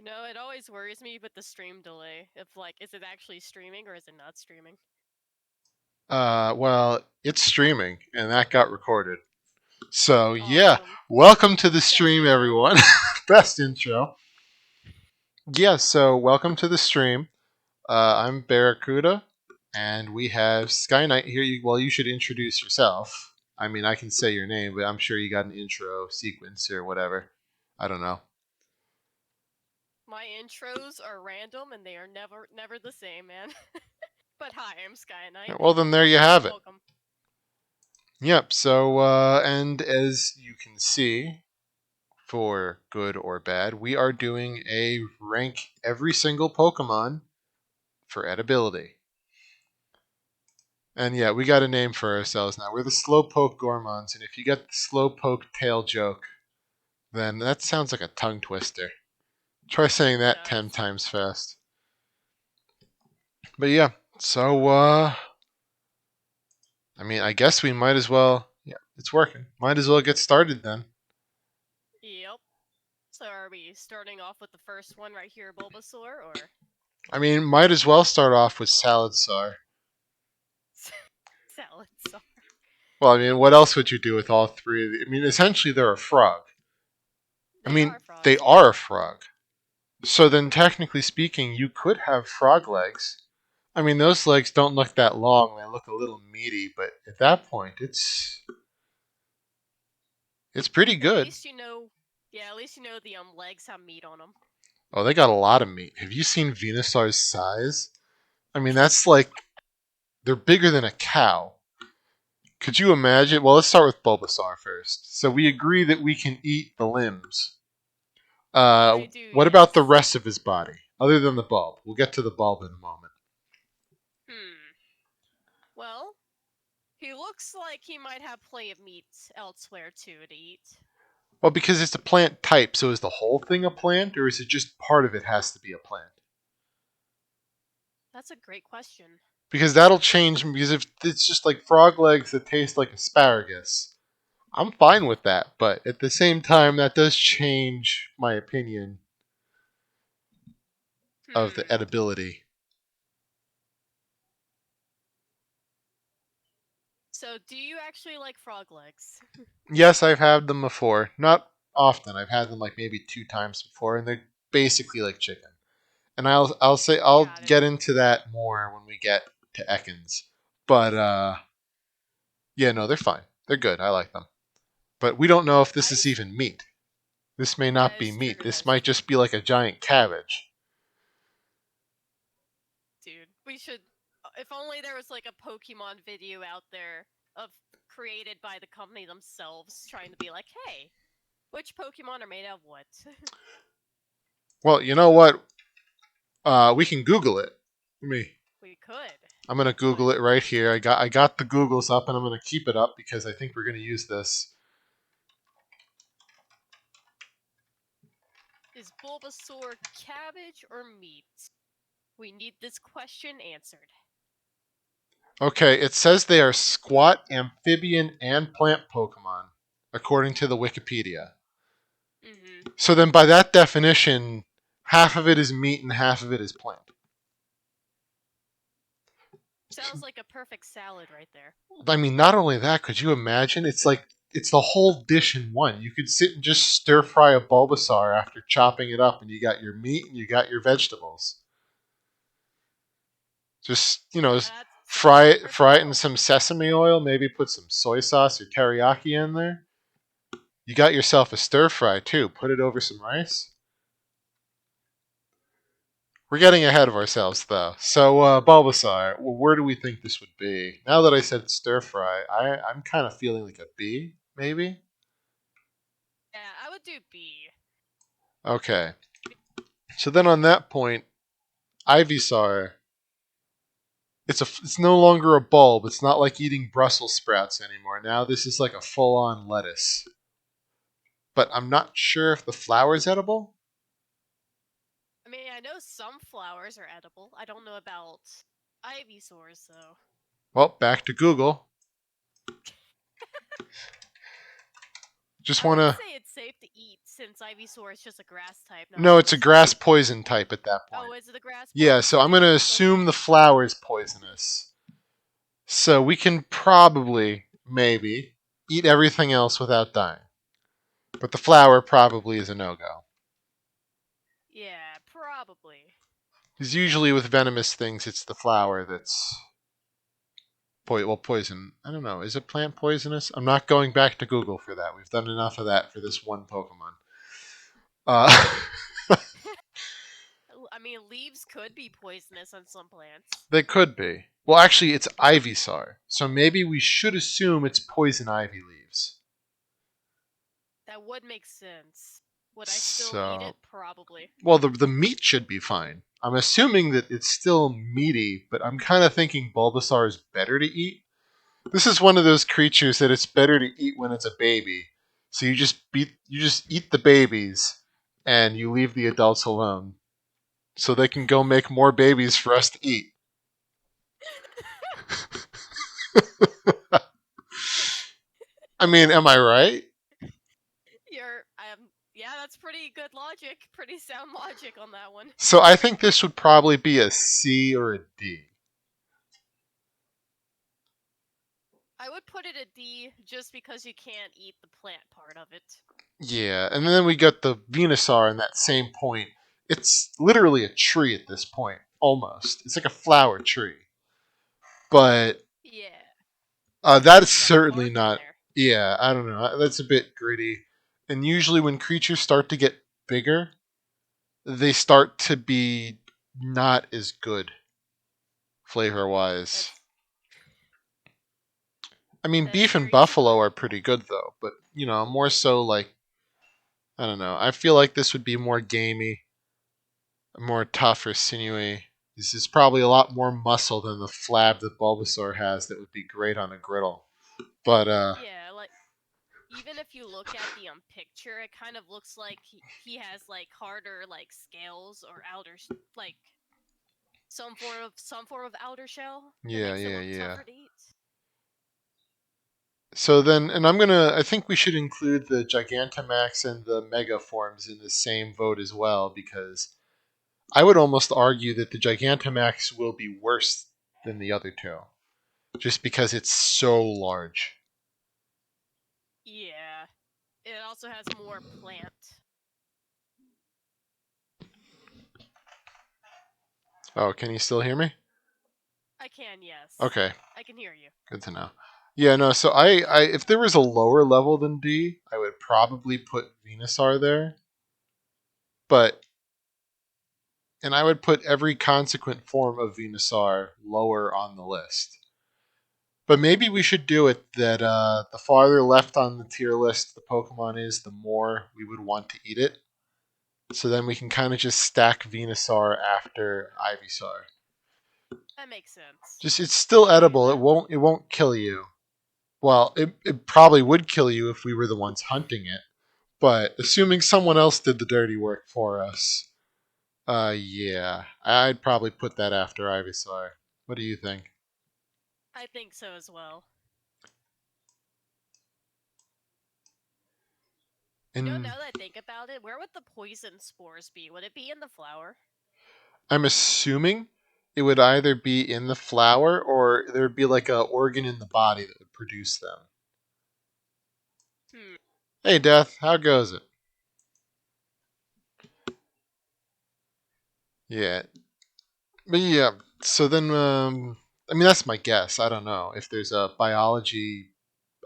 know, it always worries me with the stream delay. If is it actually streaming or is it not streaming? Well, it's streaming, and that got recorded. So yeah, Awesome. welcome to the Best stream, intro. everyone. Best intro. Yeah, so welcome to the stream. I'm Bearrakuda, and we have Skyinite here. Well, you should introduce yourself. I mean, I can say your name, but I'm sure you got an intro sequence or whatever. I don't know. My intros are random and they are never the same, man. But hi, I'm Skyinite. Well, then there you have it. Welcome. Yep. So, and as you can see, for good or bad, we are doing a rank every single Pokemon for edibility. And yeah, we got a name for ourselves now. We're the Slowpoke Gourmets, and if you get the Slowpoke tail joke, then that sounds like a tongue twister. Try saying It that 10 does. times fast. But yeah, so I mean, I guess we might as well. Yeah, it's working. Might as well get started then. Yep. So are we starting off with the first one right here, Bulbasaur, or I mean, might as well start off with Salad-Sar. Salad-Sar? Well, I mean, what else would you do with all three of the? I mean, essentially, they're a frog. I They mean, are they frogs, yeah. are a frog. So then, technically speaking, you could have frog legs. I mean, those legs don't look that long; they look a little meaty. But at that point, it's pretty At good. least you know. Yeah, at least you know the legs have meat on them. Oh, they got a lot of meat. Have you seen Venusaur's size? I mean, that's like they're bigger than a cow. Could you imagine? Well, let's start with Bulbasaur first. So we agree that we can eat the limbs. I do, What about the yes. rest of his body, other than the bulb? We'll get to the bulb in a moment. Well, he looks like he might have plenty of meat elsewhere too to eat. Well, because it's a plant type, so is the whole thing a plant, or is it just part of it has to be a plant? That's a great question. Because that'll change. Because if it's just like frog legs that taste like asparagus, I'm fine with that. But at the same time, that does change my opinion of the edibility. So, do you actually like frog legs? Yes, I've had them before. Not often. I've had them like maybe 2 times before, and they're basically like chicken. And I'll Got it. get into that more when we get to Ekans. But yeah, no, they're fine. They're good. I like them. But we don't know if this That is is even meat. This may that not be is true. meat. That This is might true. just be like a giant cabbage. Dude, we should. If only there was like a Pokemon video out there of created by the company themselves, trying to be like, hey, which Pokemon are made of what? Well, you know what? We can Google it. Let me. We could. I'm gonna Google it right here. I got the Googles up, and I'm gonna keep it up because I think we're gonna use this. Is Bulbasaur cabbage or meat? We need this question answered. Okay, it says they are squat, amphibian, and plant Pokemon, according to the Wikipedia. Mm-hmm. So then, by that definition, half of it is meat and half of it is plant. Sounds like a perfect salad right there. I mean, not only that, could you imagine? It's like it's the whole dish in one. You could sit and just stir fry a Bulbasaur after chopping it up, and you got your meat and you got your vegetables. Just That sounds fry like a it, perfect fry it in meal. some sesame oil. Maybe put some soy sauce or teriyaki in there. You got yourself a stir fry too. Put it over some rice. We're getting ahead of ourselves though. So Bulbasaur, where do we think this would be? Now that I said stir fry, I'm kind of feeling like a B, maybe. Yeah, I would do B. Okay. So then on that point, Ivysaur, it's no longer a bulb. It's not like eating Brussels sprouts anymore. Now this is like a full-on lettuce. But I'm not sure if the flower is edible. I mean, I know some flowers are edible. I don't know about Ivysaurs, though. Well, back to Google. Just I would wanna. say it's safe to eat since Ivysaur is just a grass type, not a No, it's a poison grass type. poison type at that Oh, point. is it a grass Yeah, poison so I'm type? going to assume Okay. the flower is poisonous. So we can probably, maybe, eat everything else without dying. But the flower probably is a no go. Yeah, probably. Because usually with venomous things, it's the flower that's poison. I don't know. Is a plant poisonous? I'm not going back to Google for that. We've done enough of that for this one Pokemon. Uh, I mean, leaves could be poisonous on some plants. they could be. Well, actually, it's Ivysaur, so maybe we should assume it's poison ivy leaves. That would make sense. Would I still eat it? So, Probably. well, the meat should be fine. I'm assuming that it's still meaty, but I'm kind of thinking Bulbasaur is better to eat. This is one of those creatures that it's better to eat when it's a baby. So you just eat the babies and you leave the adults alone. So they can go make more babies for us to eat. I mean, am I right? Yeah, that's pretty good logic. Pretty sound logic on that one. So I think this would probably be a C or a D. I would put it a D just because you can't eat the plant part of it. Yeah, and then we got the Venusaur in that same point. It's literally a tree at this point, almost. It's like a flower tree. But Yeah, that's some certainly bark in not. there. Yeah, I don't know. That's a bit gritty. And usually, when creatures start to get bigger, they start to be not as good flavor wise. That's I mean, that's beef and very true. buffalo are pretty good though, but more so like I don't know. I feel like this would be more gamey, more tough or sinewy. This is probably a lot more muscle than the flab that Bulbasaur has. That would be great on a griddle. But Yeah, like even if you look at the picture, it kind of looks like he has like harder like scales or like some form of outer shell that yeah, makes it yeah, look yeah. tougher to eat. So then, and I think we should include the Gigantamax and the Mega forms in the same vote as well, because I would almost argue that the Gigantamax will be worse than the other two, just because it's so large. Yeah, it also has more plant. Oh, can you still hear me? I can, yes. Okay, I can hear you. good to know. Yeah, no, so if there was a lower level than D, I would probably put Venusaur there, but and I would put every consequent form of Venusaur lower on the list. But maybe we should do it that the farther left on the tier list the Pokemon is, the more we would want to eat it. So then we can kind of just stack Venusaur after Ivysaur. That makes sense. Just it's still We can do edible. that. It won't kill you. Well, it probably would kill you if we were the ones hunting it. But assuming someone else did the dirty work for us, yeah, I'd probably put that after Ivysaur. What do you think? I think so as well. And Now that I think about it, where would the poison spores be? Would it be in the flower? I'm assuming it would either be in the flower or there would be like a organ in the body that would produce them. Hmm. Hey, Death, how goes it? Yeah, but yeah. So then, I mean, that's my guess. I don't know if there's a biology.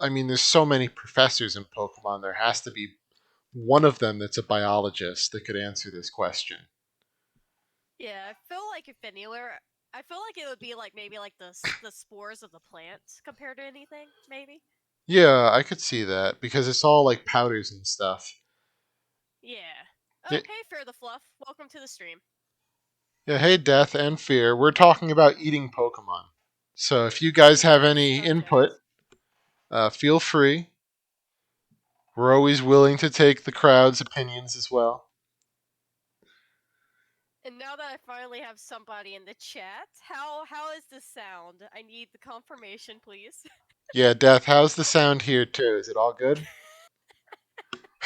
I mean, there's so many professors in Pokemon. There has to be one of them that's a biologist that could answer this question. Yeah, I feel like if anywhere, I feel like it would be like maybe like the spores of the plant compared to anything, maybe. Yeah, I could see that because it's all like powders and stuff. Yeah. Yeah, Oh, hey, Fear the Fluff. Welcome to the stream. yeah, hey, Death and Fear. We're talking about eating Pokemon. So if you guys have Yes, any input, subject. feel free. We're always willing to take the crowd's opinions as well. And now that I finally have somebody in the chat, how is this sound? I need the confirmation, please. Yeah, Death, how's the sound here too? Is it all good?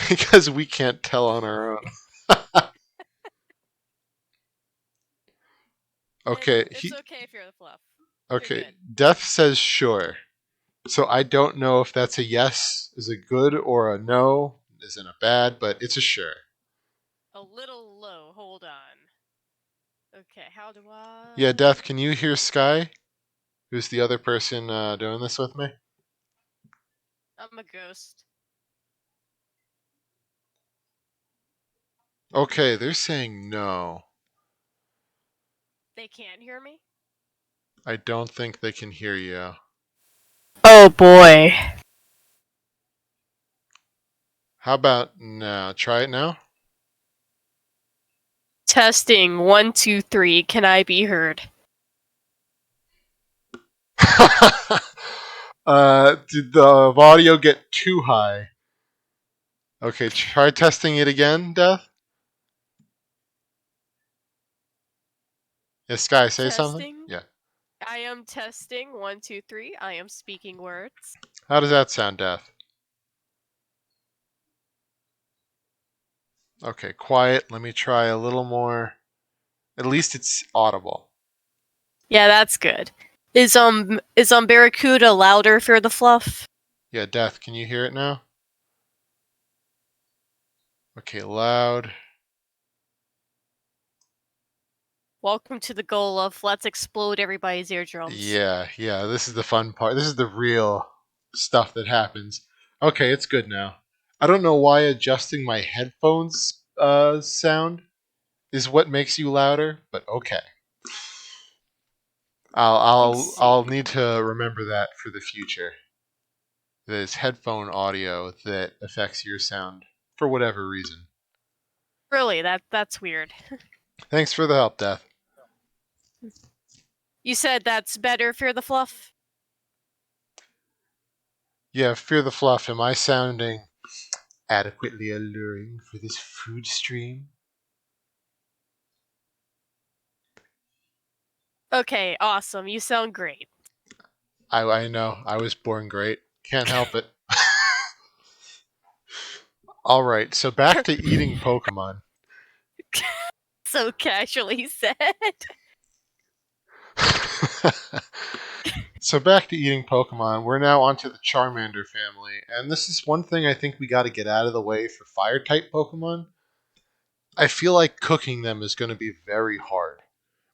because we can't tell on our own. Okay, It's okay if you're the fluff. You're okay. good. Death says sure. So I don't know if that's a yes, is a good, or a no, isn't a bad, but it's a sure. A little low. Hold on. Okay, how do Yeah, I? Death, can you hear Sky? Who's the other person doing this with me? I'm a ghost. Okay, they're saying no. They can't hear me? I don't think they can hear you. Oh boy. How about now? Try it now? Testing 1, 2, 3. Can I be heard? Did the audio get too high? Okay, try testing it again, Death. Yeah, Sky, say something. Testing. Yeah. I am testing 1, 2, 3. I am speaking words. How does that sound, Death? Okay, quiet. Let me try a little more. At least it's audible. Yeah, that's good. Is Bearrakuda louder for the fluff? Yeah, Death, can you hear it now? Okay, loud. Welcome to the goal of let's explode everybody's eardrums. Yeah, this is the fun part. This is the real stuff that happens. Okay, it's good now. I don't know why adjusting my headphones sound is what makes you louder, but okay. I'll Let's I'll I'll see. need to remember that for the future. There's headphone audio that affects your sound for whatever reason. Really, that's weird. Thanks for the help, Death. You said that's better for the fluff? Yeah, fear the fluff. Am I sounding adequately alluring for this food stream? Okay, awesome. You sound great. I know. I was born great. Can't help it. All right, so back to eating Pokemon. So casually said. So back to eating Pokemon. We're now onto the Charmander family, and this is one thing I think we got to get out of the way for Fire type Pokemon. I feel like cooking them is going to be very hard.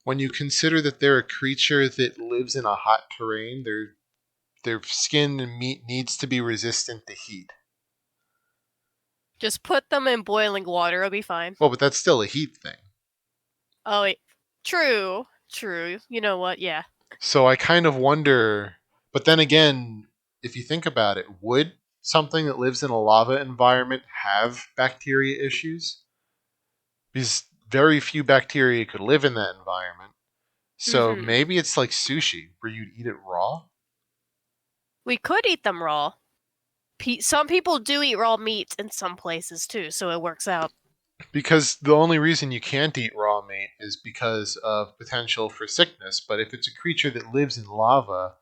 When you consider that they're a creature that lives in a hot terrain, their skin and meat needs to be resistant to heat. Just put them in boiling water, it'll be fine. Well, but that's still a heat thing. Oh, wait. True. True. You know what? Yeah. So I kind of wonder, but then again, if you think about it, would something that lives in a lava environment have bacteria issues? Because very few bacteria could live in that environment. So Mm-hmm. maybe it's like sushi, where you'd eat it raw? We could eat them raw. Some people do eat raw meat in some places too, so it works out. Because the only reason you can't eat raw meat is because of potential for sickness. But if it's a creature that lives in lava,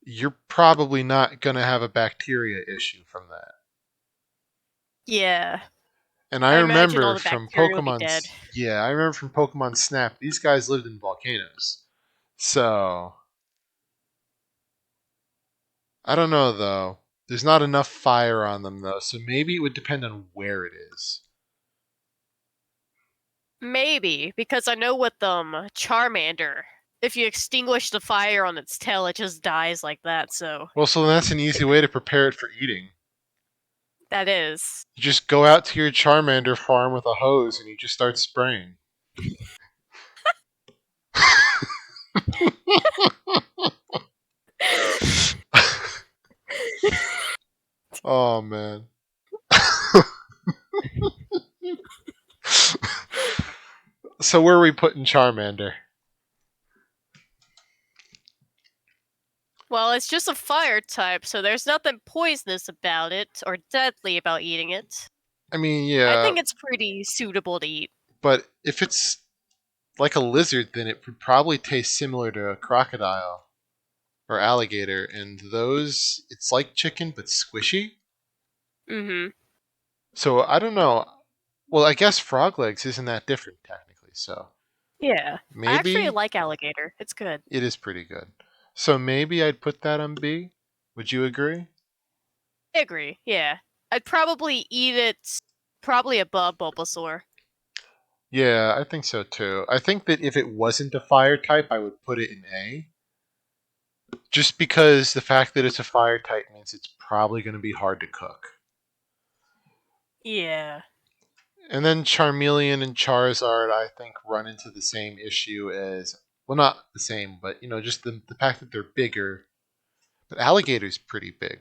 you're probably not going to have a bacteria issue from that. Yeah. And I I imagine all remember the from bacteria would be dead. Yeah, I remember from Pokemon Snap, these guys lived in volcanoes. So, I don't know though. There's not enough fire on them though, so maybe it would depend on where it is. Maybe, because I know with Charmander, if you extinguish the fire on its tail, it just dies like that, so Well, so that's an easy way to prepare it for eating. that is. You just go out to your Charmander farm with a hose and you just start spraying. Oh man. So where are we putting Charmander? Well, it's just a fire type, so there's nothing poisonous about it or deadly about eating it. I mean, I yeah, think it's pretty suitable to eat. but if it's like a lizard, then it would probably taste similar to a crocodile or alligator, and those it's like chicken but squishy. Mm-hmm. So I don't know. Well, I guess frog legs isn't that different technically. So Yeah. I actually maybe like alligator. It's good. it is pretty good. So maybe I'd put that on B. Would you agree? I agree. Yeah. I'd probably eat it probably above Bulbasaur. Yeah, I think so too. I think that if it wasn't a fire type, I would put it in A. Just because the fact that it's a fire type means it's probably going to be hard to cook. Yeah. And then Charmeleon and Charizard, I think, run into the same issue as, well, not the same, but, just the fact that they're bigger. But Alligator's pretty big.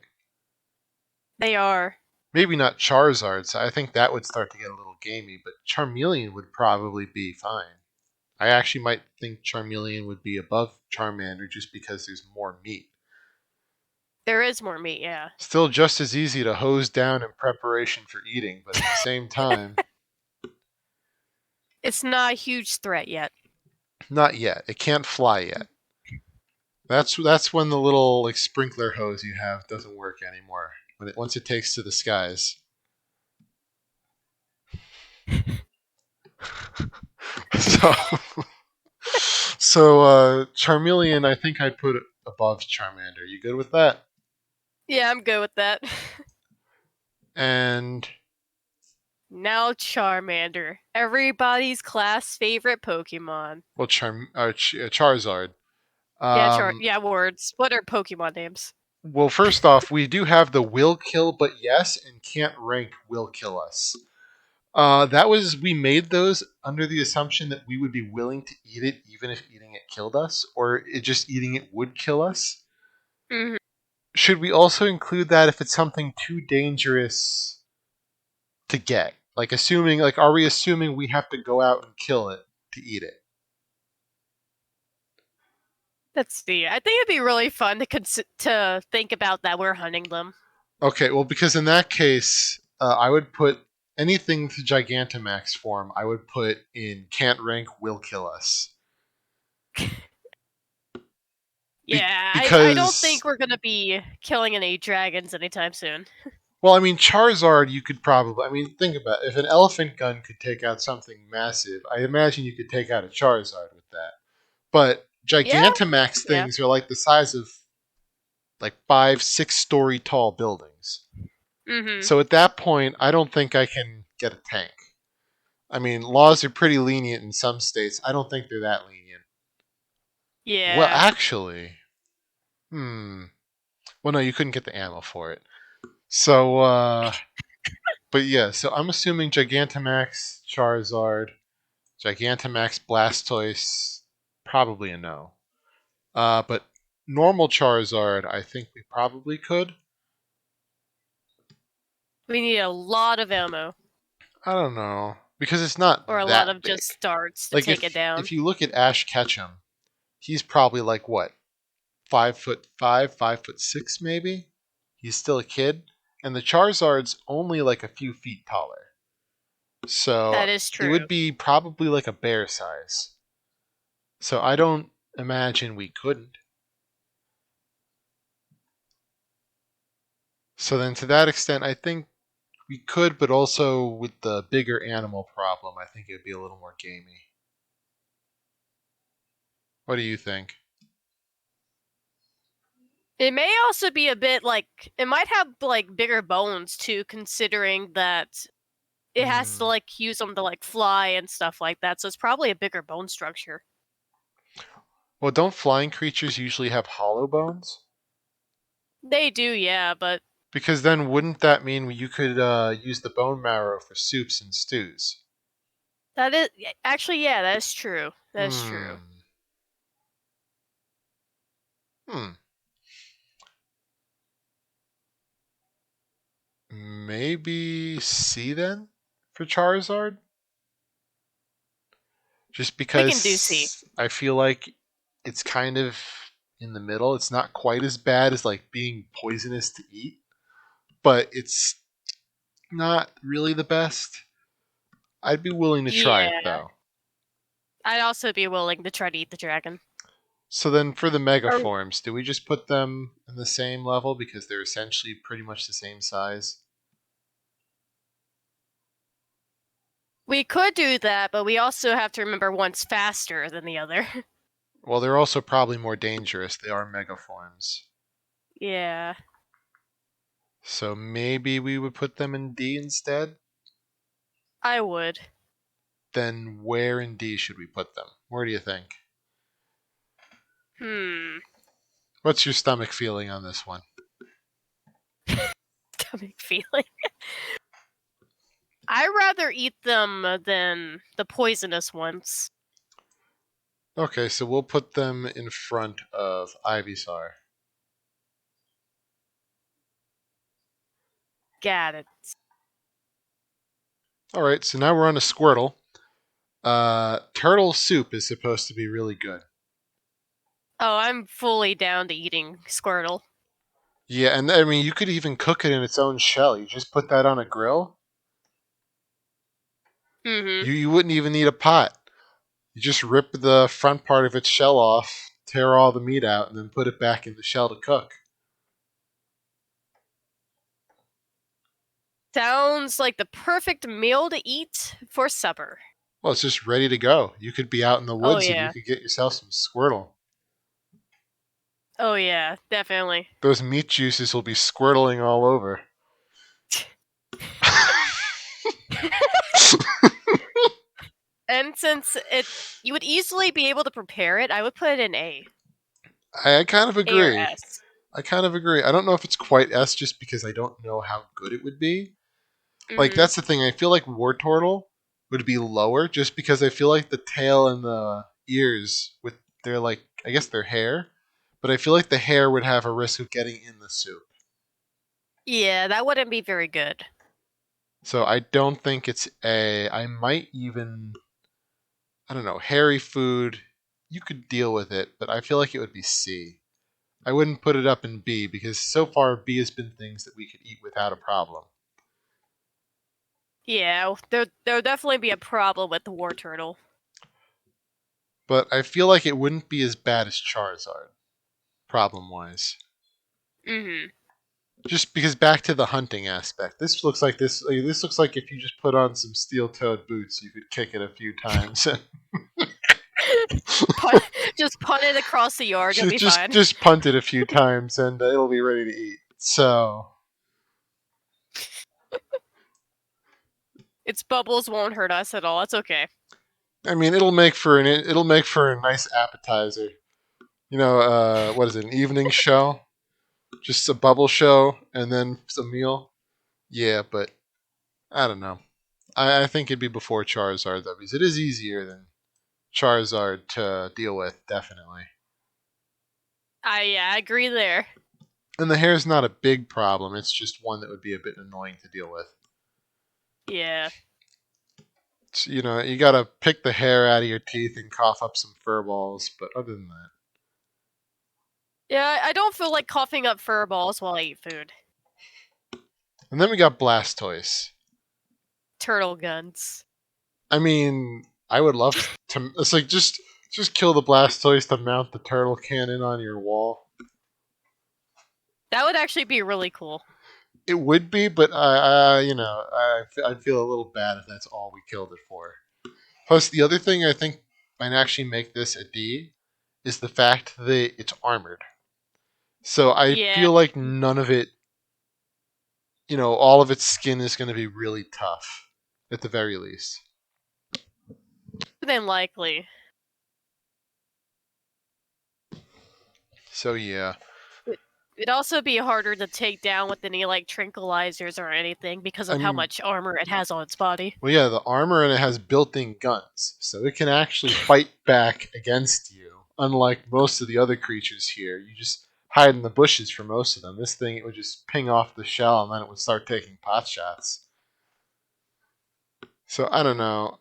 They are. Maybe not Charizard, so I think that would start to get a little gamey, but Charmeleon would probably be fine. I actually might think Charmeleon would be above Charmander just because there's more meat. There is more meat, yeah. Still just as easy to hose down in preparation for eating, but at the same time, It's not a huge threat yet. not yet. It can't fly yet. That's when the little like sprinkler hose you have doesn't work anymore. Once it takes to the skies. So Charmeleon, I think I'd put it above Charmander. You good with that? Yeah, I'm good with that. And Now Charmander. Everybody's class favorite Pokemon. well, Charizard. Yeah, Um, yeah, words. What are Pokemon names? well, first off, we do have the will kill, but yes, and can't rank will kill us. That was we made those under the assumption that we would be willing to eat it even if eating it killed us, or just eating it would kill us. Hmm. Should we also include that if it's something too dangerous to get? Like assuming, like, are we assuming we have to go out and kill it to eat it? Let's see. I think it'd be really fun to to think about that we're hunting them. Okay, well, because in that case, I would put anything to Gigantamax form. I would put in can't rank will kill us. Yeah, I don't Because think we're gonna be killing any dragons anytime soon. well, I mean, Charizard, you could probably. I mean, think about it. If an elephant gun could take out something massive, I imagine you could take out a Charizard with that. But Yeah, Gigantamax yeah. things are like the size of like 5, 6 story tall buildings. Mm-hmm. So at that point, I don't think I can get a tank. I mean, laws are pretty lenient in some states. I don't think they're that lenient. Well, Yeah. actually, well, no, you couldn't get the ammo for it. So, but yeah, so I'm assuming Gigantamax, Charizard, Gigantamax Blastoise, probably a no. But normal Charizard, I think we probably could. We need a lot of ammo. I don't know because it's not Or a lot that of big. just darts to Like take it if down. you look at Ash Ketchum, he's probably like what 5'5", 5'6", maybe. He's still a kid, and the Charizard's only like a few feet taller. So That is it true. would be probably like a bear size. So I don't imagine we couldn't. So then, to that extent, I think we could, but also with the bigger animal problem, I think it would be a little more gamey. What do you think? It may also be a bit like it might have like bigger bones too, considering that it has to Hmm. like use them to like fly and stuff like that. So it's probably a bigger bone structure. Well, don't flying creatures usually have hollow bones? They do, yeah, but Because then wouldn't that mean you could use the bone marrow for soups and stews? that is actually yeah, that is true. That is true. Hmm. Hmm. Maybe C then for Charizard? Just We can do C. because I feel like it's kind of in the middle. It's not quite as bad as like being poisonous to eat, but it's not really the best. I'd be willing to try it Yeah, though. I'd also be willing to try to eat the dragon. So then for the mega Or forms, do we just put them in the same level because they're essentially pretty much the same size? We could do that, but we also have to remember one's faster than the other. Well, they're also probably more dangerous. They are megaforms. Yeah, So maybe we would put them in D instead? I would. Then where in D should we put them? Where do you think? Hmm. What's your stomach feeling on this one? Stomach feeling. I'd rather eat them than the poisonous ones. Okay, so we'll put them in front of Ivysaur. Got it. Alright, so now we're on a Squirtle. Turtle soup is supposed to be really good. Oh, I'm fully down to eating Squirtle. Yeah, and I mean, you could even cook it in its own shell. You just put that on a grill. Mm-hmm. You wouldn't even need a pot. You just rip the front part of its shell off, tear all the meat out, and then put it back in the shell to cook. Sounds like the perfect meal to eat for supper. Well, it's just ready to go. You could be out in the Oh woods and you yeah. could get yourself some Squirtle. Oh yeah, definitely. Those meat juices will be squirtling all over. And since you would easily be able to prepare it, I would put it in A. I kind of A or agree. S. I kind of agree. I don't know if it's quite S just because I don't know how good it would be. Like, Mm-hmm. that's the thing. I feel like Wartortle would be lower just because I feel like the tail and the ears, with their, like, I guess their hair, but I feel like the hair would have a risk of getting in the soup. Yeah, that wouldn't be very good. So I don't think it's A. I might even, I don't know, hairy food, you could deal with it, but I feel like it would be C. I wouldn't put it up in B because so far B has been things that we could eat without a problem. Yeah, there'll definitely be a problem with the war turtle. But I feel like it wouldn't be as bad as Charizard, problem wise. Mm-hmm. Just because back to the hunting aspect, this looks like if you just put on some steel-toed boots, you could kick it a few times. Punt, just punt it across the yard. You'll just, be just fine. just punt it a few times and it'll be ready to eat. So Its bubbles won't hurt us at all. It's okay. I mean, it'll make for a nice appetizer. What is it? An evening show, just a bubble show, and then a meal. Yeah, but I don't know. I think it'd be before Charizard though, because it is easier than Charizard to deal with, definitely. I agree there. And the hair's not a big problem. It's just one that would be a bit annoying to deal with. Yeah. You gotta pick the hair out of your teeth and cough up some fur balls, but other than that. Yeah, I don't feel like coughing up fur balls while I eat food. And then we got Blastoise. Turtle guns. I mean, I would love to. It's like just kill the Blastoise to mount the turtle cannon on your wall. That would actually be really cool. It would be, but I'd feel a little bad if that's all we killed it for. Plus, the other thing I think might actually make this a D is the fact that it's armored. So I Yeah, feel like none of it, all of its skin is going to be really tough, at the very least. than likely. So yeah, It'd also be harder to take down with any like tranquilizers or anything because I of how mean, much armor it has on its body. well, yeah, the armor and it has built-in guns, so it can actually fight back against you. Unlike most of the other creatures here, you just hide in the bushes for most of them. This thing, it would just ping off the shell and then it would start taking pot shots. So I don't know.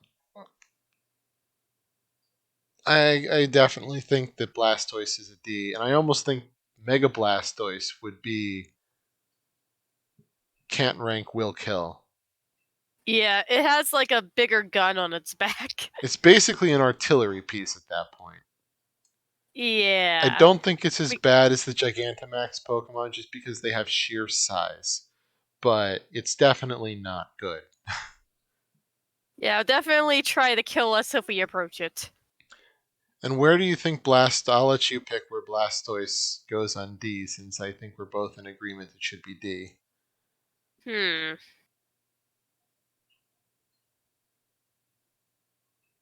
I definitely think that Blastoise is a D, and I almost think Mega Blastoise would be can't rank will kill. Yeah, it has like a bigger gun on its back. It's basically an artillery piece at that point. I Yeah. don't think it's as bad as the Gigantamax Pokemon just because they have sheer size, but it's definitely not good. Yeah, definitely try to kill us if we approach it. And where do you think Blast? I'll let you pick where Blastoise goes on D, since I think we're both in agreement it should be D. Hmm.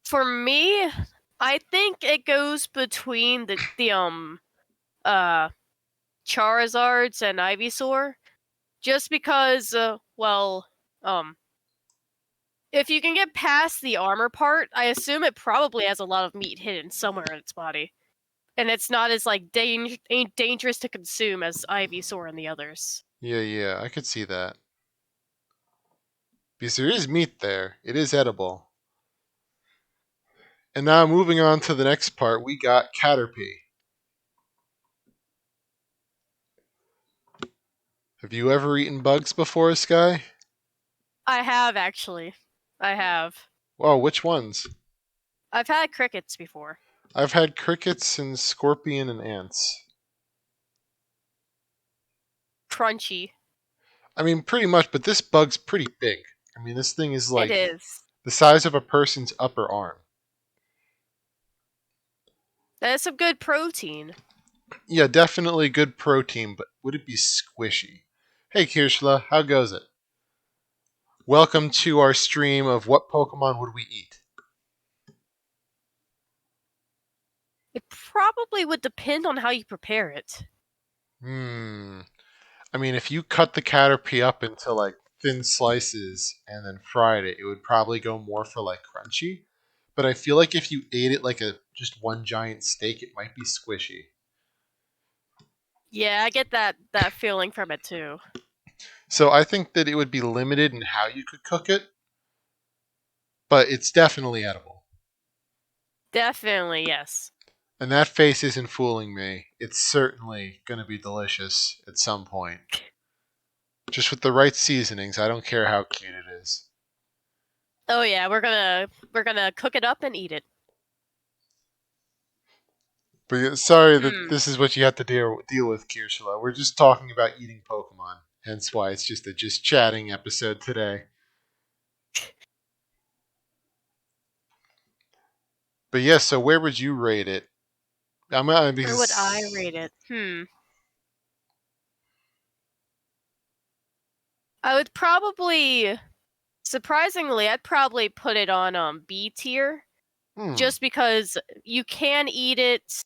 For me, I think it goes between the uh Charizards and Ivysaur, just because if you can get past the armor part, I assume it probably has a lot of meat hidden somewhere in its body, and it's not as like dangerous to consume as Ivysaur and the others. Yeah, I could see that. Because there is meat there. It is edible. And now moving on to the next part, we got Caterpie. Have you ever eaten bugs before, Sky? I have actually. I have. Wow, which ones? I've had crickets before. I've had crickets and scorpion and ants. Crunchy. I mean, pretty much, but this bug's pretty big. I mean, this thing is It like is. the size of a person's upper arm. That is some good protein. Yeah, definitely good protein, but would it be squishy? Hey, Kirschla, how goes it? Welcome to our stream of what Pokemon would we eat? It probably would depend on how you prepare it. I mean, if you cut the Caterpie up into like thin slices and then fried it, it would probably go more for like crunchy. But I feel like if you ate it like a just one giant steak, it might be squishy. Yeah, I get that feeling from it too. So I think that it would be limited in how you could cook it, but it's definitely edible. Definitely, yes. And that face isn't fooling me. It's certainly going to be delicious at some point. Just with the right seasonings, I don't care how cute it is. Oh yeah, we're gonna cook it up and eat it. But sorry that Hmm. this is what you have to deal with, Kirschla. We're just talking about eating Pokemon. Hence why it's just a just chatting episode today. But yeah, so where would you rate it? Where would I Because rate it? I would probably surprisingly, I'd probably put it on B tier hmm, just because you can eat it.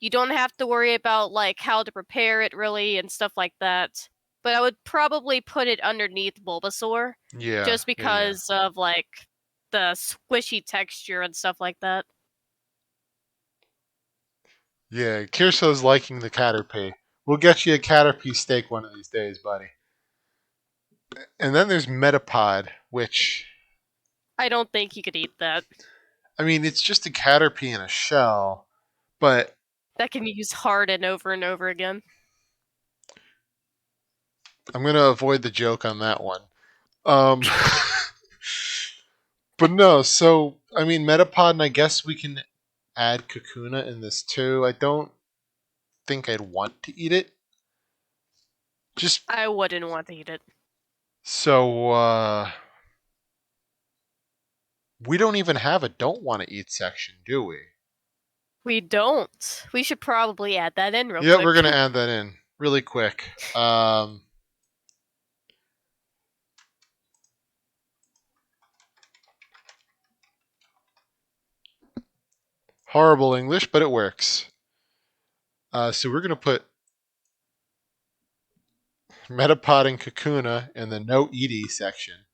You don't have to worry about like how to prepare it really and stuff like that. But I would probably put it underneath Bulbasaur just yeah. because of like the squishy texture and stuff like that. Yeah, Kirschla's liking the Caterpie. We'll get you a Caterpie steak one of these days, buddy. And then there's Metapod, which I don't think you could eat that. I mean, it's just a Caterpie in a shell, but That can be used hard and over again. I'm gonna avoid the joke on that one. Um, but no, so I mean, Metapod, and I guess we can add Kakuna in this too. I don't think I'd want to eat it. Just I wouldn't want to eat it. so we don't even have a don't want to eat section, do we? We don't. We should probably add that in real Yeah, we're quick. gonna add that in really quick. Horrible English, but it works. So we're gonna put Metapod and Kakuna in the no Edie section.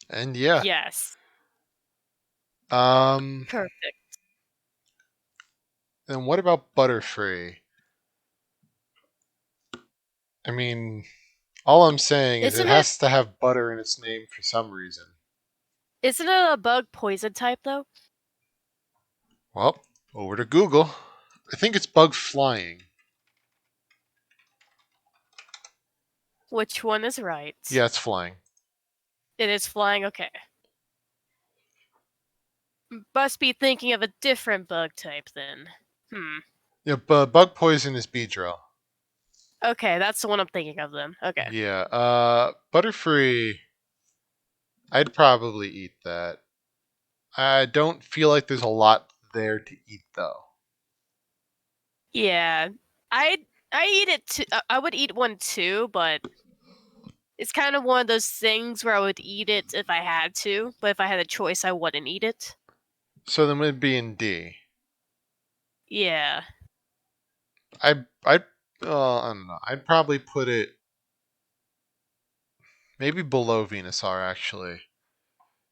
And yeah. Yes. Um Perfect. and what about Butterfree? I mean, all I'm saying is it Isn't it has to have butter in its name for some reason. isn't it a bug poison type though? Well, over to Google. I think it's bug flying. Which one is right? Yeah, it's flying. It is flying, okay. Must be thinking of a different bug type then. Hmm. Yeah, but bug poison is Beedrill. Okay, that's the one I'm thinking of then. Okay. Yeah, Butterfree, I'd probably eat that. I don't feel like there's a lot there to eat though. Yeah. I I eat it too. I would eat one too, but it's kind of one of those things where I would eat it if I had to, but if I had a choice, I wouldn't eat it. So then we'd be in D. Yeah. I I don't know. I'd probably put it maybe below Venusaur actually.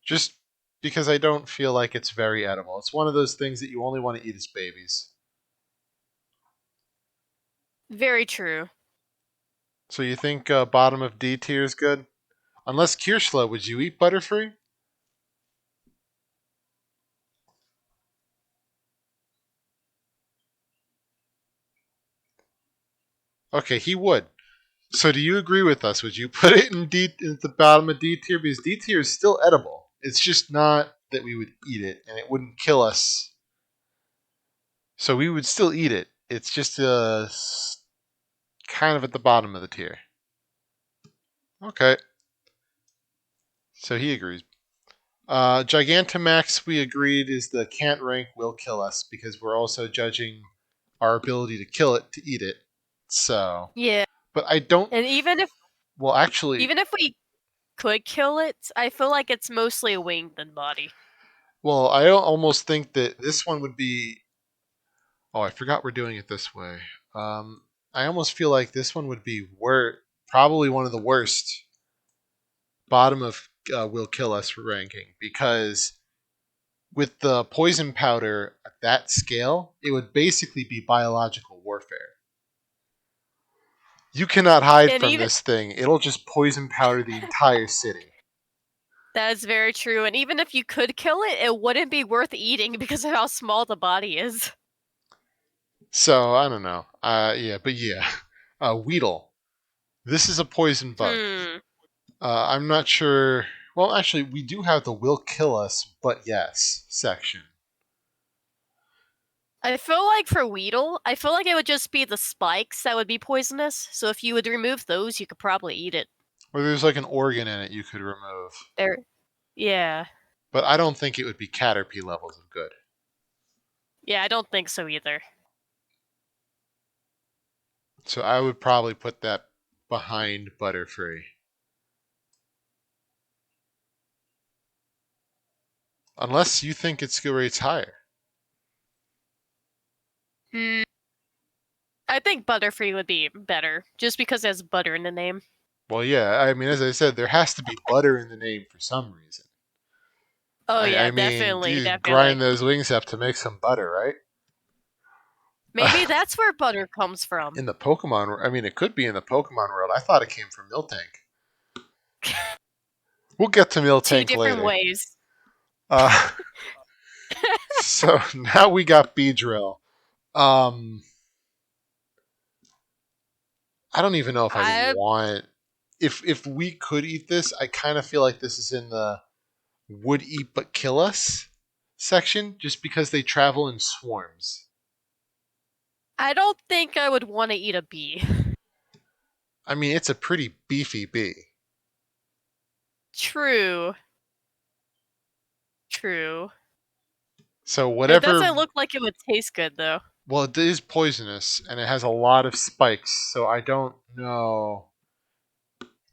Just because I don't feel like it's very edible. It's one of those things that you only want to eat as babies. Very true. So you think bottom of D tier is good? Unless Kirschla, would you eat Butterfree? Okay, he would. So do you agree with us? Would you put it in D at the bottom of D tier? Because D tier is still edible. It's just not that we would eat it and it wouldn't kill us. So we would still eat it. It's just kind of at the bottom of the tier. Okay. So he agrees. Gigantamax, we agreed, is the can't rank will kill us because we're also judging our ability to kill it to eat it. So, Yeah. but I don't. And Well, actually, even if we could kill it, I feel like it's mostly a wing than body. well, I almost think that this one would be. Oh, I forgot we're doing it this way. I almost feel like this one would be probably one of the worst bottom of will kill us ranking because with the poison powder at that scale, it would basically be biological warfare. You cannot hide And from even this thing. It'll just poison powder the entire city. that is very true. And even if you could kill it, it wouldn't be worth eating because of how small the body is. So I don't know. Yeah, but yeah, Weedle. This is a poison bug. Hmm. I'm not sure. Well, actually, we do have the will kill us, but yes section. I feel like for Weedle, I feel like it would just be the spikes that would be poisonous. So if you would remove those, you could probably eat it. Or there's like an organ in it you could remove. There. Yeah. But I don't think it would be Caterpie levels of good. Yeah, I don't think so either. So I would probably put that behind Butterfree. Unless you think its skill rate's higher. Hmm. I think Butterfree would be better, just because it has butter in the name. Well, yeah, I mean, as I said, there has to be butter in the name for some reason. Oh I yeah, mean, definitely, you definitely. grind those wings up to make some butter, right? Maybe that's where butter comes from. In the Pokemon, I mean, it could be in the Pokemon world. I thought it came from Miltank. We'll get to Two Miltank different later. ways. Uh, so now we got Beedrill. Um, I don't even know if I'd I want. If we could eat this, I kind of feel like this is in the would eat but kill us section, just because they travel in swarms. I don't think I would want to eat a bee. I mean, it's a pretty beefy bee. True. True. So It whatever. doesn't look like it would taste good though. Well, it is poisonous and it has a lot of spikes, so I don't know.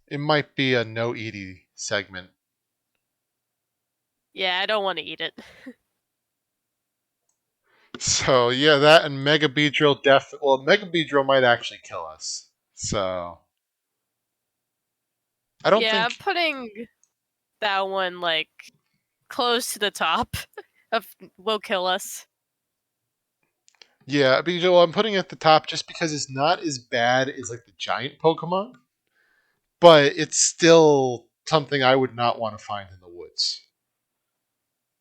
It might be a no eaty segment. Yeah, I don't want to eat it. So yeah, that and Mega Beedrill well, Mega Beedrill might actually kill us. So I don't Yeah, I'm think. putting that one like close to the top of will kill us. Yeah, Beedrill, I'm putting it at the top just because it's not as bad as like the giant Pokemon, but it's still something I would not want to find in the woods.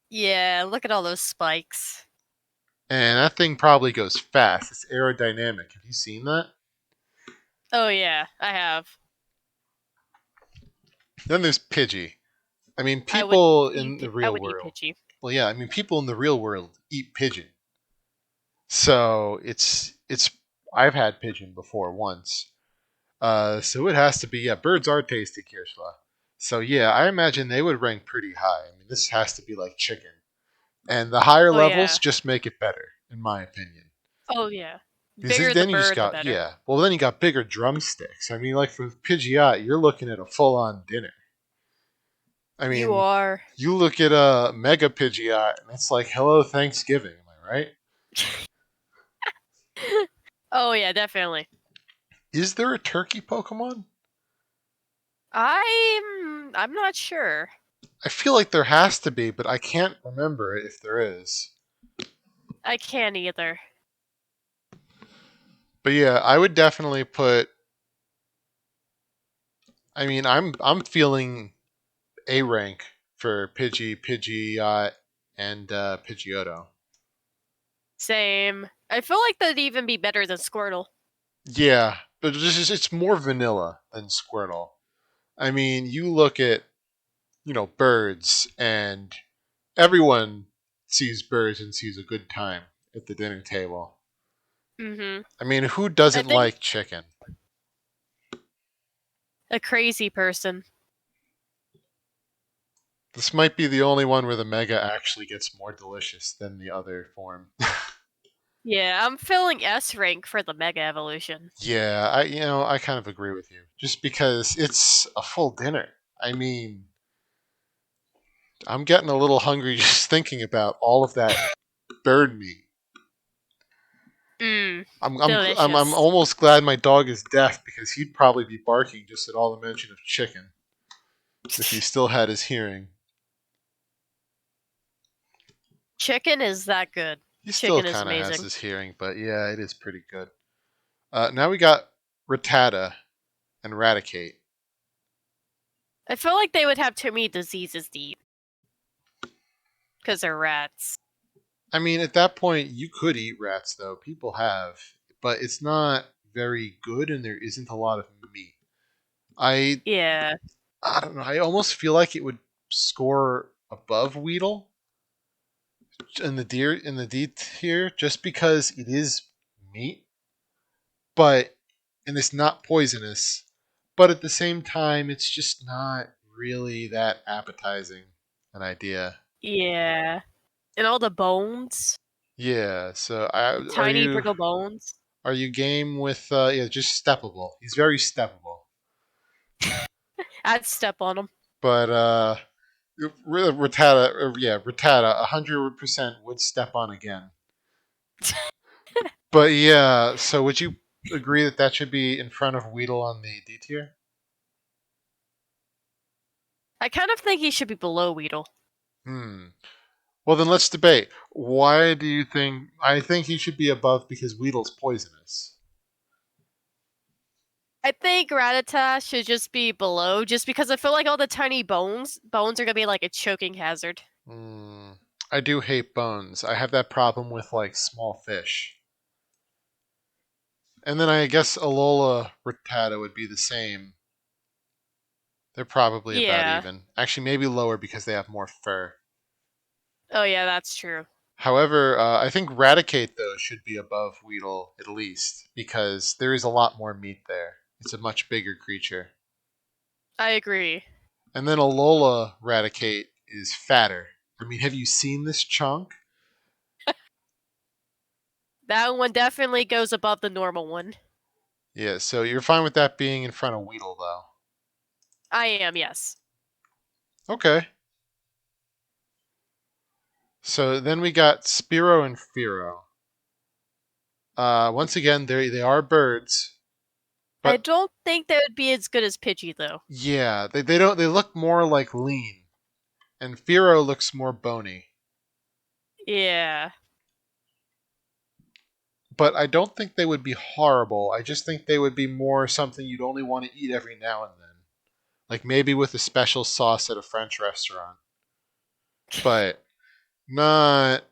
Yeah, look at all those spikes. And that thing probably goes fast. It's aerodynamic. Have you seen that? Oh yeah, I have. Then there's Pidgey. I mean, people in the I real would eat world. Pidgey. Well, yeah, I mean, people in the real world eat pigeon. So it's. I've had pigeon before once. So it has to be, yeah, birds are tasty, Kirschla. So yeah, I imagine they would rank pretty high. I mean, this has to be like chicken. And the higher Oh levels yeah. just make it better, in my opinion. Oh yeah. Because Bigger the then you just bird, the got, better. yeah, well, then you got bigger drumsticks. I mean, like for Pidgeot, you're looking at a full on dinner. I You mean, are. you look at a Mega Pidgeot, and it's like, hello, Thanksgiving. Am I right? Oh yeah, definitely. Is there a turkey Pokemon? I'm not sure. I feel like there has to be, but I can't remember if there is. I can't either. But yeah, I would definitely put. I mean, I'm feeling A rank for Pidgeot, and Pidgeotto. Same. I feel like that'd even be better than Squirtle. Yeah, but it's more vanilla than Squirtle. I mean, you look at birds, and everyone sees birds and sees a good time at the dinner table. Mm-hmm. I mean, who I doesn't think like chicken? a crazy person. This might be the only one where the Mega actually gets more delicious than the other form. Yeah, I'm feeling S rank for the Mega Evolution. Yeah, I kind of agree with you. Just because it's a full dinner. I mean, I'm getting a little hungry just thinking about all of that bird meat. Mmm, I'm delicious. almost glad my dog is deaf because he'd probably be barking just at all the mention of chicken if he still had his hearing. Chicken is that good. He still Chicken is kind of has amazing. his hearing, but yeah, it is pretty good. Now we got Rattata and Raticate. I feel like they would have too many diseases to eat because they're rats. I mean, at that point, you could eat rats, though. People have, but it's not very good, and there isn't a lot of meat. I Yeah, I don't know. I almost feel like it would score above Weedle in the D tier just because it is meat, but and it's not poisonous. But at the same time, it's just not really that appetizing an idea. yeah. And all the bones, Yeah. So, tiny brittle bones. are you game with yeah, just steppable? He's very steppable, I'd step on them. but Rattata, yeah, Rattata, 100% would step on again. But yeah, so would you agree that that should be in front of Weedle on the D tier? I kind of think he should be below Weedle. Hmm. Well, then let's debate. Why do you think? I think he should be above because Weedle's poisonous. I think Rattata should just be below, just because I feel like all the tiny bones are gonna be like a choking hazard. Hmm. I do hate bones. I have that problem with like small fish. And then I guess Alola Rattata would be the same. They're probably about Yeah. even. Actually, maybe lower because they have more fur. Oh yeah, that's true. However, I think Raticate though should be above Weedle at least because there is a lot more meat there. It's a much bigger creature. I agree. And then Alola Raticate is fatter. I mean, have you seen this chunk? That one definitely goes above the normal one. Yeah, so you're fine with that being in front of Weedle though. I am, yes. Okay. So then we got Spiro and Firo. Once again, they are birds, I but don't think they would be as good as Pidgey though. yeah, they don't they look more like lean, and Firo looks more bony. Yeah. But I don't think they would be horrible. I just think they would be more something you'd only want to eat every now and then. Like maybe with a special sauce at a French restaurant. But not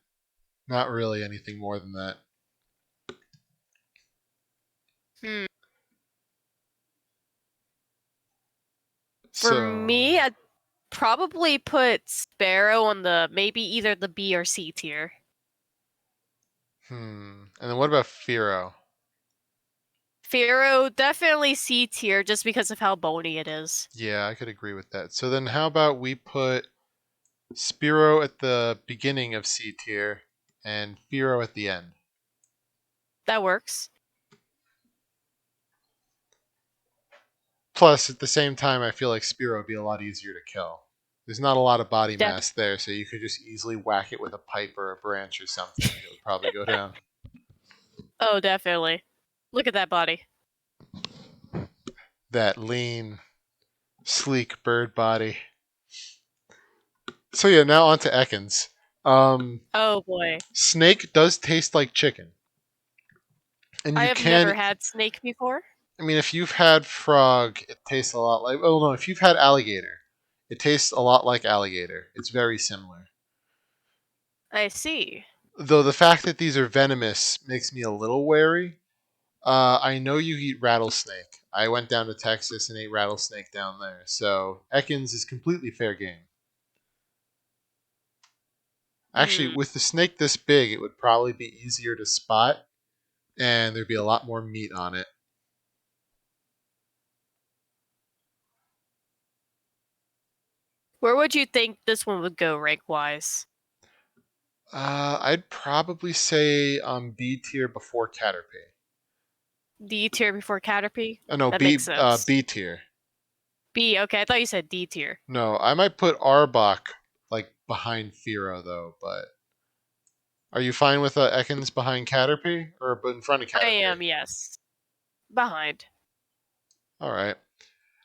not really anything more than that. Hmm. For So, me, I'd probably put Sparrow on the maybe either the B or C tier. And then what about Firo? Fearow, definitely C tier just because of how bony it is. Yeah, I could agree with that. So then how about we put Spearow at the beginning of C tier and Fearow at the end? That works. Plus, at the same time, I feel like Spearow would be a lot easier to kill. There's not a lot of body Def- mass there, so you could just easily whack it with a pipe or a branch or something. It would probably go down. oh, definitely. Look at that body. That lean, sleek bird body. So yeah, now on to Ekans. Oh boy. Snake does taste like chicken, and I you have can. never had snake before. I mean, if you've had frog, it tastes a lot like. Oh no, if you've had alligator, it tastes a lot like alligator. It's very similar. I see. Though the fact that these are venomous makes me a little wary. I know you eat rattlesnake. I went down to Texas and ate rattlesnake down there, so Ekans is completely fair game. Actually, Hmm. with the snake this big, it would probably be easier to spot, and there'd be a lot more meat on it. Where would you think this one would go rank wise? I'd probably say B tier before Caterpie. D tier before Caterpie? Oh no, That makes sense. B tier. B, okay, I thought you said D tier. No, I might put Arbok like behind Firo though. But are you fine with Ekans behind Caterpie or in front of I Caterpie? am, yes. Behind. All right.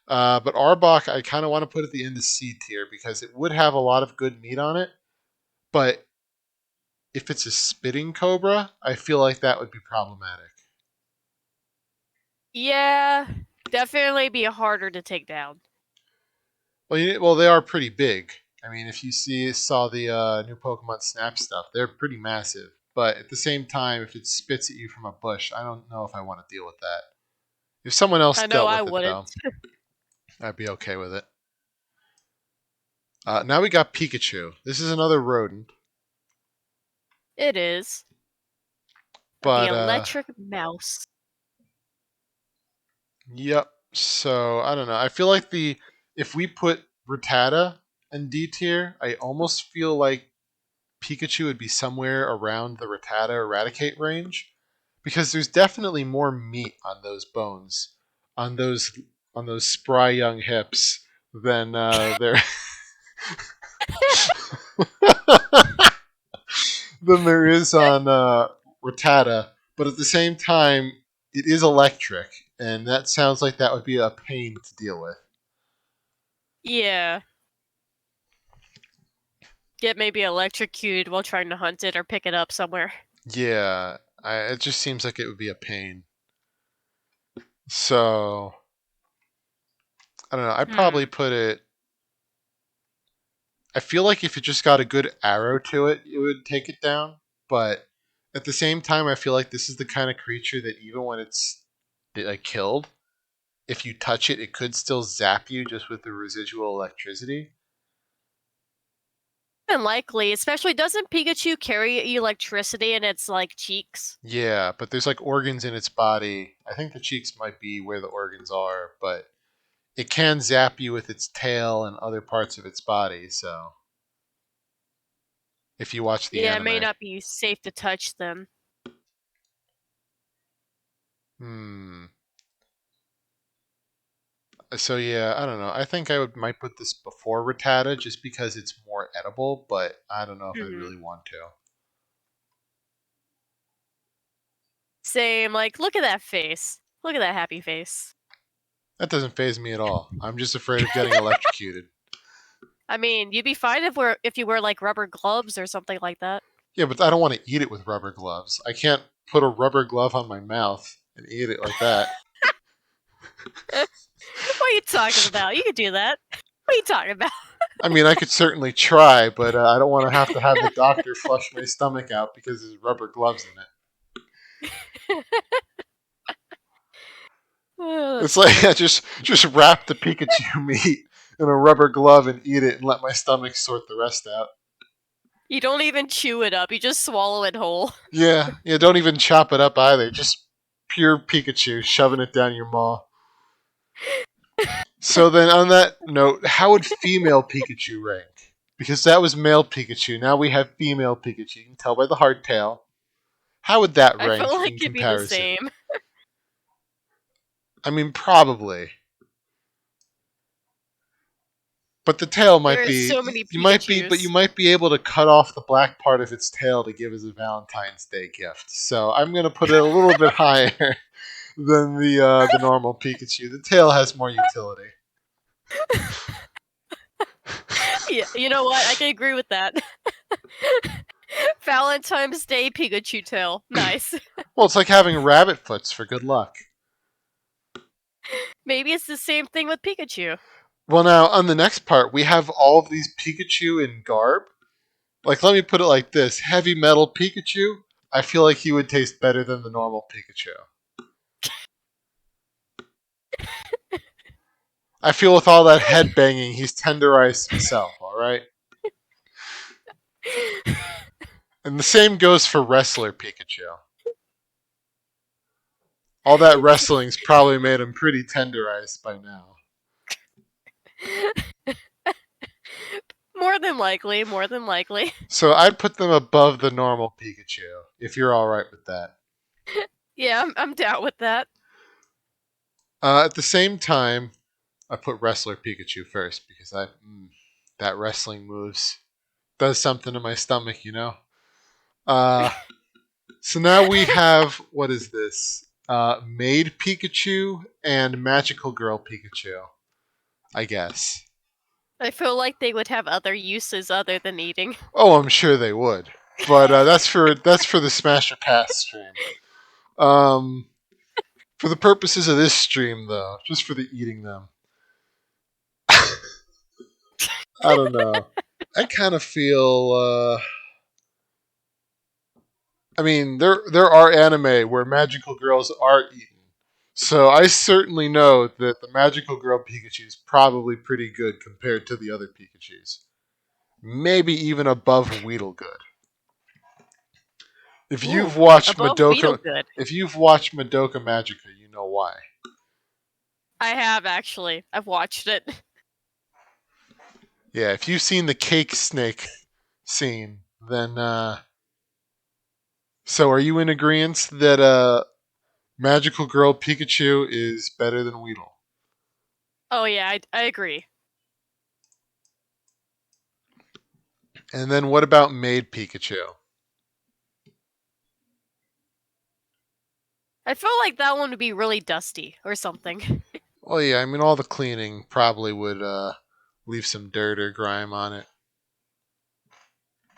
But Arbok, I kind of want to put at the end of C tier because it would have a lot of good meat on it. But if it's a spitting cobra, I feel like that would be problematic. Yeah, definitely be harder to take down. Well, they are pretty big. I mean, if you saw the new Pokemon Snap stuff, they're pretty massive. But at the same time, if it spits at you from a bush, I don't know if I want to deal with that. If someone else I know dealt I with it, wouldn't. though, I'd be okay with it. Now we got Pikachu. This is another rodent, It is. The but electric mouse. yep. So I don't know. I feel like the if we put Rattata in D tier, I almost feel like Pikachu would be somewhere around the Rattata Eradicate range because there's definitely more meat on those bones, on those spry young hips than there than there is on Rattata. But at the same time, it is electric, and that sounds like that would be a pain to deal with. Yeah. Get maybe electrocuted while trying to hunt it or pick it up somewhere. Yeah, it just seems like it would be a pain. So I don't know. I'd probably Hmm. put it. I feel like if it just got a good arrow to it, it would take it down. But at the same time, I feel like this is the kind of creature that even when it's like killed, if you touch it, it could still zap you just with the residual electricity. Unlikely, especially doesn't Pikachu carry electricity in its like cheeks? Yeah, but there's like organs in its body. I think the cheeks might be where the organs are, but it can zap you with its tail and other parts of its body. So if you watch the Yeah, it may anime, not be safe to touch them. hmm. So yeah, I don't know. I think might put this before Rattata just because it's more edible, but I don't know if I Hmm. really want to. Same, like, look at that face. Look at that happy face. That doesn't phase me at all. I'm just afraid of getting electrocuted. I mean, you'd be fine if you wear like rubber gloves or something like that. Yeah, but I don't want to eat it with rubber gloves. I can't put a rubber glove on my mouth and eat it like that. What are you talking about? You could do that. What are you talking about? I mean, I could certainly try, but I don't want to have the doctor flush my stomach out because there's rubber gloves in it. Oh, It's that's like funny. I just wrap the Pikachu meat in a rubber glove and eat it and let my stomach sort the rest out. You don't even chew it up, you just swallow it whole. Yeah, yeah. Don't even chop it up either. Just pure Pikachu, shoving it down your maw. So then, on that note, how would female Pikachu rank? Because that was male Pikachu. Now we have female Pikachu. You can tell by the hardtail. How would that I feel rank like in it'd be the comparison? same. I mean, probably. But the tail There might are be. so many But you Pikachus. might be able to cut off the black part of its tail to give as a Valentine's Day gift. So I'm gonna put it a little bit higher than the normal Pikachu. The tail has more utility. Yeah, you know what? I can agree with that. Valentine's Day Pikachu tail. Nice. Well, it's like having rabbit foots for good luck. Maybe it's the same thing with Pikachu. Well, now on the next part, we have all of these Pikachu in garb. Like, let me put it like this: heavy metal Pikachu. I feel like he would taste better than the normal Pikachu. I feel with all that head banging, he's tenderized himself. All right. And the same goes for wrestler Pikachu. All that wrestling's probably made him pretty tenderized by now. More than likely, more than likely. So I'd put them above the normal Pikachu, if you're alright with that. Yeah, I'm down with that. At the same time, I put wrestler Pikachu first because that wrestling moves does something to my stomach, you know. Uh, so now we have what is this? Maid Pikachu and Magical Girl Pikachu, I guess. I feel like they would have other uses other than eating. Oh, I'm sure they would, but that's for the Smash or Pass stream. For the purposes of this stream, though, just for the eating them, I don't know. I kind of feel. I mean, there are anime where magical girls are eaten, so I certainly know that the magical girl Pikachu is probably pretty good compared to the other Pikachu's. Maybe even above Weedlegood. If you've Ooh, watched above Madoka, Beetlegood. if you've watched Madoka Magica, you know why. I have actually. I've watched it. Yeah, if you've seen the cake snake scene, then so are you in agreement that Magical Girl Pikachu is better than Weedle? Oh yeah, I agree. And then what about Maid Pikachu? I feel like that one would be really dusty or something. Well, yeah, I mean all the cleaning probably would leave some dirt or grime on it.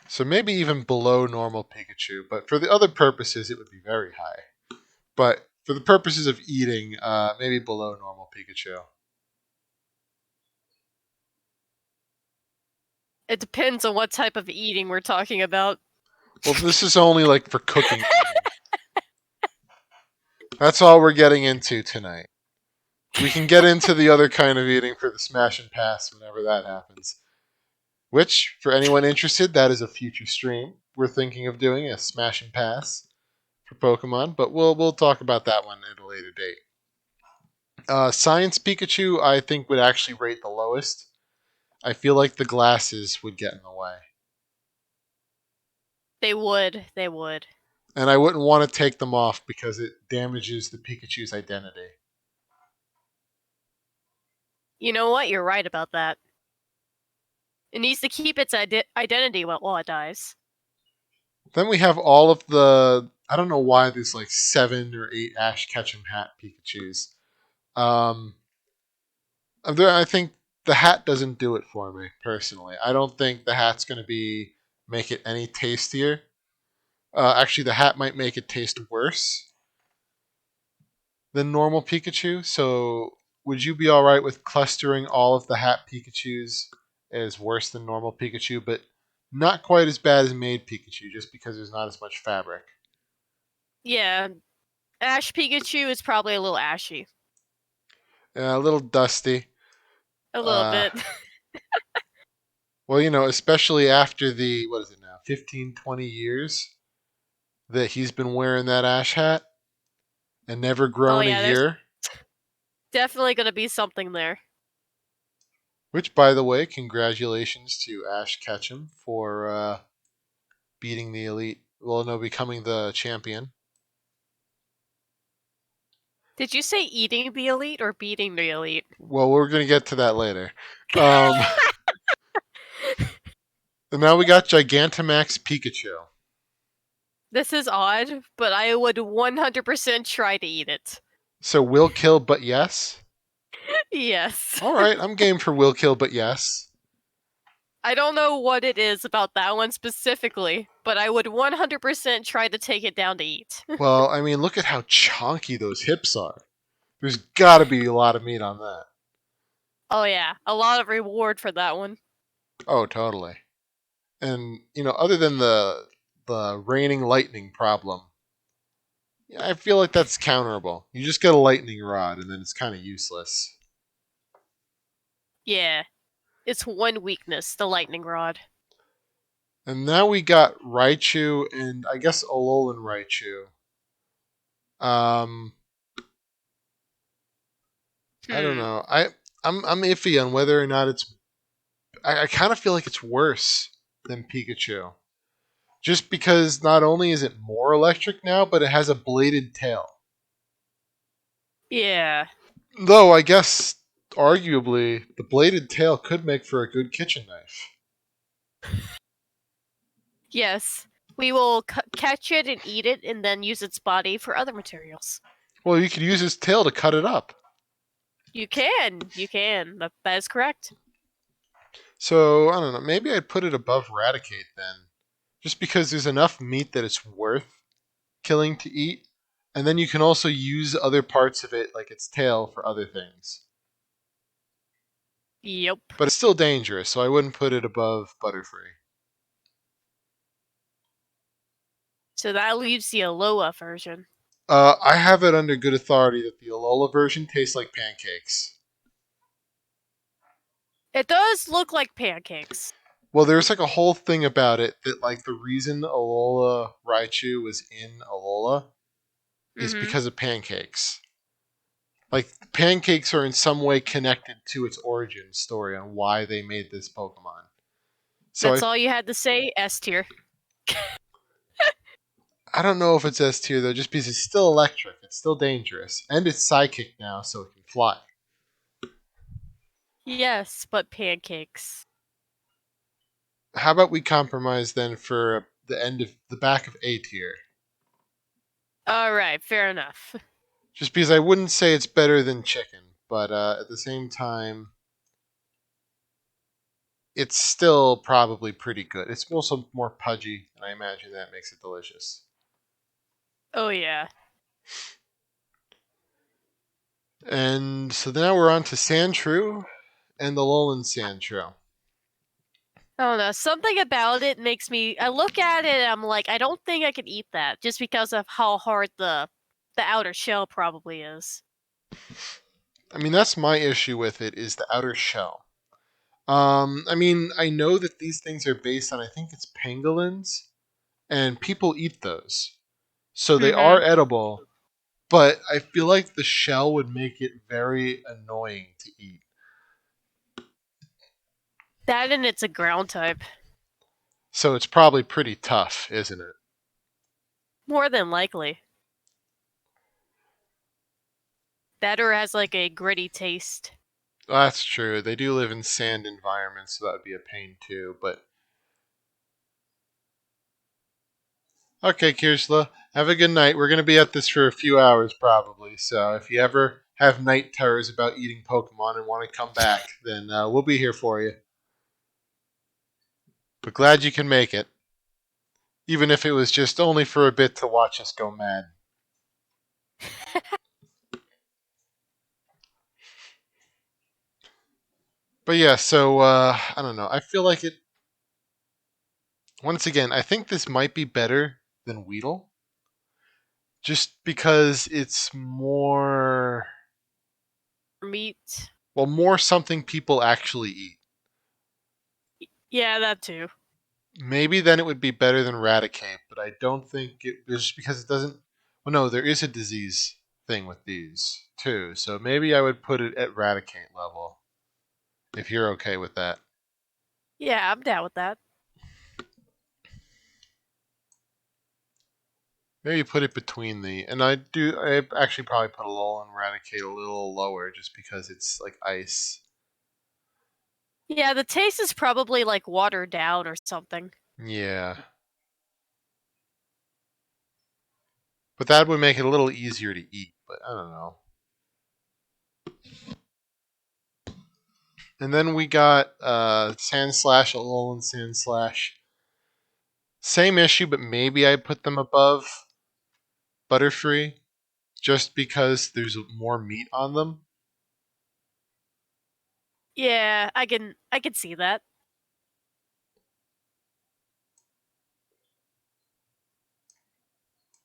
So maybe even below normal Pikachu, but for the other purposes it would be very high. But for the purposes of eating, maybe below normal Pikachu. It depends on what type of eating we're talking about. Well, this is only like for cooking. That's all we're getting into tonight. We can get into the other kind of eating for the Smash and Pass whenever that happens. Which, for anyone interested, that is a future stream. We're thinking of doing a Smash and Pass for Pokemon, but we'll talk about that one at a later date. Science Pikachu, I think, would actually rate the lowest. I feel like the glasses would get in the way. They would. They would. And I wouldn't want to take them off because it damages the Pikachu's identity. You know what? You're right about that. It needs to keep its identity while it dies. Then we have all of the. I don't know why there's like 7 or 8 Ash Ketchum Hat Pikachus. Um, I think the hat doesn't do it for me personally. I don't think the hat's going to be make it any tastier. Actually, the hat might make it taste worse than normal Pikachu. So, would you be all right with clustering all of the hat Pikachu's as worse than normal Pikachu, but not quite as bad as Maid Pikachu, just because there's not as much fabric? Yeah, Ash Pikachu is probably a little ashy. A little dusty. A little Uh, bit. well, especially after the, what is it now, 15, 20 years that he's been wearing that Ash hat. and never Oh grown a yeah, there's year. definitely gonna be something there. Which, by the way, congratulations to Ash Ketchum for beating the elite. Well, no, becoming the champion. Did you say eating the elite or beating the elite? Well, we're gonna get to that later. Um, and now we got Gigantamax Pikachu. This is odd, but I would 100% try to eat it. So will kill, but yes. Yes. All right, I'm game for will kill, but yes. I don't know what it is about that one specifically, but I would 100% try to take it down to eat. Well, I mean, look at how chonky those hips are. There's got to be a lot of meat on that. Oh yeah, a lot of reward for that one. Oh, totally. And other than the raining lightning problem, yeah, I feel like that's counterable. You just get a lightning rod, and then it's kind of useless. Yeah, it's one weakness, the lightning rod. And now we got Raichu and I guess Alolan Raichu. Um, I don't Hmm. know. I'm iffy on whether or not it's. I kind of feel like it's worse than Pikachu, just because not only is it more electric now, but it has a bladed tail. Yeah. Though I guess arguably the bladed tail could make for a good kitchen knife. Yes. We will catch it and eat it and then use its body for other materials. Well, you could use his tail to cut it up. You can. You can. That is correct. So I don't know. Maybe I'd put it above Raticate then, just because there's enough meat that it's worth killing to eat, and then you can also use other parts of it, like its tail, for other things. Yep. But it's still dangerous, so I wouldn't put it above Butterfree. So that leaves the Alola version. I have it under good authority that the Alola version tastes like pancakes. It does look like pancakes. Well, there's like a whole thing about it that like the reason Alola Raichu was in Alola is Mm-hmm. because of pancakes. Like pancakes are in some way connected to its origin story on why they made this Pokemon. So That's all you had to say, S tier. I don't know if it's S tier though, just because it's still electric, it's still dangerous, and it's psychic now, so it can fly. Yes, but pancakes. How about we compromise then for the back of A tier? Alright, fair enough. Just because I wouldn't say it's better than chicken, but at the same time, it's still probably pretty good. It's also more pudgy, and I imagine that makes it delicious. Oh yeah. And so now we're on to Sandshrew and the Alolan Sandshrew. I don't know. Something about it makes me. I look at it and I'm like, I don't think I could eat that just because of how hard the outer shell probably is. I mean, that's my issue with it is the outer shell. I mean, I know that these things are based on, I think it's pangolins, and people eat those. So they Mm-hmm. are edible, but I feel like the shell would make it very annoying to eat. That and it's a ground type. So it's probably pretty tough, isn't it? More than likely. That or has like a gritty taste. Well, that's true. They do live in sand environments, so that would be a pain too. But okay, Kirsla, have a good night. We're going to be at this for a few hours probably. So if you ever have night terrors about eating Pokemon and want to come back, then we'll be here for you. But glad you can make it, even if it was just only for a bit to watch us go mad. But yeah, so I don't know. I feel like it. Once again, I think this might be better than Weedle, just because it's more, Meat. well, more something people actually eat. Yeah, that too. Maybe then it would be better than Raticate, but I don't think it just because it doesn't. Well, no, there is a disease thing with these too. So maybe I would put it at Raticate level, if you're okay with that. Yeah, I'm down with that. Maybe put it between the, and I actually probably put Alolan Raticate a little lower just because it's like ice. Yeah, the taste is probably like watered down or something. Yeah. But that would make it a little easier to eat, but I don't know. And then we got Sandslash, Alolan Sandslash. Same issue, but maybe I put them above Butterfree just because there's more meat on them. Yeah, I can see that.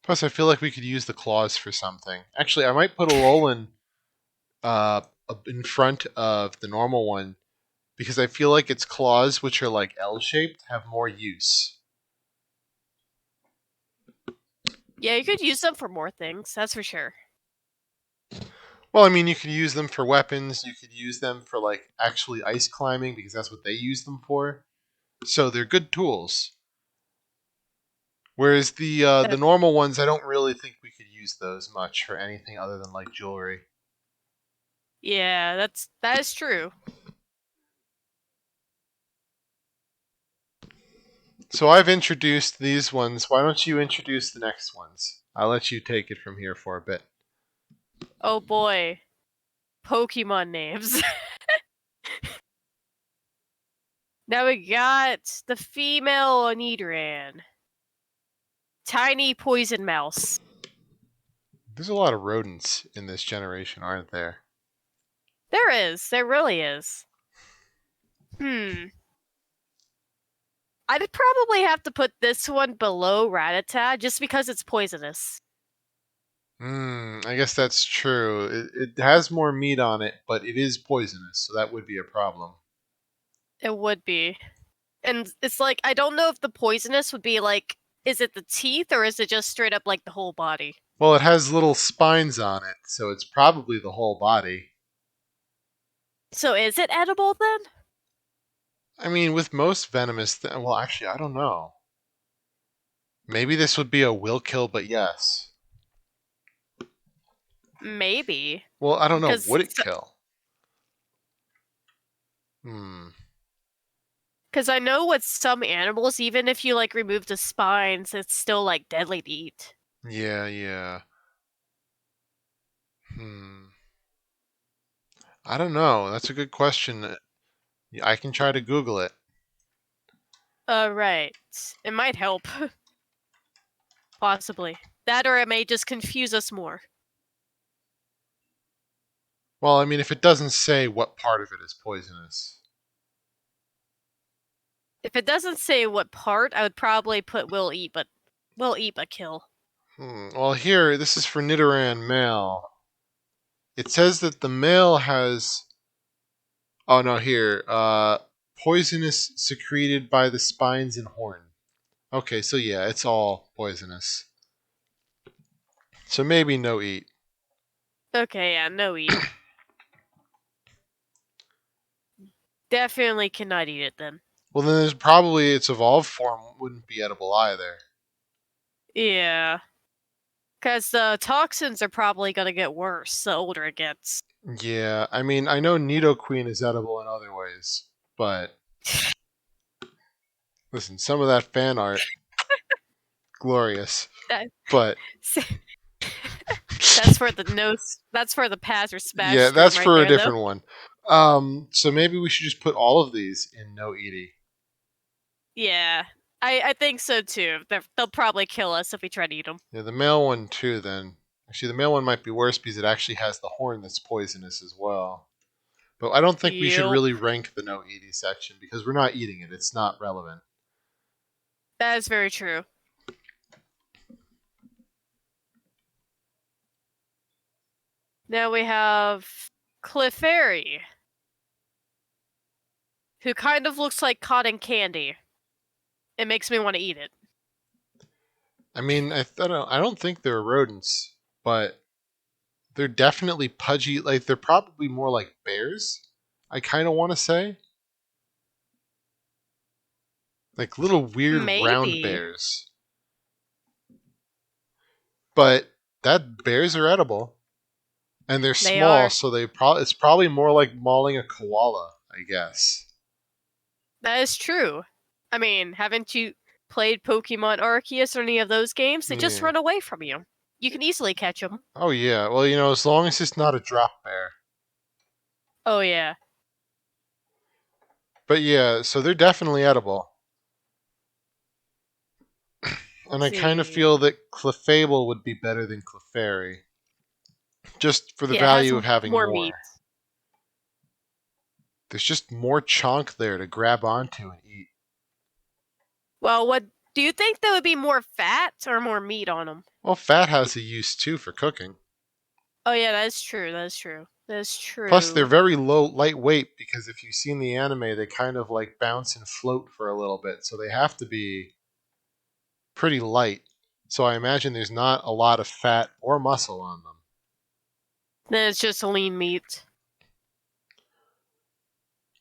Plus, I feel like we could use the claws for something. Actually, I might put Alolan uh, in front of the normal one because I feel like its claws, which are like L-shaped, have more use. Yeah, you could use them for more things, that's for sure. Well, I mean, you could use them for weapons. You could use them for like actually ice climbing because that's what they use them for. So they're good tools. Whereas the That, normal ones, I don't really think we could use those much for anything other than like jewelry. yeah, that is true. So I've introduced these ones. Why don't you introduce the next ones? I'll let you take it from here for a bit. Oh boy. Pokemon names. Now we got the female Onidran. Tiny poison mouse. There's a lot of rodents in this generation, aren't there? There is. There really is. Hmm. I'd probably have to put this one below Rattata just because it's poisonous. I guess that's true. It has more meat on it, but it is poisonous, so that would be a problem. It would be. And it's like, I don't know if the poisonous would be like, is it the teeth or is it just straight up like the whole body? Well, it has little spines on it, so it's probably the whole body. So is it edible then? I mean, with most venomous, well, actually, I don't know. Maybe this would be a will kill, but yes. Maybe. Well, I don't know. Because Would it kill? Hmm. Because I know with some animals, even if you like remove the spines, it's still like deadly to eat. Yeah, yeah. Hmm. I don't know. That's a good question. I can try to Google it. Right. It might help. Possibly. That or it may just confuse us more. Well, I mean, if it doesn't say what part of it is poisonous. If it doesn't say what part, I would probably put will eat but kill. Well, here, this is for Nidoran male. It says that the male has. Oh no, here. Poisonous secreted by the spines and horn. Okay, so yeah, it's all poisonous. So maybe no eat. Okay, yeah, no eat. Definitely cannot eat it then. Well, then there's probably its evolved form wouldn't be edible either. Yeah. Because the toxins are probably gonna get worse the older it gets. Yeah, I mean, I know Nidoqueen is edible in other ways, but listen, some of that fan art, glorious. That, But that's for the nose. That's for the pass or smash yeah, that's stream right for a there, though. different one. So maybe we should just put all of these in no eating. Yeah, I think so too. They'll probably kill us if we try to eat them. Yeah, the male one too. Then actually, the male one might be worse because it actually has the horn that's poisonous as well. But I don't think we should Yep, really rank the no eating section because we're not eating it. It's not relevant. that is very true. Now we have Clefairy, who kind of looks like cotton candy. It makes me want to eat it. I mean, I don't think they're rodents, but They're definitely pudgy. Like they're probably more like bears. I kind of want to say like little weird round Maybe. bears. But that bears are edible, and they're They small, are. so it's probably more like mauling a koala, I guess. That is true. I mean, haven't you played Pokemon Arceus or any of those games? They just Yeah. run away from you. You can easily catch them. Oh yeah. Well, as long as it's not a drop bear. Oh yeah. But yeah, so they're definitely edible. And Let's I kind of see. feel that Clefable would be better than Clefairy, just for the Yeah, it has value of having more meat. more. There's just more chonk there to grab onto and eat. Well, what do you think there would be more fat or more meat on them? Well, fat has a use too for cooking. Oh yeah, that is true. That is true. That is Plus, they're true. very lightweight because if you've seen the anime, they kind of like bounce and float for a little bit, so they have to be pretty light. So I imagine there's not a lot of fat or muscle on them. Then it's just lean meat.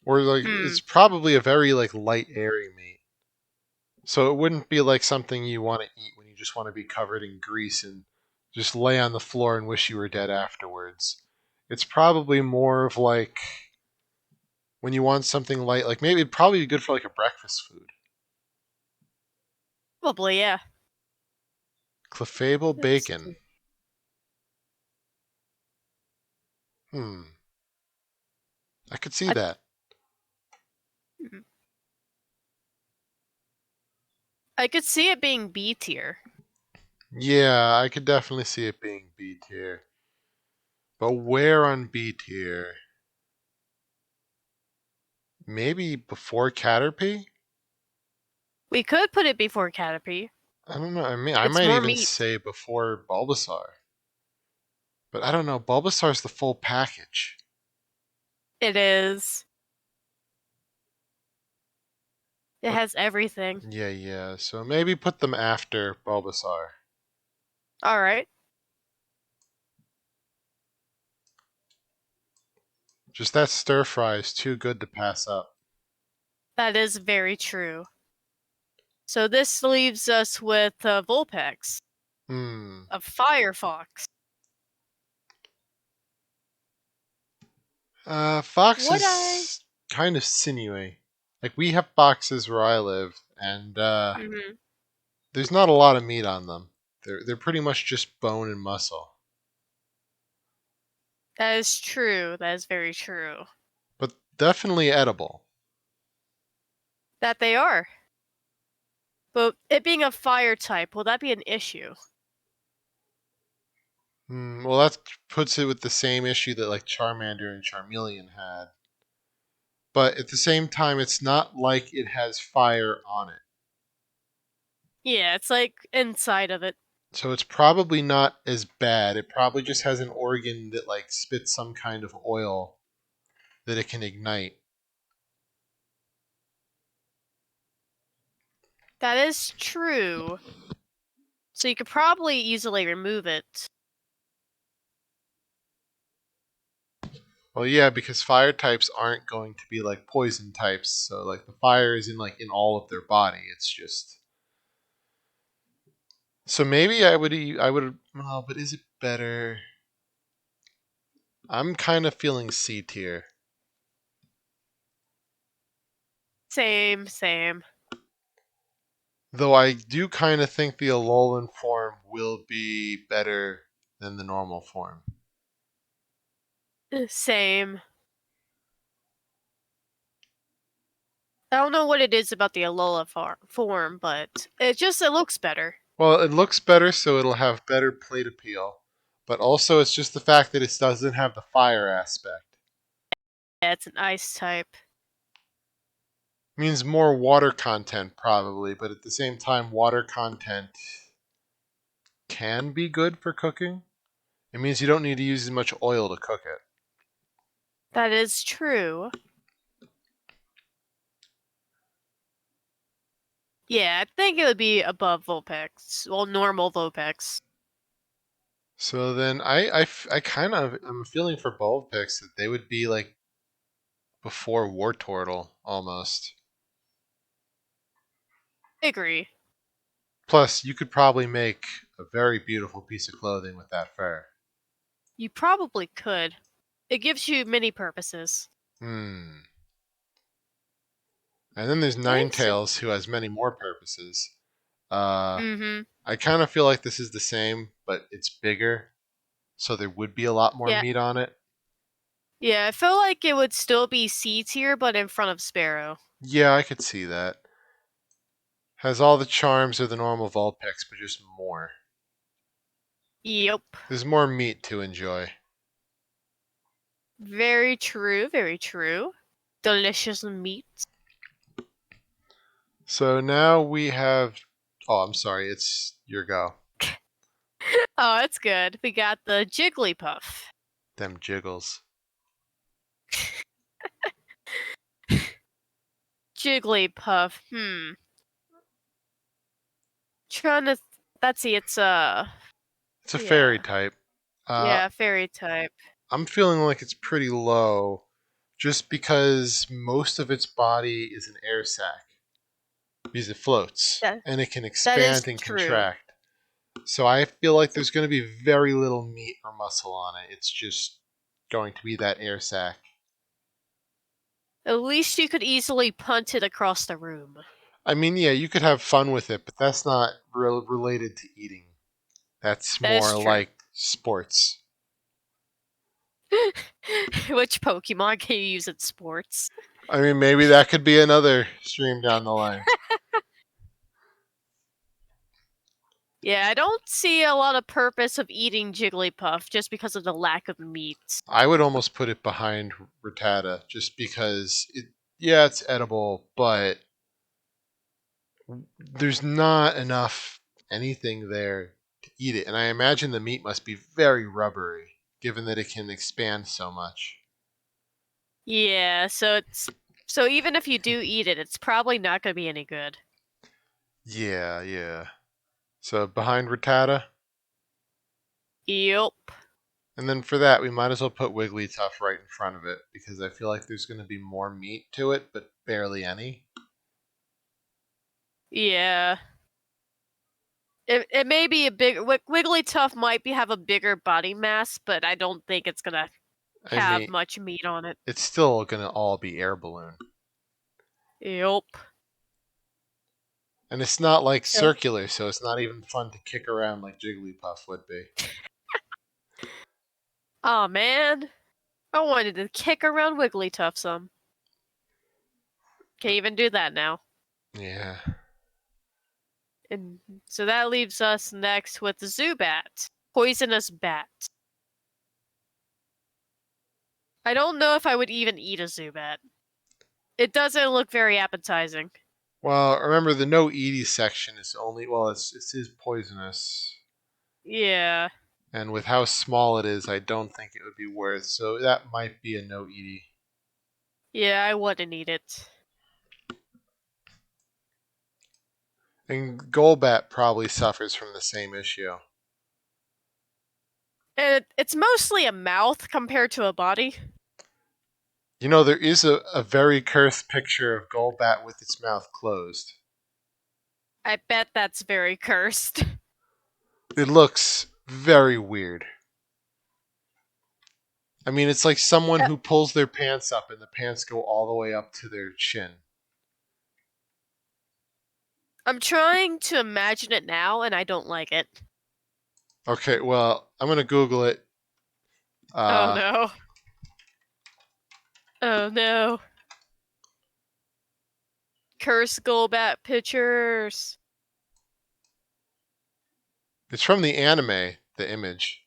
Or like Hmm. it's probably a very like light, airy meat. So it wouldn't be like something you want to eat when you just want to be covered in grease and just lay on the floor and wish you were dead afterwards. It's probably more of like when you want something light, like maybe it'd probably be good for like a breakfast food. Probably, yeah. Clefable Let's bacon. see. Hmm. I could see I, that. hmm. I could see it being B tier. Yeah, I could definitely see it being B tier. But where on B tier? Maybe before Caterpie? We could put it before Caterpie. I don't know. I mean, I It's might more even meat. say before Bulbasaur. But I don't know. Bulbasaur's the full package. It is. It But has everything. yeah. So maybe put them after Bulbasaur. All right. Just that stir fry is too good to pass up. That is very true. So this leaves us with Vulpix, Hmm. a Firefox. Fox Would I? is kind of sinewy. Like we have foxes where I live, and Hmm. there's not a lot of meat on them. They're pretty much just bone and muscle, That is true. That is very true. but definitely edible. That they are. But it being a fire type, will that be an issue? Well, that puts it with the same issue that like Charmander and Charmeleon had. But at the same time, it's not like it has fire on it. Yeah, it's like inside of it. So it's probably not as bad. It probably just has an organ that like spits some kind of oil that it can ignite. That is true. So you could probably easily remove it. Well, yeah, because fire types aren't going to be like poison types. So like the fire is in all of their body. It's just so maybe I would well, but is it better? I'm kind of feeling C tier. Same, same. Though I do kind of think the Alolan form will be better than the normal form. Same. I don't know what it is about the Alola form, but it looks better. Well, it looks better, so it'll have better plate appeal. But also, it's just the fact that it doesn't have the fire aspect. Yeah, it's an ice type. Means more water content, probably, but at the same time, water content can be good for cooking. It means you don't need to use as much oil to cook it. That is true. Yeah, I think it would be above Vulpix. Well, normal Vulpix. So then I kind of I'm feeling for bold picks that they would be like before War Turtle almost. I agree. Plus, you could probably make a very beautiful piece of clothing with that fur. You probably could. It gives you many purposes. Hmm. And then there's Okay, so Ninetails, who has many more purposes. Uh, mm-hmm. I kind of feel like this is the same, but it's bigger, so there would be a lot more Yeah. meat on it. Yeah, I feel like it would still be C tier, but in front of Sparrow. Yeah, I could see that. Has all the charms of the normal Vulpix, but just more. Yep. There's more meat to enjoy. Very true, very true. Delicious meat. So now we have. Oh, I'm sorry. It's your go. Oh, that's good. We got the Jigglypuff. Them jiggles. Jigglypuff. Trying to. Let's see. It's It's a fairy yeah, type. Uh, yeah, fairy type. I'm feeling like it's pretty low, just because most of its body is an air sac because it floats That and it can that is expand and true. contract. So I feel like there's going to be very little meat or muscle on it. It's just going to be that air sac. At least you could easily punt it across the room. I mean, yeah, you could have fun with it, but that's not related to eating. That's That is more true. like sports. Which Pokemon can you use in sports? I mean, maybe that could be another stream down the line. Yeah, I don't see a lot of purpose of eating Jigglypuff just because of the lack of meat. I would almost put it behind Rattata just because yeah, it's edible, but there's not enough anything there to eat it. And I imagine the meat must be very rubbery, given that it can expand so much. Yeah, so even if you do eat it, it's probably not going to be any good. Yeah, yeah. So behind Rattata, Yup. and then for that, we might as well put Wigglytuff right in front of it because I feel like there's going to be more meat to it, but barely any. Yeah. It may be a big Wigglytuff might have a bigger body mass, but I don't think it's gonna I have mean, much meat on it. it's still going to all be air balloon. Yup. And it's not like So, circular, so it's not even fun to kick around like Jigglypuff would be. oh man, I wanted to kick around Wigglytuff some. Can't even do that now. Yeah. And so that leaves us next with the Zubat, poisonous bat. I don't know if I would even eat a Zubat. It doesn't look very appetizing. Well, remember the no Edie section is only well, it is poisonous, Yeah, and with how small it is, I don't think it would be worth. So that might be a no Edie. yeah, I wouldn't eat it. And Golbat probably suffers from the same issue. And it's mostly a mouth compared to a body. You know, there is a very cursed picture of Golbat with its mouth closed. I bet that's very cursed. It looks very weird. I mean, it's like someone who pulls their pants up and the pants go all the way up to their chin. I'm trying to imagine it now, and I don't like it. Okay, well, I'm gonna Google it. Oh Uh, no. Oh no. Curse Golbat pictures. it's from the anime, the image.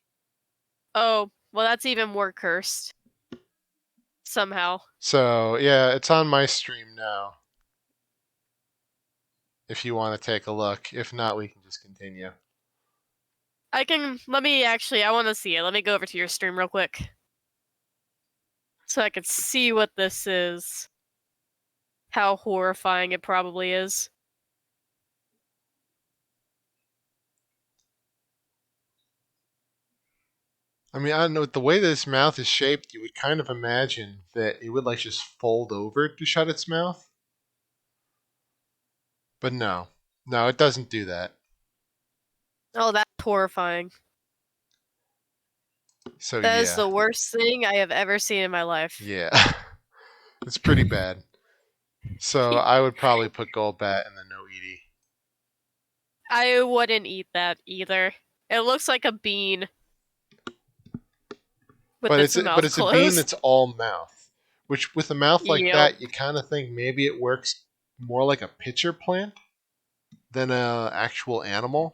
Oh, well, that's even more cursed. Somehow. So yeah, it's on my stream now. If you want to take a look, if not, we can just continue. I want to see it. Let me go over to your stream real quick. So I can see what this is. How horrifying it probably is. I mean, I don't know. The way that its mouth is shaped, you would kind of imagine that it would like just fold over to shut its mouth. But no. No, it doesn't do that. Oh, that's horrifying. So That is yeah. the worst thing I have ever seen in my life. Yeah. It's pretty bad. So I would probably put Golbat in the no Edie. I wouldn't eat that either. It looks like a bean with its But mouth it's a bean closed. that's all mouth. Which with a mouth like Yep. that, you kind of think maybe it works more like a pitcher plant than a actual animal.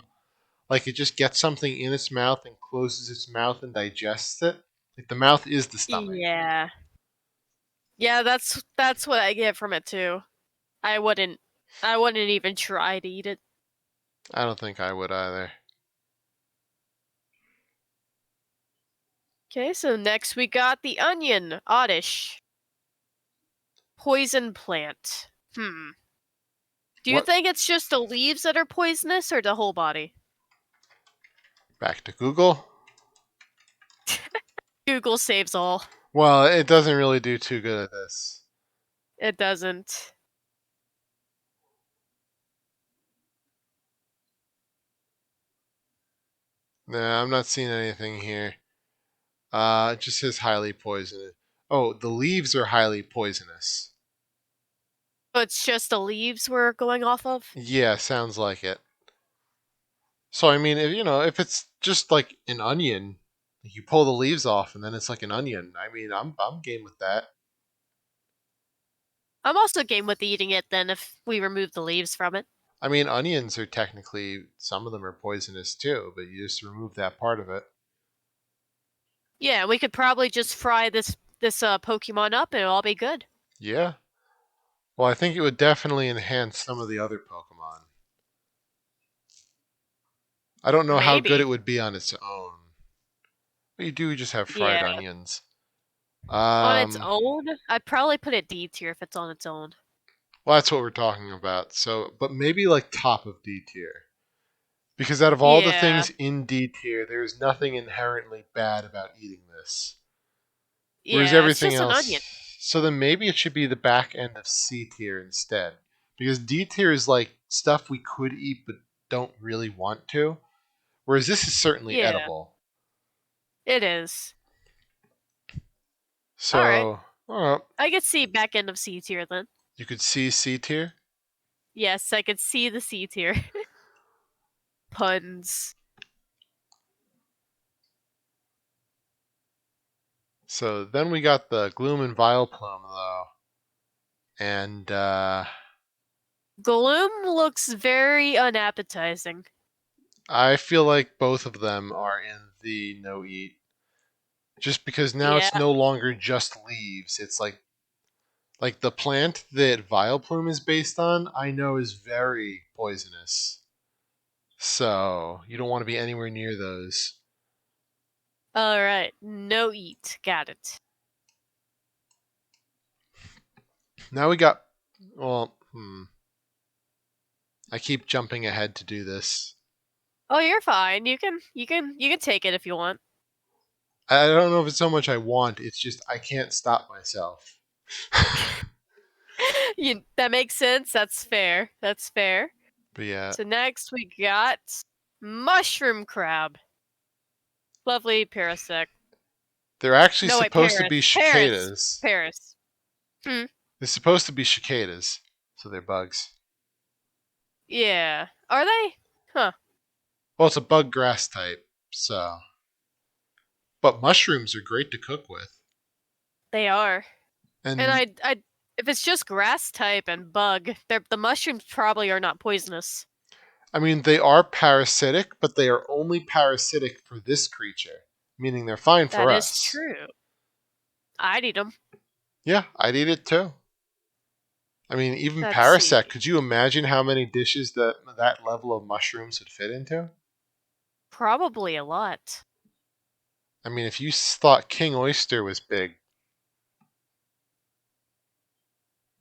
Like it just gets something in its mouth and closes its mouth and digests it. Like the mouth is the stomach. Yeah. Yeah, that's what I get from it too. I wouldn't I wouldn't even try to eat it. I don't think I would either. Okay, so next we got the onion, oddish. Poison plant. Do you What? think it's just the leaves that are poisonous or the whole body? Back to Google? Google saves all. Well, it doesn't really do too good at this. It doesn't. Nah, I'm not seeing anything here. It just says highly poisonous. Oh, the leaves are highly poisonous. So it's just the leaves we're going off of? Yeah, sounds like it. So I mean, if it's just like an onion, you pull the leaves off and then it's like an onion. I mean, I'm game with that. I'm also game with eating it then if we remove the leaves from it. I mean, onions are technically some of them are poisonous too, but you just remove that part of it. Yeah, we could probably just fry this Pokemon up and it'll all be good. Yeah. Well, I think it would definitely enhance some of the other Pokemon. I don't know how good it Maybe. would be on its own. But you do just have fried Yeah. onions. On its Um, own, I'd probably put it D tier if it's on its own. well, that's what we're talking about. So, but maybe like top of D tier. Because out of all the Yeah. things in D tier, there's nothing inherently bad about eating this. Whereas Yeah, it's everything just an else, onion. so then maybe it should be the back end of C tier instead. Because D tier is like stuff we could eat but don't really want to. Whereas this is certainly Yeah, edible. it is. Alright. So, well, I could see back end of C tier then. you could see C tier. Yes, I could see the C tier. Puns. So then we got the Gloom and Vileplume though. And Gloom looks very unappetizing. I feel like both of them are in the no eat. Just because now it's Yeah. no longer just leaves. It's like the plant that Vileplume is based on, I know is very poisonous. So you don't want to be anywhere near those. Alright. No eat. Got it. Now we got well, I keep jumping ahead to do this. Oh, you're fine. You can take it if you want. I don't know if it's so much I want, it's just I can't stop myself. That makes sense. That's fair. That's fair. But yeah, So next we got mushroom crab. Lovely parasect. they're actually No, wait, supposed to be Paris. cicadas. Paris. They're supposed to be cicadas, so they're bugs. Yeah. Are they? Huh. Well, it's a bug grass type, so. But mushrooms are great to cook with. They are. And And if it's just grass type and bug, the mushrooms probably are not poisonous. I mean, they are parasitic, but they are only parasitic for this creature, meaning they're fine for That is us. true. I'd eat them. Yeah, I'd eat it too. I mean, even Let's see. Parasect, could you imagine how many dishes that level of mushrooms would fit into? Probably a lot. I mean, if you thought King Oyster was big,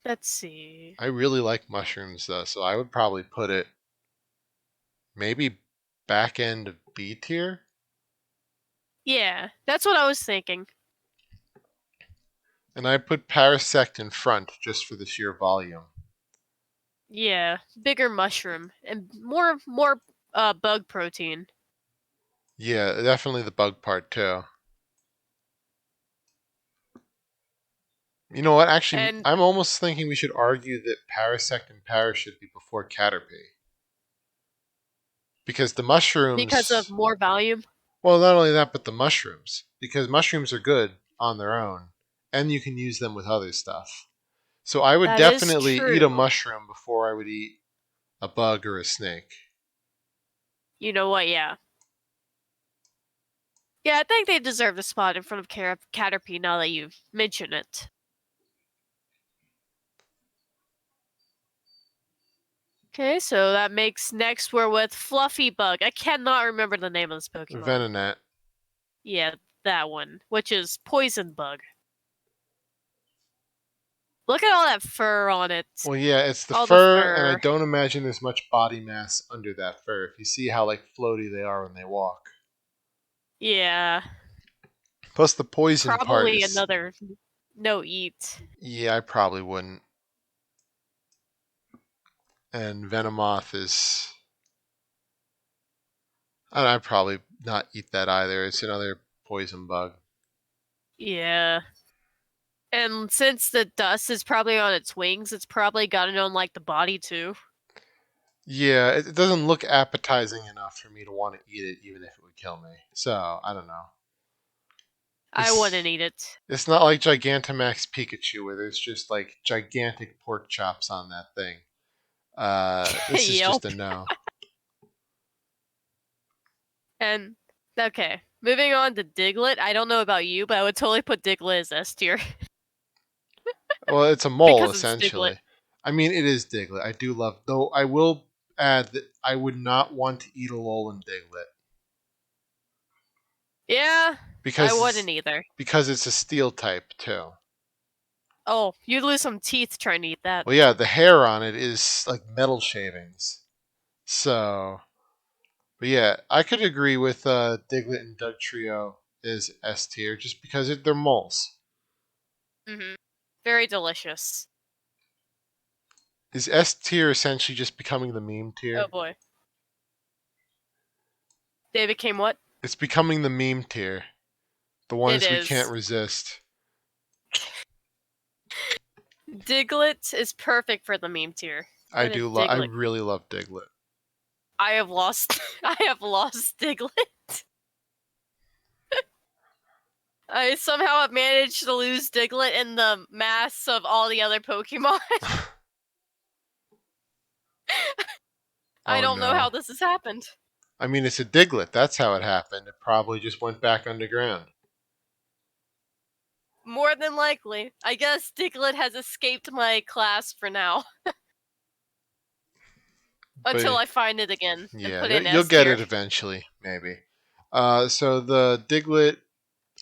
Let's see. I really like mushrooms though, so I would probably put it maybe back end of B tier. Yeah, that's what I was thinking. And I put Parasect in front just for the sheer volume. Yeah, bigger mushroom and more bug protein. Yeah, definitely the bug part too. You know what? Actually, And I'm almost thinking we should argue that Parasect and Paras should be before Caterpie. Because the because of mushrooms, more volume. well, not only that, but the mushrooms. Because mushrooms are good on their own, and you can use them with other stuff. So I would That is definitely eat a true. mushroom before I would eat a bug or a snake. You know what? Yeah. Yeah, I think they deserve a spot in front of Caterpie now that you've mentioned it. Okay, so that makes next we're with Fluffy Bug. I cannot remember the name of this Pokemon. Venonat. Yeah, that one, which is Poison Bug. Look at all that fur on it. Well, yeah, it's the All the fur, and I fur. don't imagine there's much body mass under that fur. If you see how like floaty they are when they walk. Yeah, Plus, the poison part probably is, another no eat. yeah, I probably wouldn't. And Venomoth is, I'd probably not eat that either. It's another poison bug. Yeah. And since the dust is probably on its wings, it's probably got it on like the body too. Yeah, it doesn't look appetizing enough for me to want to eat it, even if it would kill me. So I don't know. I wouldn't It's eat it. it's not like Gigantamax Pikachu where there's just like gigantic pork chops on that thing. This is Yep. just a no. And okay, moving on to Diglett. I don't know about you, but I would totally put Diglett as S tier Well, it's a mole because it's Diglett. essentially. I mean, it is Diglett. I do love, though. I will add that I would not want to eat a Alolan Diglett Yeah, I because wouldn't either. it's a steel type too. Oh, you'd lose some teeth trying to eat that. Well, yeah, the hair on it is like metal shavings. So, but yeah, I could agree with Diglett and Doug Trio is S tier just because they're moles. Hmm. Very delicious. Is S tier essentially just becoming the meme Oh tier? boy. They became what? It's becoming the meme tier. The It ones we can't is. resist. Diglett is perfect for the meme tier. I Where did do love. I Diglett? really love Diglett. I have lost. I have lost Diglett. I somehow have managed to lose Diglett in the mass of all the other Pokemon. I Oh don't know no. how this has happened. I mean, it's a Diglett. That's how it happened. It probably just went back underground. More than likely. I guess Diglett has escaped my class for now. Until But I find it again and yeah, put in you'll S get tier. it eventually, maybe. So the Diglett,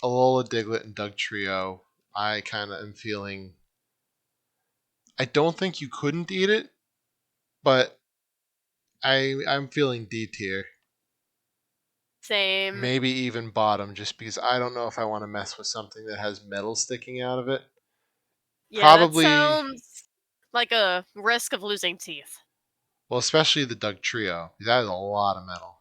Alola Diglett, and Doug Trio, I kind of am feeling. I don't think you couldn't eat it, but I'm feeling D tier. Same. Maybe even bottom, just because I don't know if I want to mess with something that has metal sticking out of it. Yeah, that Probably, sounds like a risk of losing teeth. well, especially the Doug Trio. That is a lot of metal.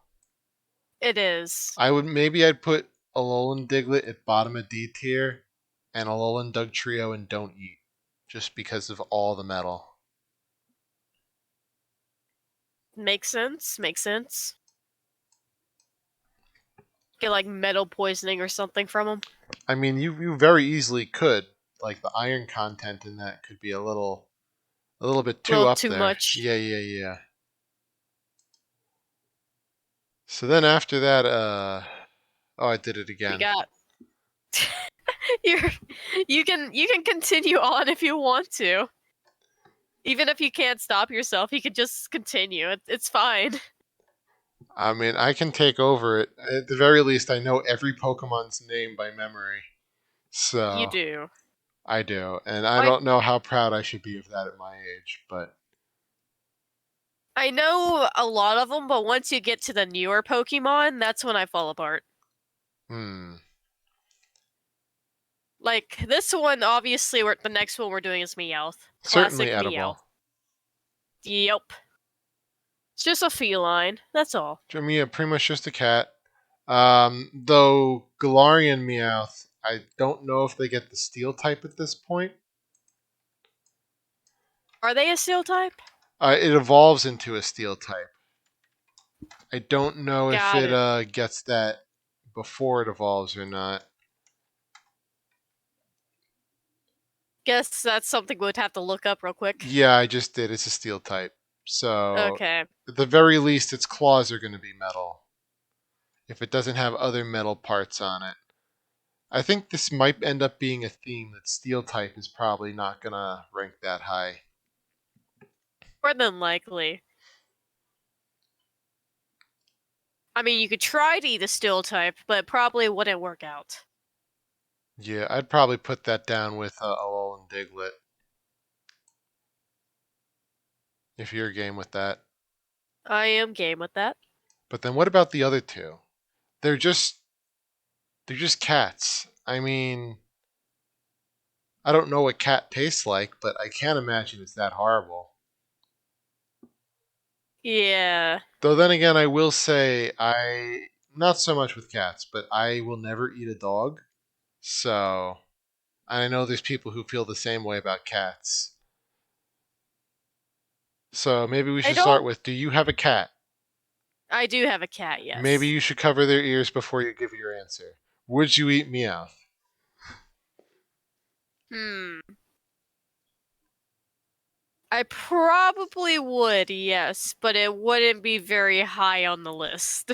It is. I'd put Alolan Diglett at bottom of D tier, and Alolan Doug Trio and Don't Eat, just because of all the metal. Makes sense. Makes sense. Get like metal poisoning or something from them. I mean, you very easily could. Like the iron content in that could be a little bit A too little up too there. much. Yeah. So then after that, oh, I did it We again. got. You're. You can continue on if you want to. Even if you can't stop yourself, you could just continue. It's fine. I mean, I can take over it. At the very least, I know every Pokemon's name by memory. You So do. I do, and I I don't know how proud I should be of that at my age, but I know a lot of them, but once you get to the newer Pokemon, that's when I fall apart. Hmm. Like this one, obviously, the next one we're doing is Meowth. Certainly Classic edible. Meowth. Yep. It's just a feline. That's all. Jamia, pretty much just a cat. Though Galarian Meowth, I don't know if they get the steel type at this point. Are they a steel type? It evolves into a steel type. I don't know if Got it it. gets that before it evolves or not. Guess that's something we'd have to look up real quick. Yeah, I just did. It's a steel type. So, Okay. at the very least, its claws are going to be metal. If it doesn't have other metal parts on it. I think this might end up being a theme that steel type is probably not going to rank that high. More than likely. I mean, you could try to eat a steel type, but it probably wouldn't work out. Yeah, I'd probably put that down with Alolan Diglett if you're game with that. I am game with that. But then what about the other two? They're just they're just cats. I mean, I don't know what cat tastes like, but I can't imagine it's that horrible. Yeah. Though then again, I will say I not so much with cats, but I will never eat a dog. So I know there's people who feel the same way about cats. So maybe we I should start don't. with, do you have a cat? I do have a cat, Maybe yes. you should cover their ears before you give your answer. Would you eat Meowth? Hmm. I probably would, yes, but it wouldn't be very high on the list.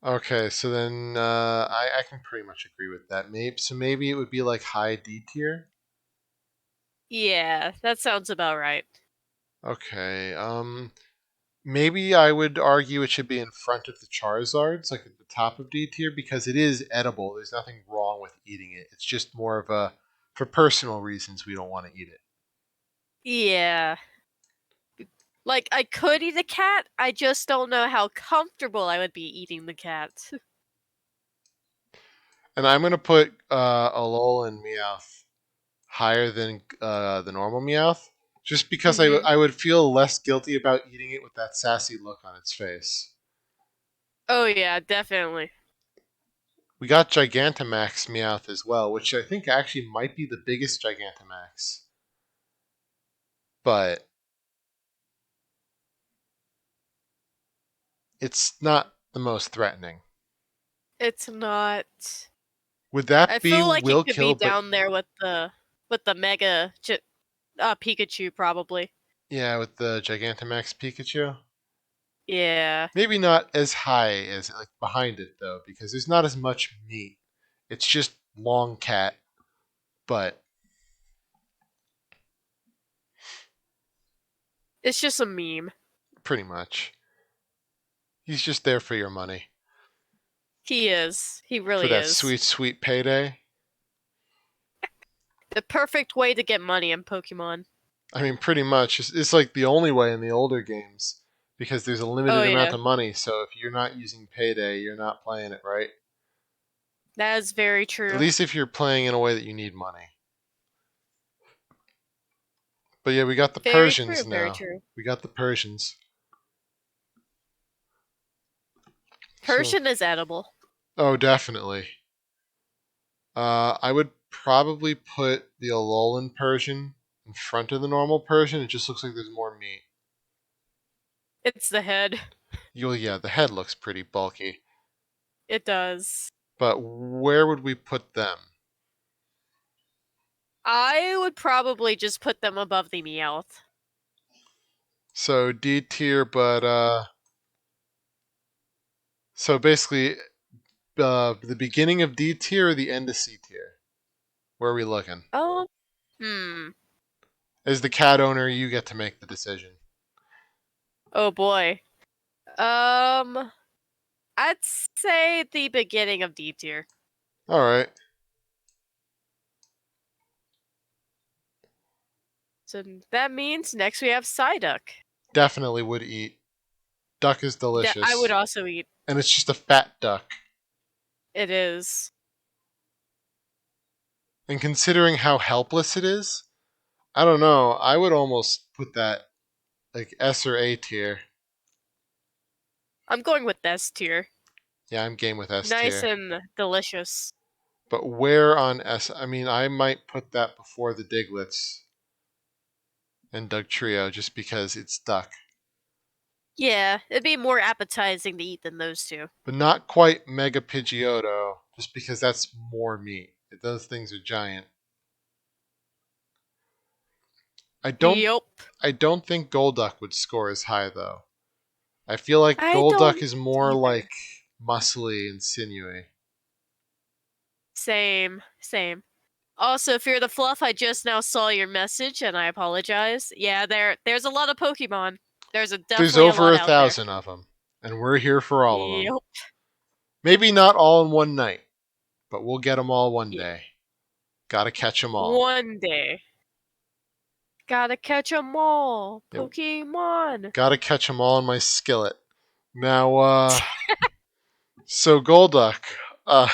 Okay, so then I can pretty much agree with that. Maybe it would be like high D tier. Yeah, that sounds about right. Okay, maybe I would argue it should be in front of the Charizards, like at the top of D tier, because it is edible. There's nothing wrong with eating it. It's just more of a, for personal reasons, we don't want to eat it. Yeah. Like, I could eat a cat, I just don't know how comfortable I would be eating the cat. And I'm gonna put Alolan Meowth higher than the normal Meowth, just because Hmm. I would feel less guilty about eating it with that sassy look on its face. Oh yeah, definitely. We got Gigantamax Meowth as well, which I think actually might be the biggest Gigantamax, but it's not the most threatening. It's not. Would I that be feel like it will could be kill? But down there with the Pikachu probably. yeah, with the Gigantamax Pikachu, Yeah. maybe not as high as like behind it though, because there's not as much meat. It's just long cat, but It's just a meme. pretty much he's just there for your money, He is. He for really that is. sweet sweet payday. The perfect way to get money in Pokemon. I mean, pretty much it's like the only way in the older games because there's a Oh limited amount yeah. of money. So if you're not using payday, you're not playing it right. That is very At true. least if you're playing in a way that you need money. But yeah, we got the Very true, Persians very now. true. We got the Persians. So, Persian is edible. oh, definitely. I would probably put the Alolan Persian in front of the normal Persian. It just looks like there's more meat. It's the head. Yeah, the head looks pretty bulky. It does. But where would we put them? I would probably just put them above the Meowth. So D tier, but so basically, the beginning of D tier or the end of C tier? Where are we looking? Oh, hmm. As the cat owner, you get to make the decision. Oh boy. Um, I'd say the beginning of D tier. All right, So that means next we have Psyduck. definitely would eat. Duck is That I would delicious. also eat. And it's just a fat duck. It is. And considering how helpless it is, I don't know. I would almost put that like S or A tier. I'm going with S tier. Yeah, I'm game with S Nice tier. and delicious. But where on S? I mean, I might put that before the Diglets and Doug Trio just because it's duck. Yeah, it'd be more appetizing to eat than those two. But not quite Mega Pidgeotto just because that's more meat. Those things are giant. I don't Yup. I don't think Golduck would score as high though. I feel like I Golduck don't is more either. like muscly and sinewy. Same. Same. Also, Fear the Fluff, I just now saw your message and I apologize. Yeah, there's a lot of Pokemon. There's There's definitely a over lot a out there. thousand of them, and we're here for all of them. Yup. Maybe not all in one night, but we'll get them all one Yeah. day. Gotta catch them all. One day. Gotta catch 'em all. Yep. Pokemon. Gotta catch them all in my skillet. Now, so Golduck, uh,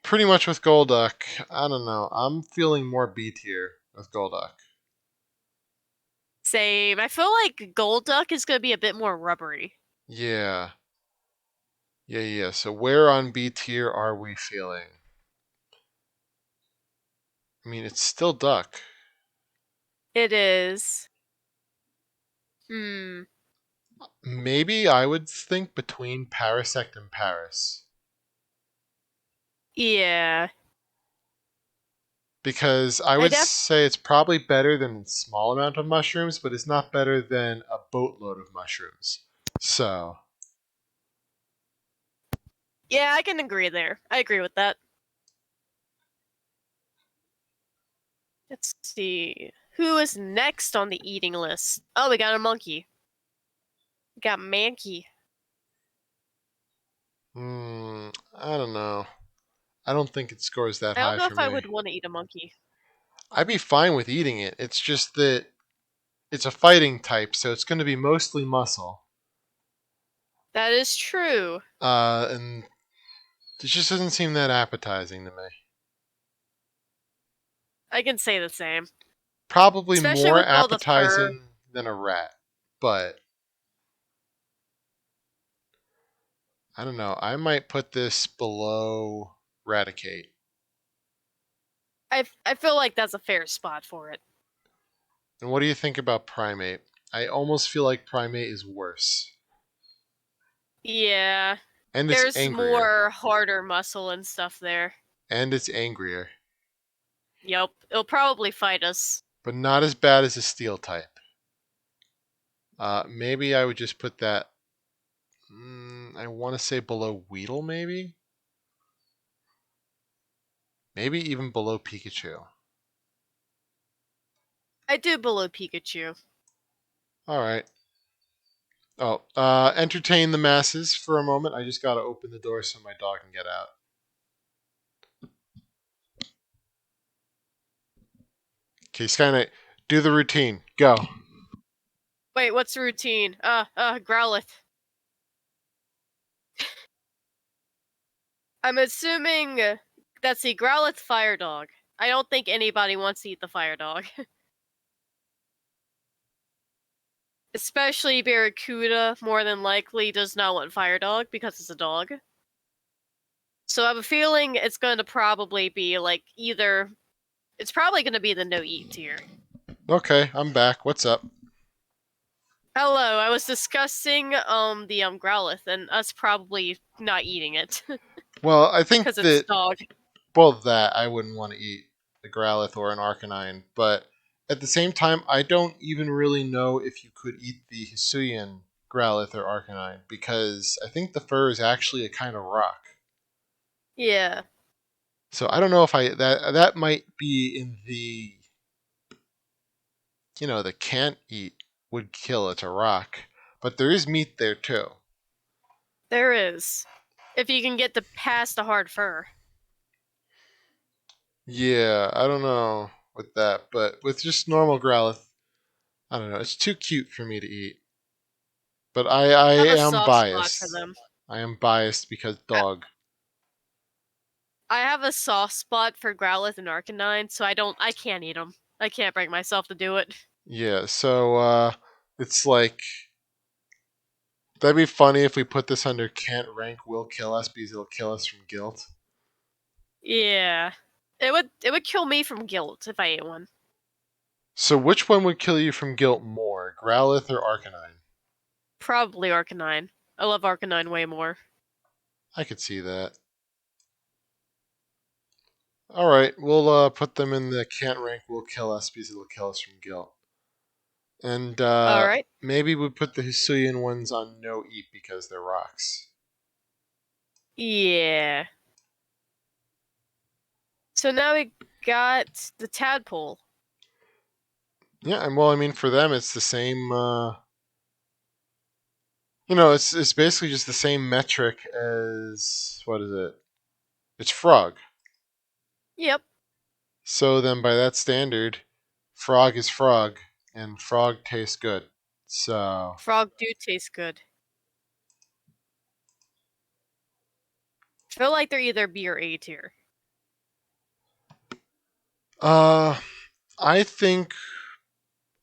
pretty much with Golduck, I don't know. I'm feeling more B tier with Golduck. Same. I feel like Golduck is gonna be a bit more rubbery. Yeah. Yeah. So where on B tier are we feeling? I mean, it's still Duck. It is. Hmm. Maybe I would think between Parasect and Paris. Yeah. Because I I would def say it's probably better than a small amount of mushrooms, but it's not better than a boatload of mushrooms. So, Yeah, I can agree there. I agree with that. Let's see. Who is next on the eating list? Oh, we got a monkey. We got Mankey. I don't know. I don't think it scores that I don't high know for if I me. would want to eat a monkey. I'd be fine with eating it. It's just that it's a fighting type, so it's going to be mostly muscle. That is true. And it just doesn't seem that appetizing to me. I can say the same. Probably Especially more with all the fur. appetizing than a rat, but I don't know. I might put this below Raticate. I feel like that's a fair spot for it. And what do you think about Primate? I almost feel like Primate is worse. Yeah. And it's There's angrier. more harder muscle and stuff there. And it's angrier. Yep. It'll probably fight us. But not as bad as a Steel type. Maybe I would just put that. I want to say below Weedle, maybe? Maybe even below Pikachu. I do below Pikachu. Alright. Oh, entertain the masses for a moment. I just gotta open the door so my dog can get out. Okay, Skynight, do the routine. Go. Wait, what's the routine? Growlithe. I'm assuming that's the Growlithe Fire Dog. I don't think anybody wants to eat the Fire Dog. Especially Bearrakuda, more than likely, does not want Fire Dog because it's a dog. So I have a feeling it's going to probably be like either. It's probably going to be the no eat tier. Okay, I'm back. What's up? Hello, I was discussing the Growlithe and us probably not eating it Well, I think because it's that dog. both that I wouldn't want to eat a Growlithe or an Arcanine, but at the same time, I don't even really know if you could eat the Hisuian Growlithe or Arcanine because I think the fur is actually a kind of rock. Yeah, So I don't know if that might be in the the can't eat would kill it's a rock, but there is meat there too. there is. If you can get to past the hard fur. Yeah, I don't know with that, but with just normal Growlithe, I don't know. It's too cute for me to eat. But I I have a am soft spot for biased. them. I am biased because I, dog. I have a soft spot for Growlithe and Arcanine, so I can't eat them. I can't bring myself to do it. Yeah, so it's like that'd be funny if we put this under can't rank will kill us because it'll kill us from guilt. Yeah. It would kill me from guilt if I ate one. So which one would kill you from guilt more, Growlithe or Arcanine? Probably Arcanine. I love Arcanine way more. I could see that. All right, we'll put them in the can't rank will kill us because it'll kill us from guilt. And Alright. maybe we put the Hisuian ones on no eat because they're rocks. Yeah. So now we got the tadpole. Yeah, and well, I mean, for them, it's the same. It's basically just the same metric as what is it? It's frog. Yep. So then, by that standard, frog is frog, and frog tastes good. So, Frog do taste good. Feel like they're either B or A tier. uh, I think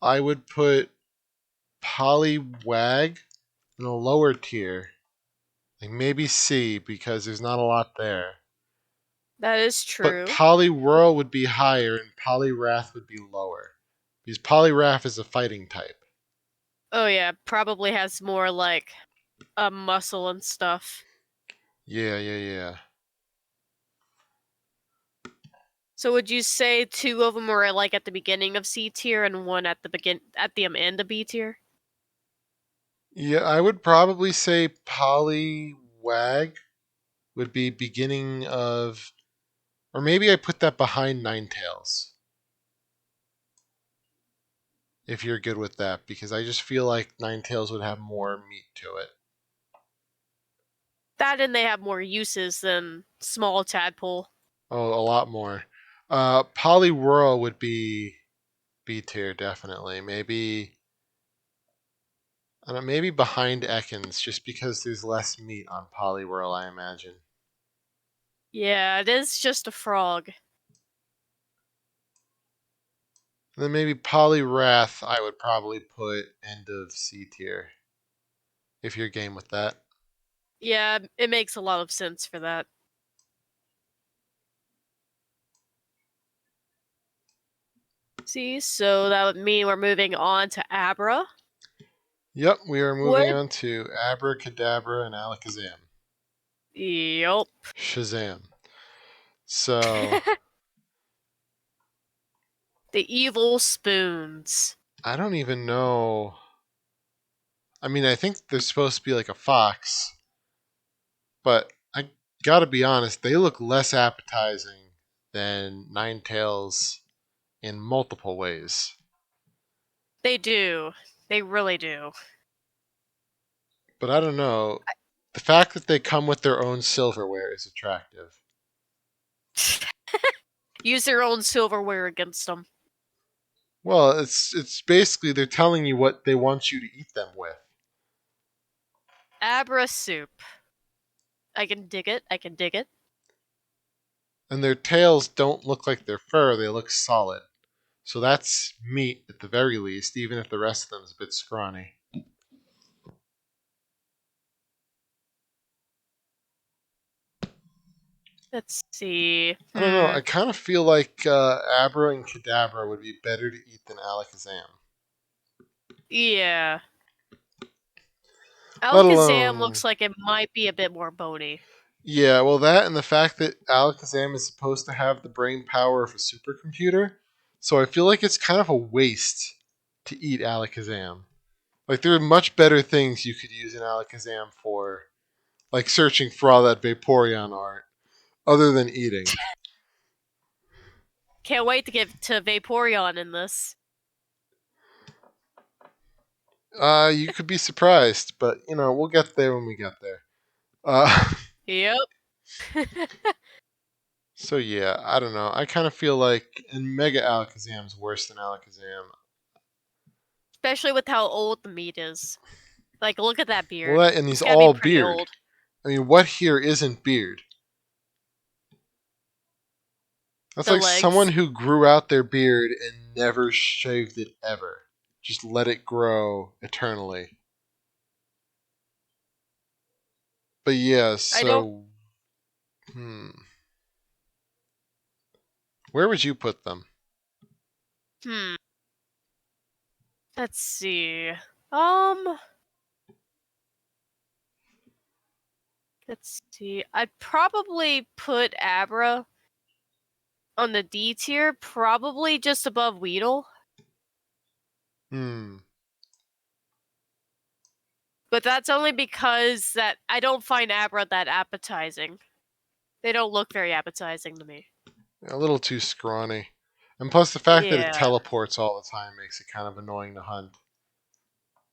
I would put Poliwag in a lower tier, like maybe C, because there's not a lot there. That is But true. Poliwhirl would be higher, and Poliwrath would be lower, because Poliwrath is a fighting type. Oh yeah, probably has more like a muscle and stuff. Yeah, yeah, yeah. So would you say two of them were like at the beginning of C tier and one at the end of B tier? Yeah, I would probably say Poliwag would be beginning of, or maybe I put that behind Ninetales, if you're good with that, because I just feel like Ninetales would have more meat to it. That and they have more uses than small tadpole. Oh, a lot more. Poliwhirl would be B tier, definitely. Maybe, I don't know, maybe behind Ekans, just because there's less meat on Poliwhirl, I imagine. Yeah, it is just a frog. And then maybe Poliwrath, I would probably put end of C tier, if you're game with that. Yeah, it makes a lot of sense for that. See, so that would mean we're moving on to Abra. Yep, we are moving Would on to Abracadabra and Alakazam. Yup. Shazam. So, The evil spoons. I don't even know. I mean, I think they're supposed to be like a fox, but I gotta be honest, they look less appetizing than Ninetales in multiple ways. They do. They really do. But I don't know. The fact that they come with their own silverware is attractive. Use their own silverware against them. Well, it's basically they're telling you what they want you to eat them with. Abra soup. I can dig it. I can dig it. And their tails don't look like they're fur, they look solid. So that's meat at the very least, even if the rest of them is a bit scrawny. Let's see. I don't know. I kind of feel like Abra and Kadabra would be better to eat than Alakazam. Yeah. Let Alakazam alone. looks like it might be a bit more bony. Yeah, well, that and the fact that Alakazam is supposed to have the brain power of a supercomputer. So I feel like it's kind of a waste to eat Alakazam. Like, there are much better things you could use an Alakazam for, like searching for all that Vaporeon art, other than eating. Can't wait to get to Vaporeon in this. You could be surprised, but we'll get there when we get there. Uh, Yep. so yeah, I don't know. I kind of feel like and Mega Alakazam's worse than Alakazam. Especially with how old the meat is. Like, look at that Well, beard. and It's he's gotta be all pretty beard. old. I mean, what here isn't beard? That's The like someone legs. who grew out their beard and never shaved it ever. Just let it grow eternally. But yeah, I don't. so where would you put them? Hmm. Let's see. Um. Let's see. I'd probably put Abra on the D tier, probably just above Weedle. Hmm. But that's only because that I don't find Abra that appetizing. They don't look very appetizing to me. A little too scrawny. And plus the fact that it Yeah. teleports all the time makes it kind of annoying to hunt.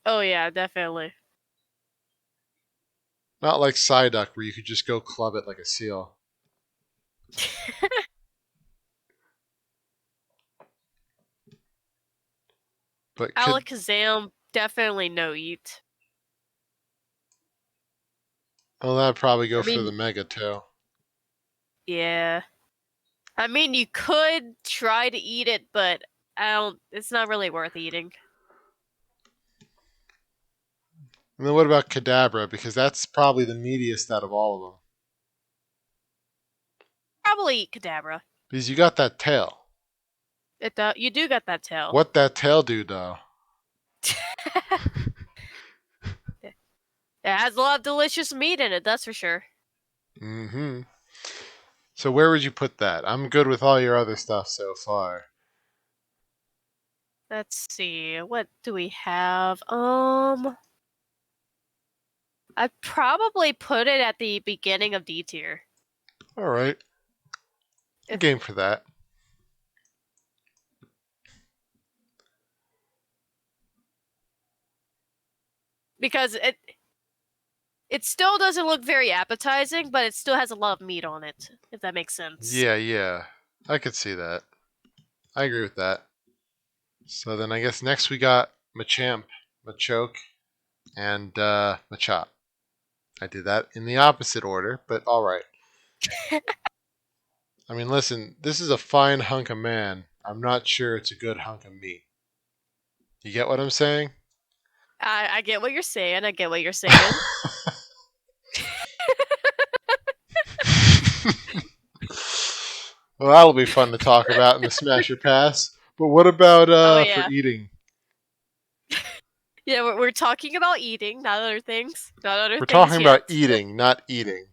Oh yeah, definitely. Not like Psyduck where you could just go club it like a seal. But could Alakazam, definitely no eat. that'd probably go I for mean, the Mega too. yeah. I mean, you could try to eat it, but I don't. It's not really worth eating. And then what about Kadabra? Because that's probably the meatiest out of all of them. Probably eat Kadabra. Because you got that tail. You do got that tail. What that tail do though? It has a lot of delicious meat in it, that's for sure. Mm-hmm. So where would you put that? I'm good with all your other stuff so far. Let's see. What do we have? I'd probably put it at the beginning of D tier. All right. I'm If game for that. because it still doesn't look very appetizing, but it still has a lot of meat on it, if that makes sense. Yeah. I could see that. I agree with that. So then I guess next we got Machamp, Machoke, and Machop. I did that in the opposite order, but all right. I mean, listen, this is a fine hunk of man. I'm not sure it's a good hunk of meat. You get what I'm saying? I get what you're saying. I get what you're saying. Well, that'll be fun to talk about in the Smash or Pass. But what about Oh for yeah. eating? Yeah, we're talking about eating, not other things. Not other We're things talking about yet. eating, not eating.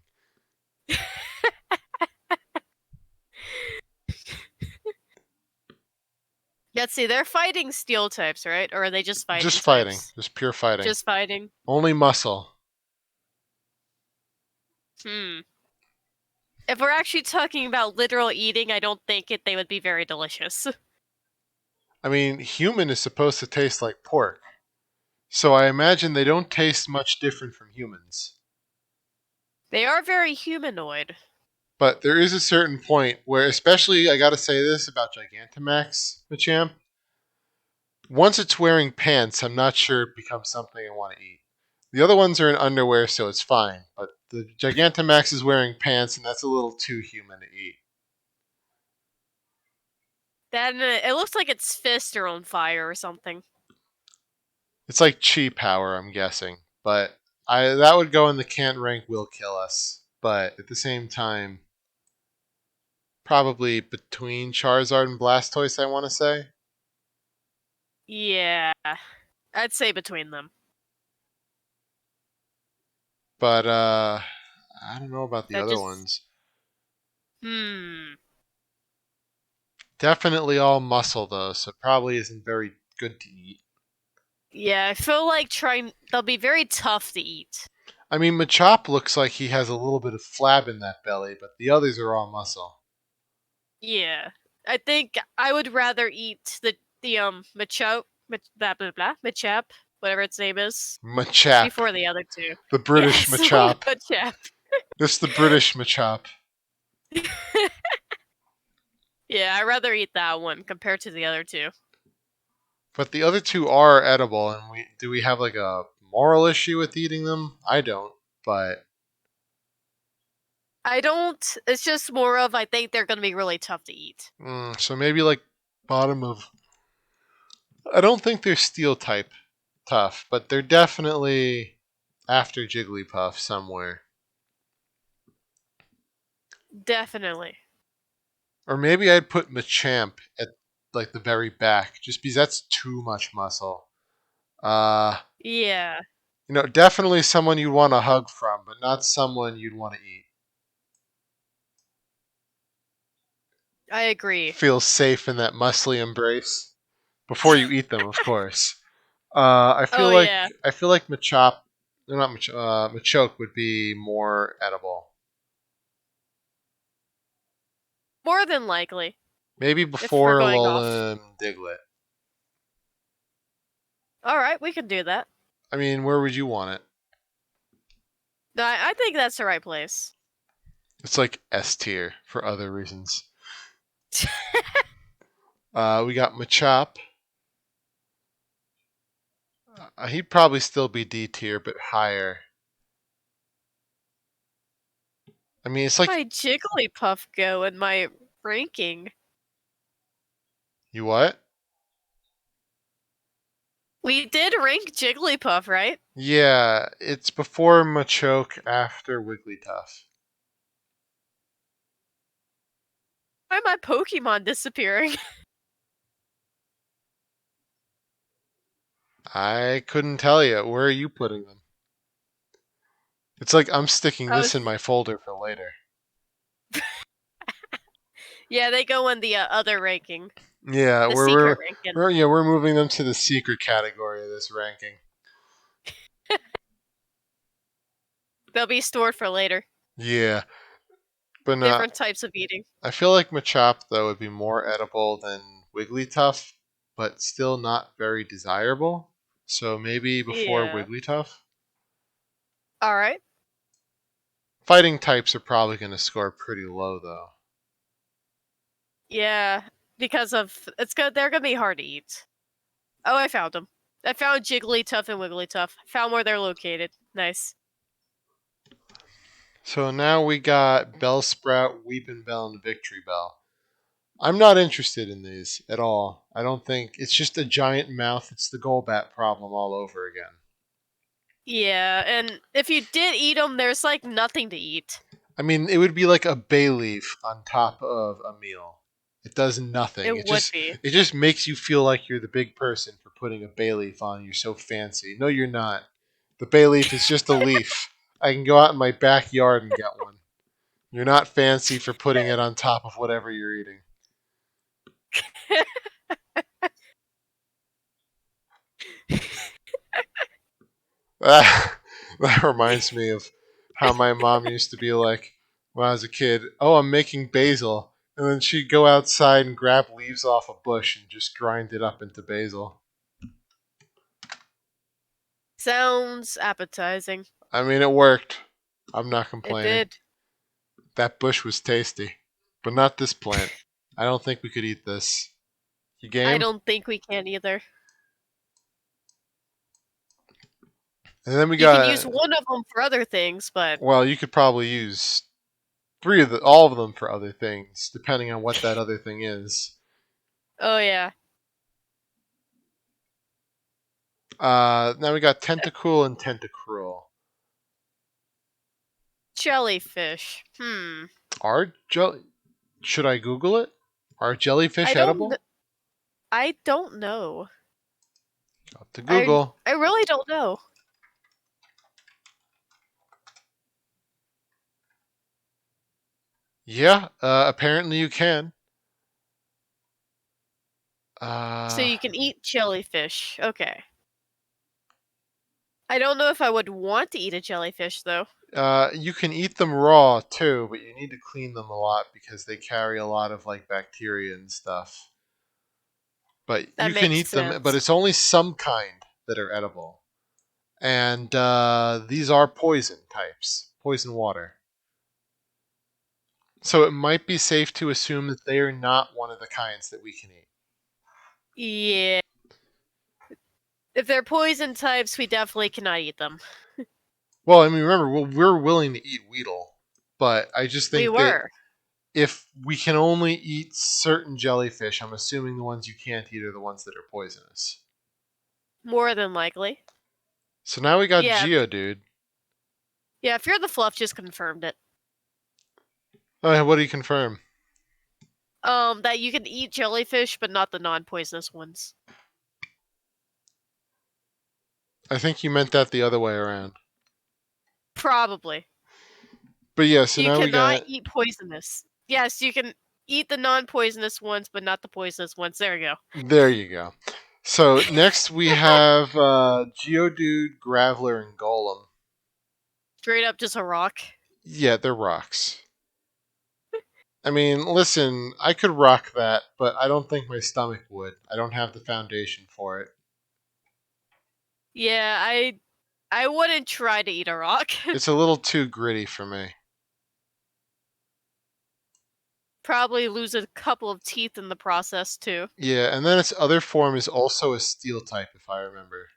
Let's see, they're fighting steel types, right? Or are they just fighting Just fighting, types? just pure fighting. Just fighting. Only muscle. Hmm. If we're actually talking about literal eating, I don't think they would be very delicious. I mean, human is supposed to taste like pork. So I imagine they don't taste much different from humans. They are very humanoid. But there is a certain point where, especially, I gotta say this about Gigantamax, Machamp. Once it's wearing pants, I'm not sure it becomes something I want to eat. The other ones are in underwear, so it's fine. But the Gigantamax is wearing pants, and that's a little too human to eat. Then it looks like its fists are on fire or something. It's like chi power, I'm guessing. But that would go in the can't rank will kill us. But at the same time, probably between Charizard and Blastoise, I want to say. Yeah, I'd say between them. But I don't know about the That other just ones. hmm. Definitely all muscle though, so probably isn't very good to eat. Yeah, I feel like they'll be very tough to eat. I mean, Machop looks like he has a little bit of flab in that belly, but the others are all muscle. Yeah. I think I would rather eat the blah blah blah, Machop, whatever its name is, Machap, before the other two. the British Yes, Machop. Machop. This the British Machop. Yeah, I'd rather eat that one compared to the other two. But the other two are edible, and we have like a moral issue with eating them. I don't, but I don't. It's just more of I think they're going to be really tough to eat. so maybe like bottom of. I don't think they're steel type tough, but they're definitely after Jigglypuff somewhere. Definitely. Or maybe I'd put Machamp at like the very back, just because that's too much muscle. Uh, Yeah, definitely someone you'd want to hug from, but not someone you'd want to eat. I agree. Feel safe in that muscly embrace before you eat them, of course. I feel Oh like yeah, I feel like Machop, or not Machoke would be more edible. more than likely Maybe if we're before going off. Alolan Diglett. All right, we can do that. I mean, where would you want it? No, I think that's the right place. It's like S tier for other reasons. We got Machop. He'd probably still be D tier, but higher. I mean, it's like My Jigglypuff go in my ranking. you what? We did rank Jigglypuff, right? Yeah, it's before Machoke, after Wigglytuff. Why are my Pokemon disappearing? I couldn't tell you. Where are you putting them? It's like I'm sticking I this was. in my folder for later. Yeah, they go in the other ranking, Yeah, the we're secret we're, ranking. we're yeah we're moving them to the secret category of this ranking. They'll be stored for later. Yeah, but not. Different types of eating. I feel like Machop though would be more edible than Wigglytuff, but still not very desirable. So maybe before Yeah. Wigglytuff. All right. Fighting types are probably going to score pretty low though. Yeah, because of it's good. They're gonna be hard to eat. Oh, I found them. I found Jigglytuff and Wigglytuff. Found where they're located. Nice. So now we got Bellsprout, Weepin' Bell, and Victory Bell. I'm not interested in these at all. I don't think it's just a giant mouth. It's the Golbat problem all over again. Yeah, and if you did eat them, there's like nothing to eat. I mean, it would be like a bay leaf on top of a meal. It does nothing. It would be. It just makes you feel like you're the big person for putting a bay leaf on. You're so fancy. No, you're not. The bay leaf is just a leaf. I can go out in my backyard and get one. You're not fancy for putting it on top of whatever you're eating. That reminds me of how my mom used to be like when I was a kid. Oh, I'm making basil. And then she'd go outside and grab leaves off a bush and just grind it up into basil. Sounds appetizing. I mean, it worked. I'm not It complaining. did. That bush was tasty. But not this plant. I don't think we could eat this. You I game? don't think we can either. And then we You can use got. one of them for other things, but Well, you could probably use all of them for other things, depending on what that other thing is. oh yeah, Now we got Tentacool and Tentacruel. jellyfish. Are jelly? Should I Google it? Are I jellyfish don't. edible? I don't know. Up to I Google. I really don't know. Yeah, apparently you can. So Uh, you can eat jellyfish. Okay. I don't know if I would want to eat a jellyfish though. you can eat them raw too, but you need to clean them a lot because they carry a lot of like bacteria and stuff. But That you can makes eat them, but sense. it's only some kind that are edible. And these are poison types, poison water. So it might be safe to assume that they are not one of the kinds that we can eat. Yeah. If they're poison types, we definitely cannot eat them. Well, I mean, remember, we're willing to eat Weedle, but I just We think that were, if we can only eat certain jellyfish, I'm assuming the ones you can't eat are the ones that are poisonous. more than likely. So now we got Yeah, Geodude. yeah, Fear the Fluff just confirmed it. Oh, what do you confirm? That you can eat jellyfish, but not the non-poisonous ones. I think you meant that the other way around. Probably. But yeah, so You now we cannot got. eat poisonous. Yes, you can eat the non-poisonous ones, but not the poisonous ones. There we go. There you go. So next we have Geodude, Graveler, and Golem. Straight up just a rock. Yeah, they're rocks. I mean, listen, I could rock that, but I don't think my stomach would. I don't have the foundation for it. Yeah, I wouldn't try to eat a rock. It's a little too gritty for me. Probably lose a couple of teeth in the process too, Yeah, and then its other form is also a steel type, if I remember.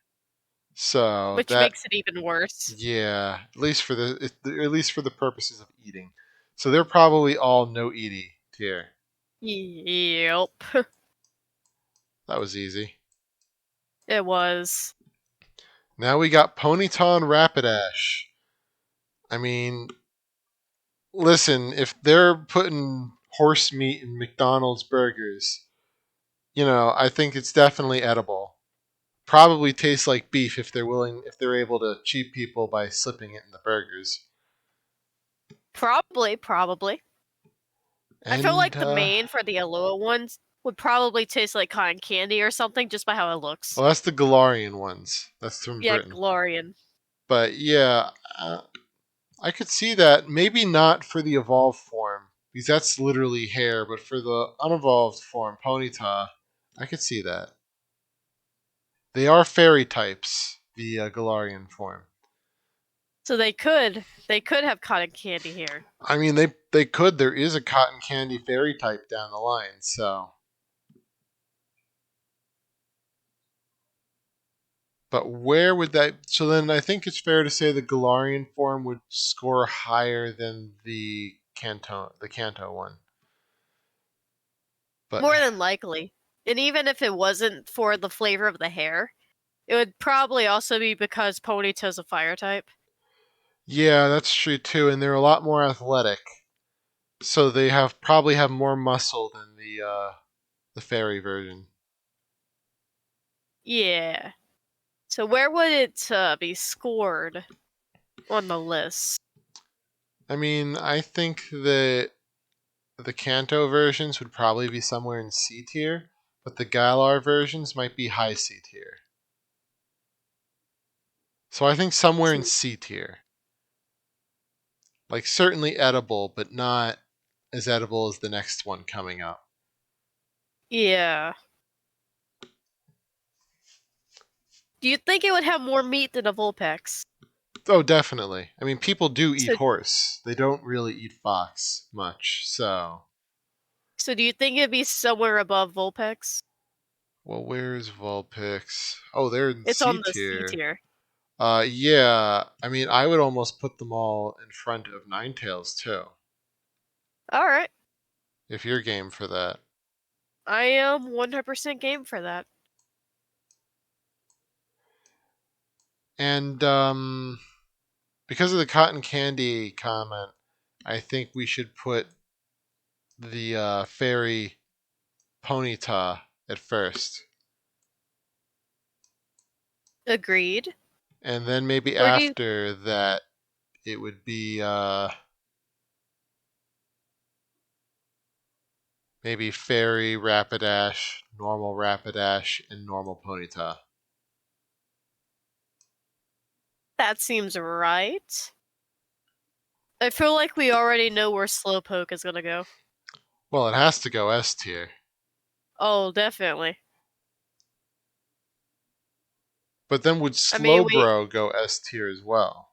So which that, makes it even worse. yeah, at least for the purposes of eating. So they're probably all no eaty tier. Yep, That was easy. it was. Now we got Ponyta and Rapidash. I mean, listen, if they're putting horse meat in McDonald's burgers, I think it's definitely edible. Probably tastes like beef if they're able to cheat people by slipping it in the burgers. Probably. I feel And like the main for the Alola ones would probably taste like cotton candy or something just by how it looks. well, that's the Galarian ones. That's from Yeah, Britain. Glorian. But yeah, I could see that. Maybe not for the evolved form because that's literally hair. But for the unevolved form, Ponyta, I could see that. They are fairy types, the Galarian form. So they could have cotton candy here. I mean, they could. There is a cotton candy fairy type down the line, so. But where would that? So then, I think it's fair to say the Galarian form would score higher than the Kanto one. But More than likely. And even if it wasn't for the flavor of the hair, it would probably also be because Ponyta's a fire type. yeah, that's true too, and they're a lot more athletic, so they probably have more muscle than the fairy version. Yeah. So where would it be scored on the list? I mean, I think that the Kanto versions would probably be somewhere in C tier, but the Galar versions might be high C tier. So I think somewhere in So, C tier. Like certainly edible, but not as edible as the next one coming up. yeah. Do you think it would have more meat than a Vulpix? Oh, definitely. I mean, people do eat So, horse. They don't really eat fox much. So, so do you think it'd be somewhere above Vulpix? well, where's Vulpix? Oh, they're in It's C on the C tier. tier. Yeah. I mean, I would almost put them all in front of Ninetales too, All right. if you're game for that. I am 100% game for that. And because of the cotton candy comment, I think we should put the fairy Ponyta at first, Agreed. and then maybe Where do you after that it would be maybe fairy Rapidash, normal Rapidash, and normal Ponyta. That seems right. I feel like we already know where Slowpoke is gonna go. Well, it has to go S tier, Oh, definitely. but then would I mean, we. Slowbro go S tier as well?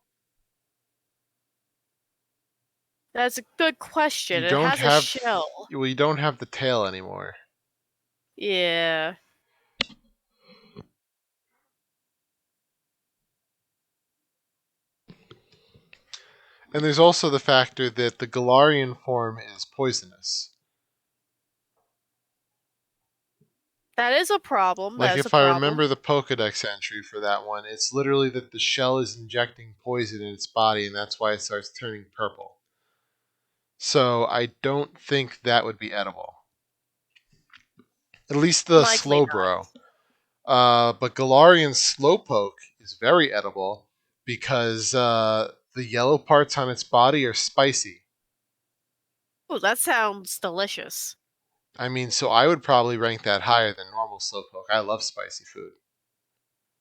That's a good You question. It don't has a have shell. well, you don't have the tail anymore. Yeah. And there's also the factor that the Galarian form is poisonous. That is a problem. Like, That is a if I problem. remember the Pokedex entry for that one, it's literally that the shell is injecting poison in its body, and that's why it starts turning purple. So I don't think that would be edible. At least the Likely not. Slowbro. But Galarian Slowpoke is very edible because the yellow parts on its body are spicy. Oh, that sounds delicious. I mean, so I would probably rank that higher than normal Slowpoke. I love spicy food.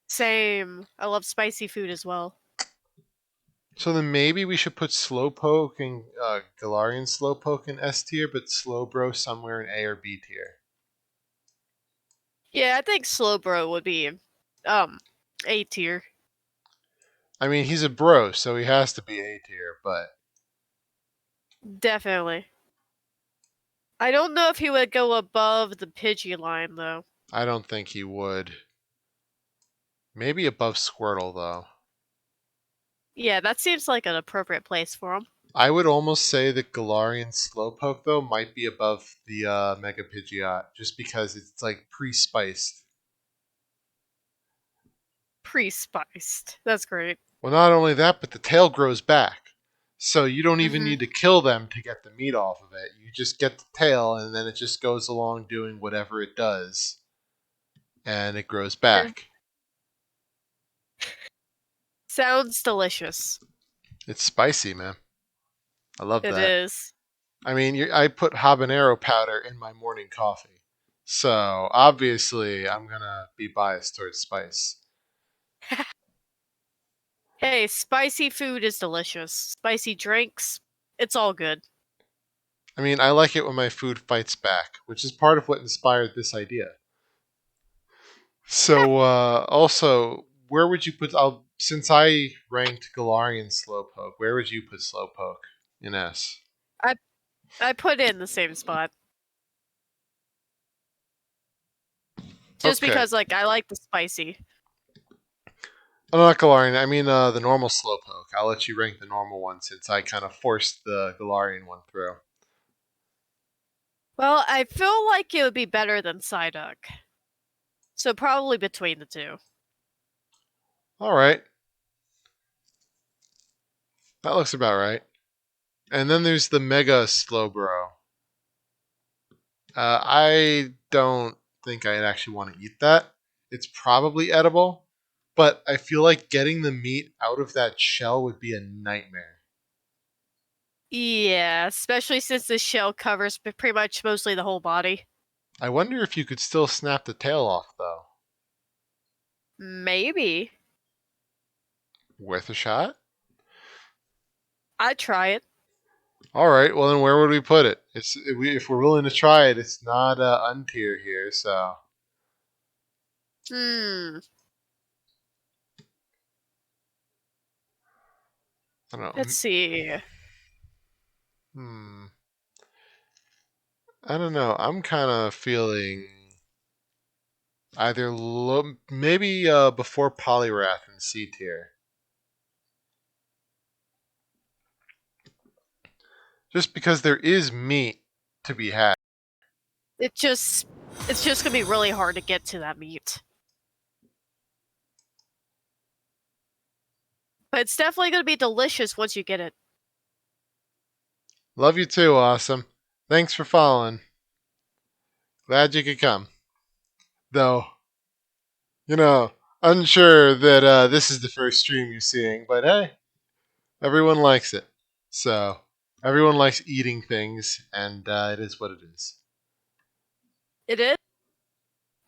Same. I love spicy food as well. So then maybe we should put Slowpoke and Galarian Slowpoke in S tier, but Slowbro somewhere in A or B tier. Yeah, I think Slowbro would be A tier. I mean, he's a bro, so he has to be A tier, but Definitely. I don't know if he would go above the Pidgey line though. I don't think he would. Maybe above Squirtle, though. Yeah, that seems like an appropriate place for him. I would almost say that Galarian Slowpoke, though, might be above the Mega Pidgeot, just because it's like pre-spiced. Pre-spiced. That's great. Well, not only that, but the tail grows back. So you don't even Mm-hmm. need to kill them to get the meat off of it. You just get the tail, and then it just goes along doing whatever it does, and it grows back. Sounds delicious. It's spicy, man. I love It that. is. I mean, I put habanero powder in my morning coffee. So obviously, I'm going to be biased towards spice. Hey, spicy food is delicious. Spicy drinks, it's all good. I mean, I like it when my food fights back, which is part of what inspired this idea. So, also, where would you put? Since I ranked Galarian Slowpoke, where would you put Slowpoke in S? I I put it in the same spot. Just Okay. because like I like the spicy. I'm not Galarian. I mean, the normal Slowpoke. I'll let you rank the normal one since I kind of forced the Galarian one through. Well, I feel like it would be better than Psyduck. So probably between the two. All right. That looks about right. And then there's the Mega Slowbro. I don't think I'd actually want to eat that. It's probably edible, but I feel like getting the meat out of that shell would be a nightmare. Yeah, especially since the shell covers pretty much mostly the whole body. I wonder if you could still snap the tail off, though. Maybe. Worth a shot? I'd try it. All right, well, then where would we put it? If we're willing to try it, it's not untier here, so. Hmm. I don't know. Let's see. Hmm. I don't know. I'm kind of feeling either maybe before Poliwrath in C tier. Just because there is meat to be had. It just it's just gonna be really hard to get to that meat. But it's definitely gonna be delicious once you get it. Love you too, Awesome. Thanks for following. Glad you could come. Though, you know, unsure that this is the first stream you're seeing, but hey, everyone likes it. So, everyone likes eating things, and it is what it is. It is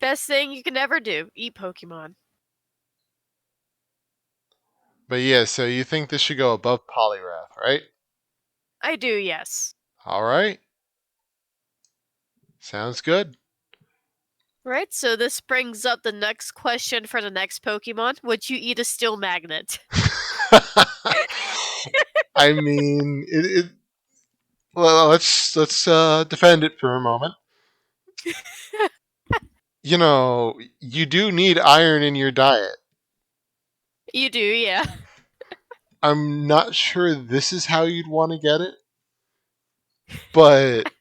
best thing you can ever do. Eat Pokemon. But yeah, so you think this should go above Poliwrath, right? I do, yes. All right. Sounds good. Right, so this brings up the next question for the next Pokemon. Would you eat a steel magnet? I mean, well, let's defend it for a moment. You do need iron in your diet. You do, yeah. I'm not sure this is how you'd want to get it, but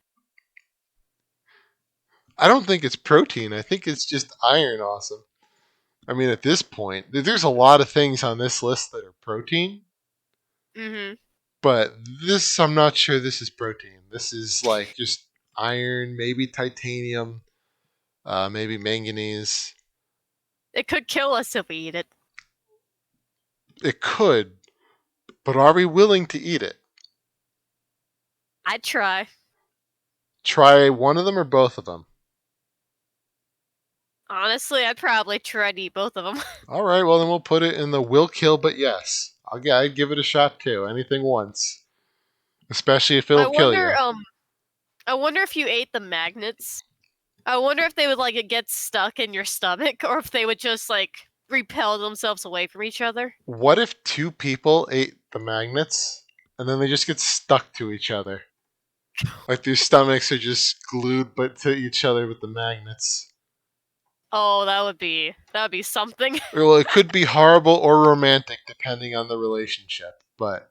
I don't think it's protein. I think it's just iron awesome. I mean, at this point, there's a lot of things on this list that are protein, Mm-hmm. but this, I'm not sure this is protein. This is like just iron, maybe titanium, maybe manganese. It could kill us if we eat it. It could, but are we willing to eat it? I'd try. Try one of them or both of them. Honestly, I'd probably try to eat both of them. All right, well then we'll put it in the will kill, but yes, I'd give it a shot too. Anything once, especially if I it'll kill wonder, you. I wonder if you ate the magnets. I wonder if they would like get stuck in your stomach, or if they would just like repel themselves away from each other. What if two people ate the magnets and then they just get stuck to each other? Like their stomachs are just glued but to each other with the magnets. Oh, that would be something. Well, it could be horrible or romantic depending on the relationship, but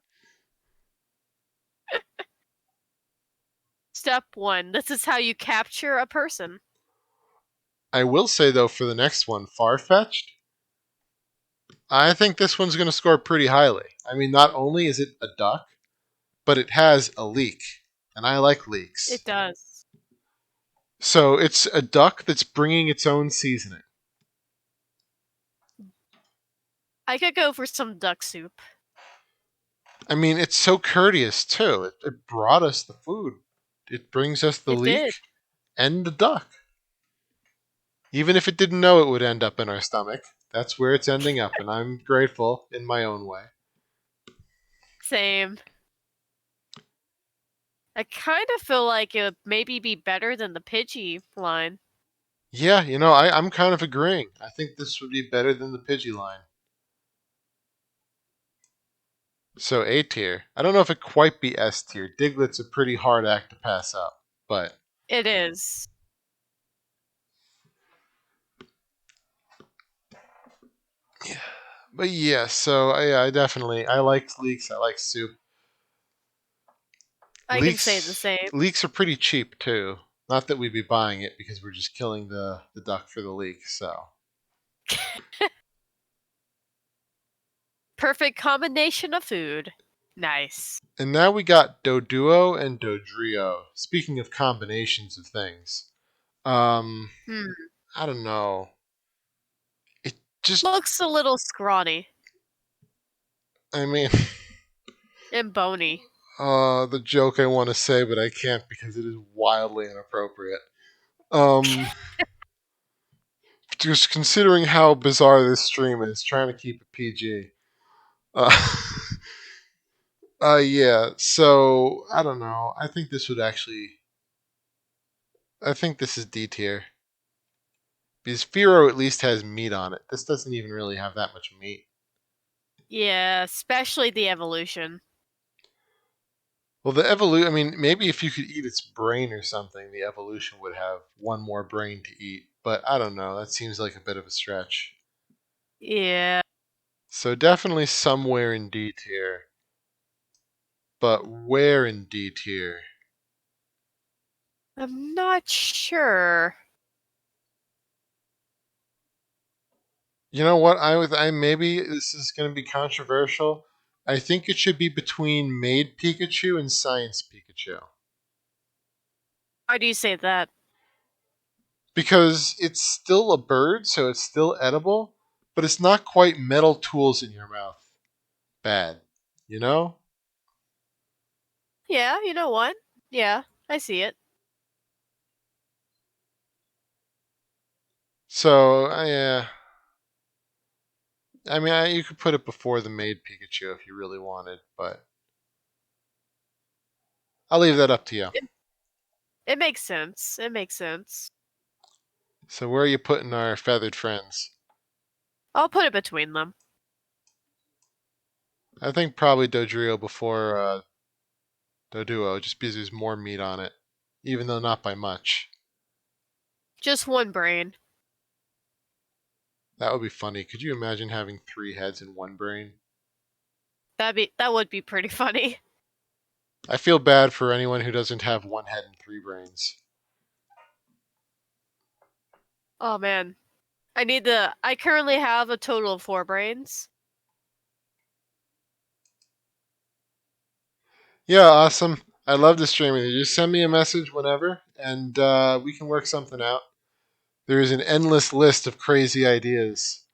Step 1. This is how you capture a person. I will say though for the next one, far-fetched, I think this one's going to score pretty highly. I mean, not only is it a duck, but it has a leek, and I like leeks. It does. So it's a duck that's bringing its own seasoning. I could go for some duck soup. I mean, it's so courteous too. It brought us the food. It brings us the It leek did. and the duck. Even if it didn't know it would end up in our stomach, that's where it's ending up, and I'm grateful in my own way. Same. I kind of feel like it would maybe be better than the Pidgey line. Yeah, I'm kind of agreeing. I think this would be better than the Pidgey line. So A tier. I don't know if it quite be S tier. Diglett's a pretty hard act to pass up, but It is. yeah. But yeah, so I definitely I liked leeks. I like soup. I can say the same. Leeks are pretty cheap too. Not that we'd be buying it because we're just killing the duck for the leek. So Perfect combination of food. Nice. and now we got Doduo and Dodrio. Speaking of combinations of things, um, Hmm. I don't know. It just Looks a little scrawny I mean, and bony. the joke I want to say, but I can't because it is wildly inappropriate. Um, just considering how bizarre this stream is, trying to keep it PG. Uh, yeah. So I don't know. I think this would actually. I think this is D tier because Firo at least has meat on it. This doesn't even really have that much meat. Yeah, especially the evolution. Well, the evolution. I mean, maybe if you could eat its brain or something, the evolution would have one more brain to eat. But I don't know. That seems like a bit of a stretch. Yeah, So definitely somewhere in D tier. But where in D tier? I'm not sure. You know what? I maybe this is going to be controversial. I think it should be between Made Pikachu and Science Pikachu Why do you say that? because it's still a bird, so it's still edible, but it's not quite metal tools in your mouth. Bad, you know? Yeah, you know what? Yeah, I see it. So I mean, you could put it before the Made Pikachu if you really wanted, but I'll leave that up to you. It makes sense. It makes sense. So where are you putting our feathered friends? I'll put it between them. I think probably Dodrio before Doduo, just because there's more meat on it, even though not by much. Just one brain. That would be funny. Could you imagine having three heads and one brain? That would be pretty funny. I feel bad for anyone who doesn't have one head and three brains. Oh man. I currently have a total of 4 brains. Yeah, awesome. I love to stream with you. Just send me a message whenever, and we can work something out. There is an endless list of crazy ideas.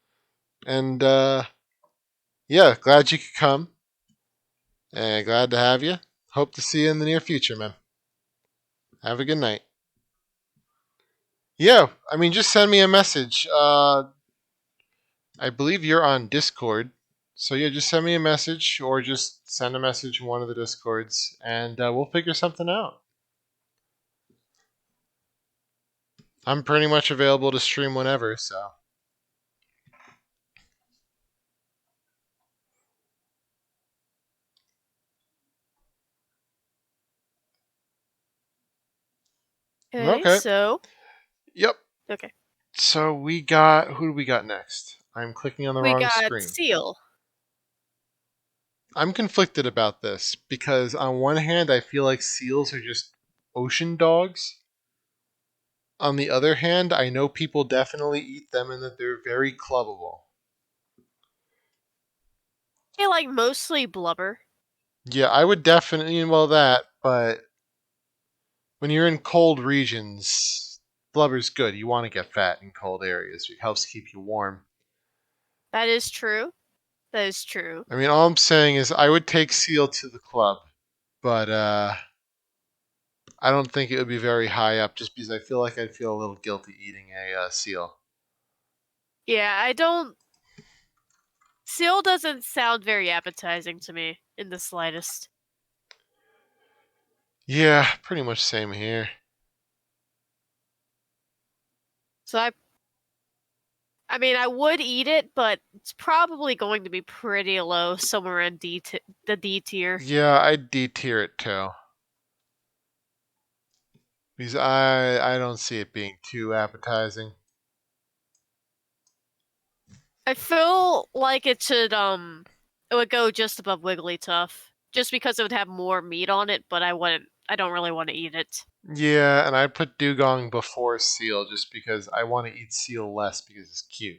And yeah, glad you could come. And glad to have you. Hope to see you in the near future, man. Have a good night. Yeah, I mean, just send me a message. I believe you're on Discord. So yeah, just send me a message or just send a message in one of the Discords and we'll figure something out. I'm pretty much available to stream whenever, so. Okay, Okay. so Yep. okay. So who do we got next? I'm clicking on the We wrong got screen. seal. I'm conflicted about this because on one hand I feel like seals are just ocean dogs. On the other hand, I know people definitely eat them and that they're very clubbable. They like mostly blubber. Yeah, I would definitely well that, but when you're in cold regions, blubber's good. You want to get fat in cold areas. It helps keep you warm. That is true. That is true. I mean, all I'm saying is I would take seal to the club, but I don't think it would be very high up just because I feel like I'd feel a little guilty eating a seal. Yeah, I don't. Seal doesn't sound very appetizing to me in the slightest. Yeah, pretty much same here. So I mean, I would eat it, but it's probably going to be pretty low, somewhere in the D tier. Yeah, I'd D tier it too. Because I don't see it being too appetizing. I feel like it would go just above Wigglytuff, just because it would have more meat on it, but I don't really want to eat it. Yeah, and I'd put dugong before seal just because I want to eat seal less because it's cute.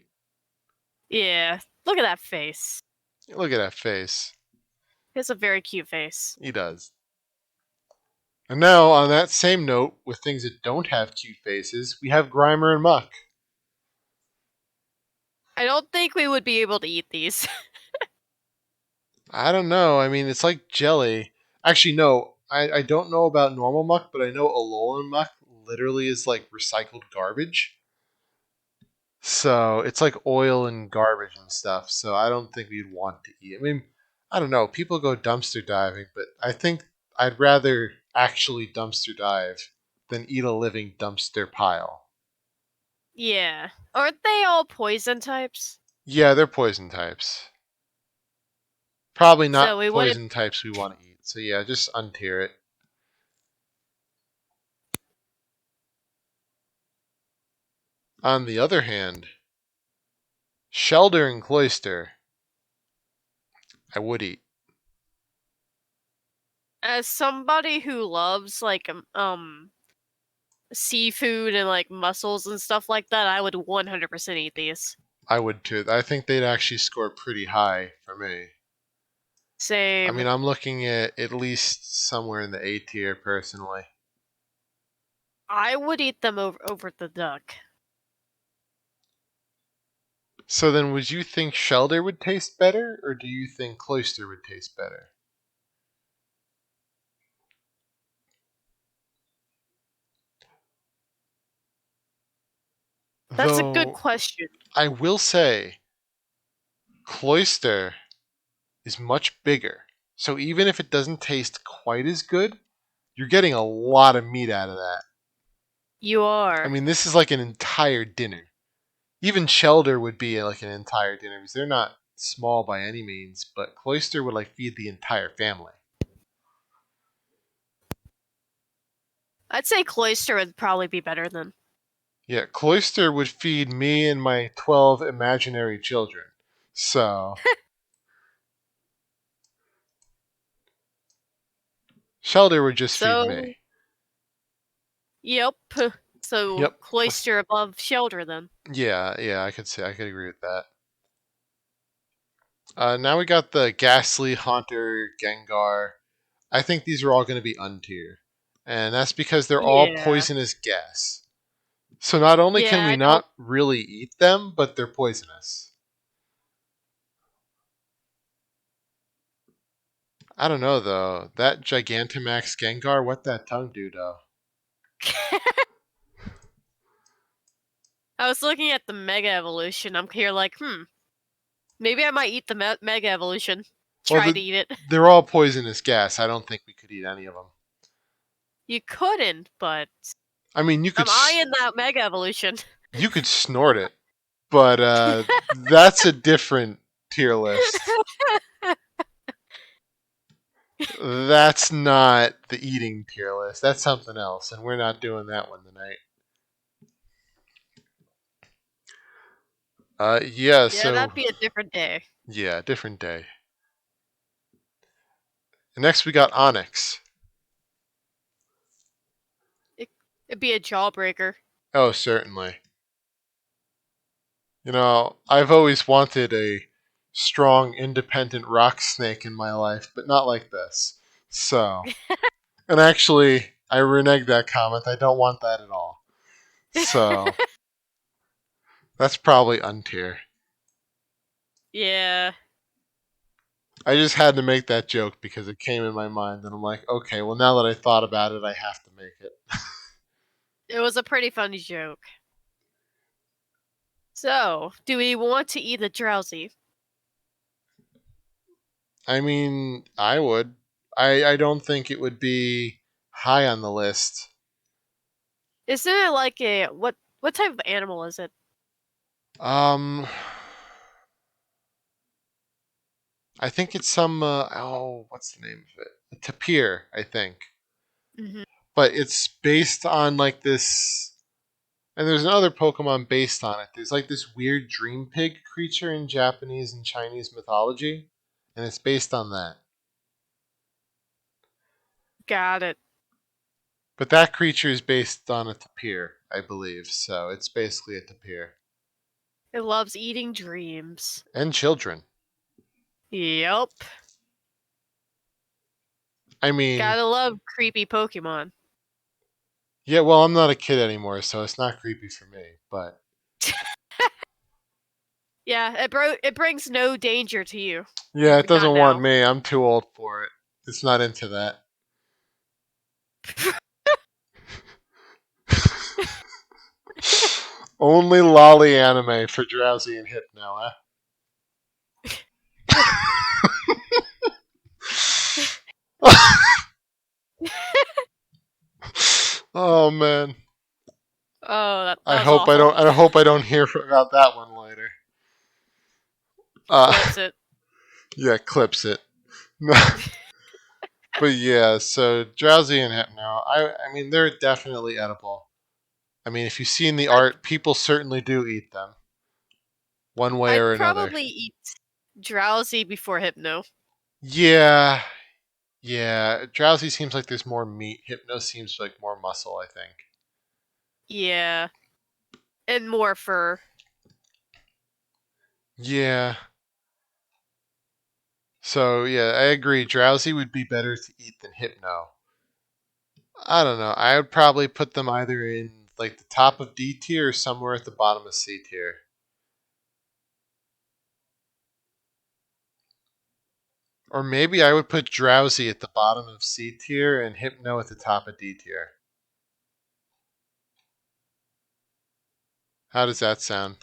Yeah, look at that face. Look at that face. He has a very cute face. He does. And now, on that same note, with things that don't have cute faces, we have Grimer and Muck. I don't think we would be able to eat these. I don't know. I mean, it's like jelly. Actually, no. I don't know about normal Muck, but I know Alolan Muck literally is like recycled garbage. So it's like oil and garbage and stuff. So I don't think we'd want to eat. I mean, I don't know. People go dumpster diving, but I think I'd rather actually dumpster dive than eat a living dumpster pile. Yeah. Aren't they all poison types? Yeah, they're poison types. Probably So not we wouldn't. poison types we want to eat. So yeah, just untier it. On the other hand, Shelder and Cloyster, I would eat. As somebody who loves seafood and like mussels and stuff like that, I would 100% eat these. I would too. I think they'd actually score pretty high for me. I Same. mean, I'm looking at least somewhere in the A tier personally. I would eat them over the duck. So then, would you think Shelder would taste better, or do you think Cloyster would taste better? That's a good Though, question. I will say, Cloyster is much bigger. So even if it doesn't taste quite as good, you're getting a lot of meat out of that. You I are. mean, this is like an entire dinner. Even Shelder would be like an entire dinner because they're not small by any means, but Cloyster would like feed the entire family. I'd say Cloyster would probably be better than. Yeah, Cloyster would feed me and my 12 imaginary children. So, Shelter would just feed me. So, yep. So, Yep. cloister above shelter then. Yeah, I could agree with that. Now we got the Ghastly, Haunter, Gengar. I think these are all going to be untier. And that's because they're all Yeah. poisonous gas. So not only can Yeah, we I don't. not really eat them, but they're poisonous. I don't know though. That Gigantamax Gengar, what that tongue do though? I was looking at the Mega Evolution. I'm here like, maybe I might eat the Mega Evolution. Well, Try to eat it. they're all poisonous gas. I don't think we could eat any of them. You couldn't, but I mean, I'm eyeing that Mega Evolution. you could snort it, but that's a different tier list. That's not the eating tier list. That's something else, and we're not doing that one tonight. Yeah. Yeah, So that'd be a different day. yeah, different day. Next, we got Onyx. It'd be a jawbreaker. Oh, certainly. You know, I've always wanted a strong, independent rock snake in my life, but not like this. So, and actually, I renege that comment. I don't want that at all. So, that's probably untier. Yeah, I just had to make that joke because it came in my mind, and I'm like, okay, well, now that I thought about it, I have to make it. it was a pretty funny joke. So, do we want to eat the drowsy? I mean, I would. I don't think it would be high on the list. Isn't it like a what type of animal is it? Um, I think it's some. What's the name of it? A tapir, I think. Hmm. But it's based on like this. And there's another Pokemon based on it. There's like this weird dream pig creature in Japanese and Chinese mythology, and it's based on that. Got it. But that creature is based on a tapir, I believe. So it's basically a tapir. It loves eating dreams. And children. Yep. I mean, Gotta love creepy Pokemon. yeah, well, I'm not a kid anymore, so it's not creepy for me. But Yeah, it brings no danger to you. yeah, it Not doesn't want now. me. I'm too old for it. It's not into that. Only lolly anime for Drowsy and Hypno, huh? Oh man. Oh, that I was hope I awful. don't. I hope I don't hear about that one later. Uh, Clips it. yeah, clips it. But yeah, so drowsy and hypno. I mean, they're definitely edible. I mean, if you've seen the I'd art, people certainly do eat them, one way I'd or another. probably eat drowsy before hypno. Yeah, yeah. Drowsy seems like there's more meat. Hypno seems like more muscle. I think. Yeah, and more fur. Yeah. So yeah, I agree. Drowsy would be better to eat than hypno. I don't know. I would probably put them either in like the top of D tier or somewhere at the bottom of C tier. Or maybe I would put Drowsy at the bottom of C tier and Hypno at the top of D tier. How does that sound?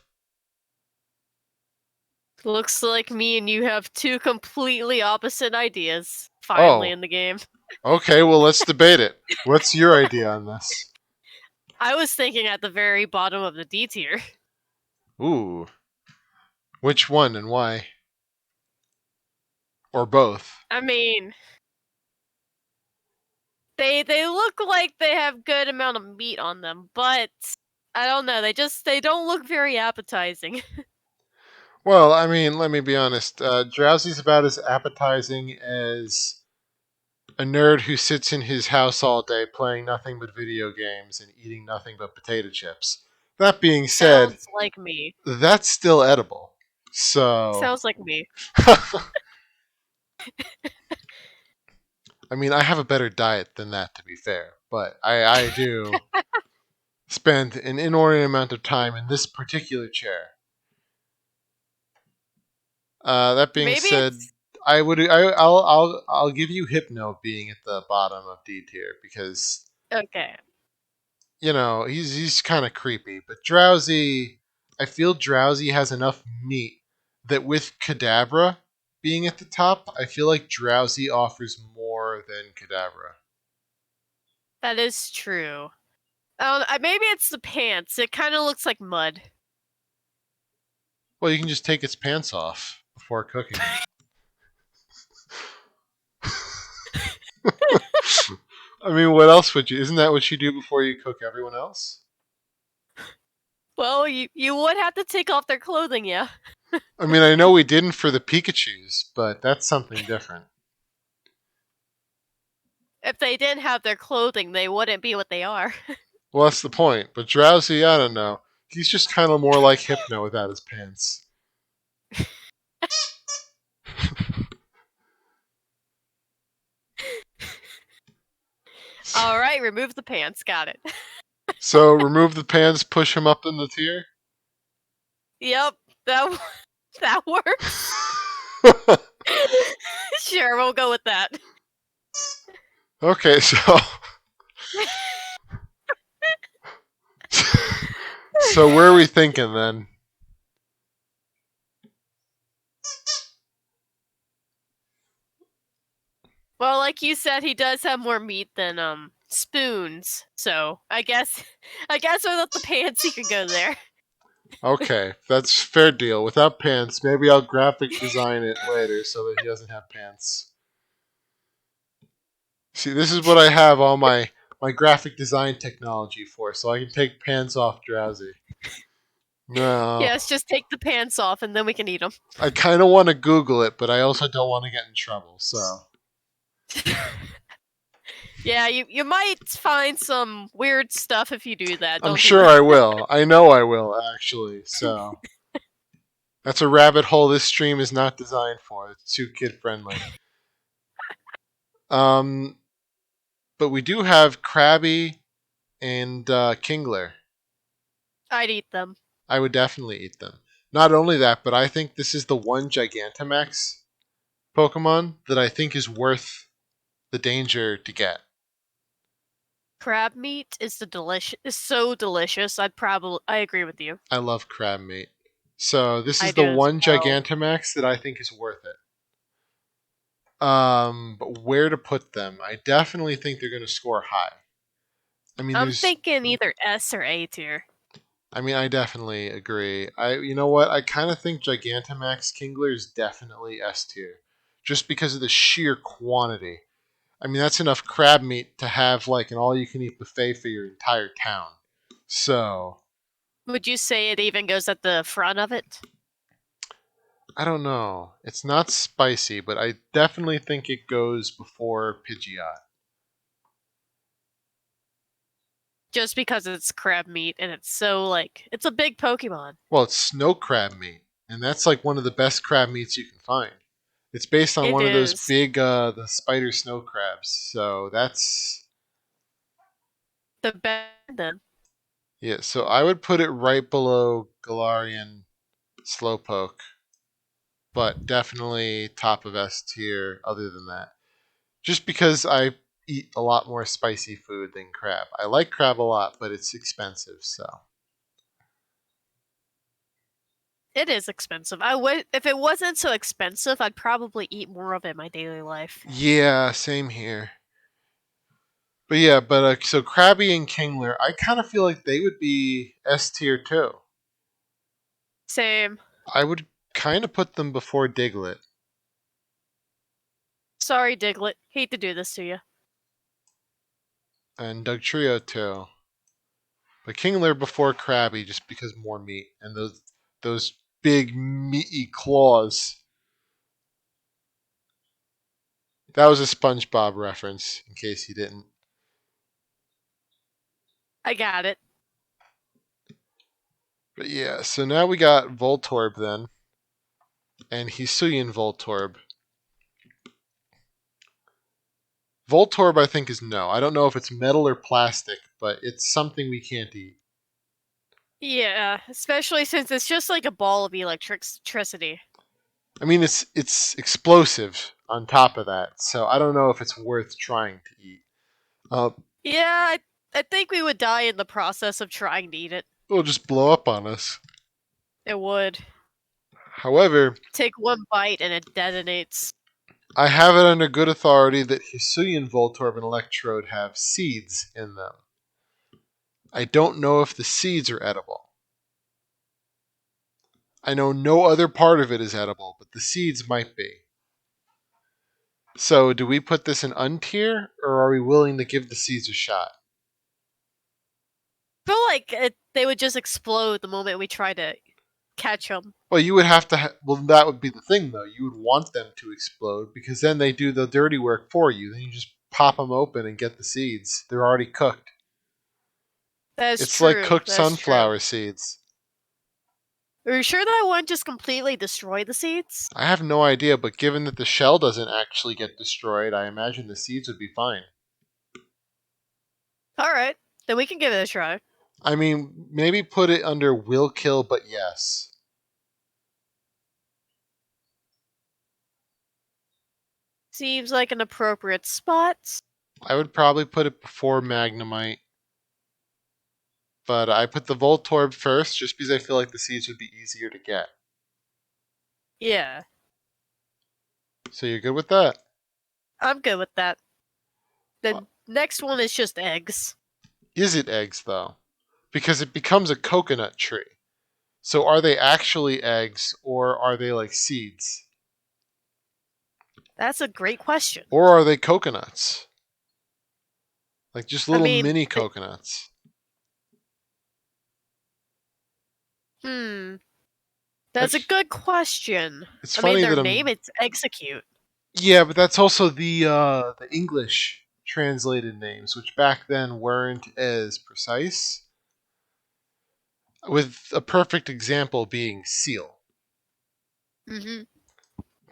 Looks like me and you have two completely opposite ideas. Finally Oh, in the game. okay, well, let's debate it. What's your idea on this? I was thinking at the very bottom of the D tier. Ooh, which one and why? Or both? I mean, they look like they have good amount of meat on them, but I don't know. They don't look very appetizing. Well, I mean, let me be honest. Drowsy's about as appetizing a nerd who sits in his house all day playing nothing but video games and eating nothing but potato chips. That being said, Sounds like me. that's still edible. So, Sounds like me. I mean, I have a better diet than that, to be fair, but I do spend an inordinate amount of time in this particular chair. That being Maybe said, it's I'll give you Hypno being at the bottom of D tier because okay. he's kind of creepy, but Drowsy, I feel Drowsy has enough meat that with Kadabra being at the top, I feel like Drowsy offers more than Kadabra. That is true. Maybe it's the pants. It kind of looks like mud. Well, you can just take its pants off before cooking it. I mean, what else would you? Isn't that what you do before you cook everyone else? Well, you would have to take off their clothing, yeah. I mean, I know we didn't for the Pikachus, but that's something different. If they didn't have their clothing, they wouldn't be what they are. Well, that's the point. But Drowsy, I don't know. He's just kind of more like Hypno without his pants. All right, remove the pants. Got it. So remove the pants, push him up in the tier. Yep, that that works. Sure, we'll go with that. Okay, so where are we thinking then? Well, like you said, he does have more meat than spoons. So I guess without the pants, he could go there. Okay, that's fair deal. Without pants, maybe I'll graphic design it later so that he doesn't have pants. See, this is what I have all my graphic design technology for, so I can take pants off Drowsy. No, Yes, just take the pants off, and then we can eat them. I kind of want to Google it, but I also don't want to get in trouble. So Yeah, you might find some weird stuff if you do that. I'm Don't do sure that. I will. I know I will actually. So that's a rabbit hole this stream is not designed for. It's too kid friendly. Um, but we do have Krabby and Kingler. I'd eat them. I would definitely eat them. Not only that, but I think this is the one Gigantamax Pokemon that I think is worth the danger to get. Crab meat is so delicious. I agree with you. I love crab meat. So this I is the do as one well. Gigantamax that I think is worth it. But where to put them? I definitely think they're going to score high. I mean, I'm there's. thinking either S or A tier. I mean, I definitely agree. You know what? I kind of think Gigantamax Kingler is definitely S tier, just because of the sheer quantity. I mean, that's enough crab meat to have like an all-you-can-eat buffet for your entire town. So Would you say it even goes at the front of it? I don't know. It's not spicy, but I definitely think it goes before Pidgeot. Just because it's crab meat and it's so it's a big Pokemon. Well, it's snow crab meat, and that's like one of the best crab meats you can find. It's based on It one of those is big, the spider snow crabs. So that's the best then. yeah. So I would put it right below Galarian Slowpoke, but definitely top of S tier. Other than that, just because I eat a lot more spicy food than crab. I like crab a lot, but it's expensive. So It is expensive. I would if it wasn't so expensive, I'd probably eat more of it in my daily life. yeah, same here. But yeah, so Krabby and Kingler, I kind of feel like they would be S tier too. Same. I would kind of put them before Diglett Sorry, Diglett. Hate to do this to you. and Dugtrio too. But Kingler before Krabby just because more meat and those big meaty claws. That was a SpongeBob reference, in case you didn't. I got it. But yeah, so now we got Voltorb then, and Hisuian Voltorb. Voltorb, I think, is no. I don't know if it's metal or plastic, but it's something we can't eat. Yeah, especially since it's just like a ball of electricity. I mean, it's explosive on top of that, so I don't know if it's worth trying to eat. Uh, Yeah, I think we would die in the process of trying to eat it. it'll just blow up on us. It would. However, Take one bite and it detonates. I have it under good authority that Hisuian Voltorb and Electrode have seeds in them. I don't know if the seeds are edible. I know no other part of it is edible, but the seeds might be. So, do we put this in untier, or are we willing to give the seeds a shot? I feel like they would just explode the moment we try to catch them. Well, you would have to. Well, that would be the thing, though. You would want them to explode because then they do the dirty work for you. Then you just pop them open and get the seeds. They're already cooked. That's It's like true. cooked That's true. sunflower seeds. Are you sure that won't just completely destroy the seeds? I have no idea, but given that the shell doesn't actually get destroyed, I imagine the seeds would be fine. Alright, then we can give it a try. I mean, maybe put it under will kill, but yes. Seems like an appropriate spot. I would probably put it before Magnemite. But I put the Voltorb first just because I feel like the seeds would be easier to get. Yeah, So you're good with that? I'm good with that. Uh, The next one is just eggs. Is it eggs, though? Because it becomes a coconut tree. So are they actually eggs, or are they like seeds? That's a great question. Or are they coconuts? Like just I little mean, mini coconuts. hmm, that's a That's, good question. it's I mean, funny their that name I'm. it's execute. Yeah, but that's also the English translated names, which back then weren't as precise. With a perfect example being seal. Mm-hmm.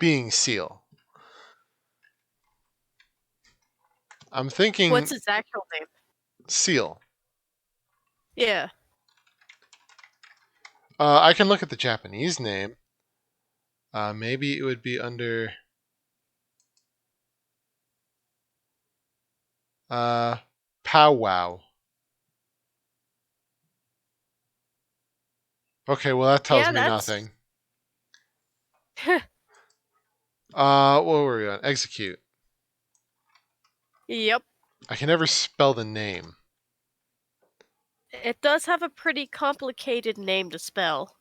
Being seal. I'm What's thinking its actual name? seal. Yeah. I can look at the Japanese name. Maybe it would be under powwow. Okay, well that tells Yeah, me that's. nothing. What were we on? Execute. Yep. I can never spell the name. It does have a pretty complicated name to spell.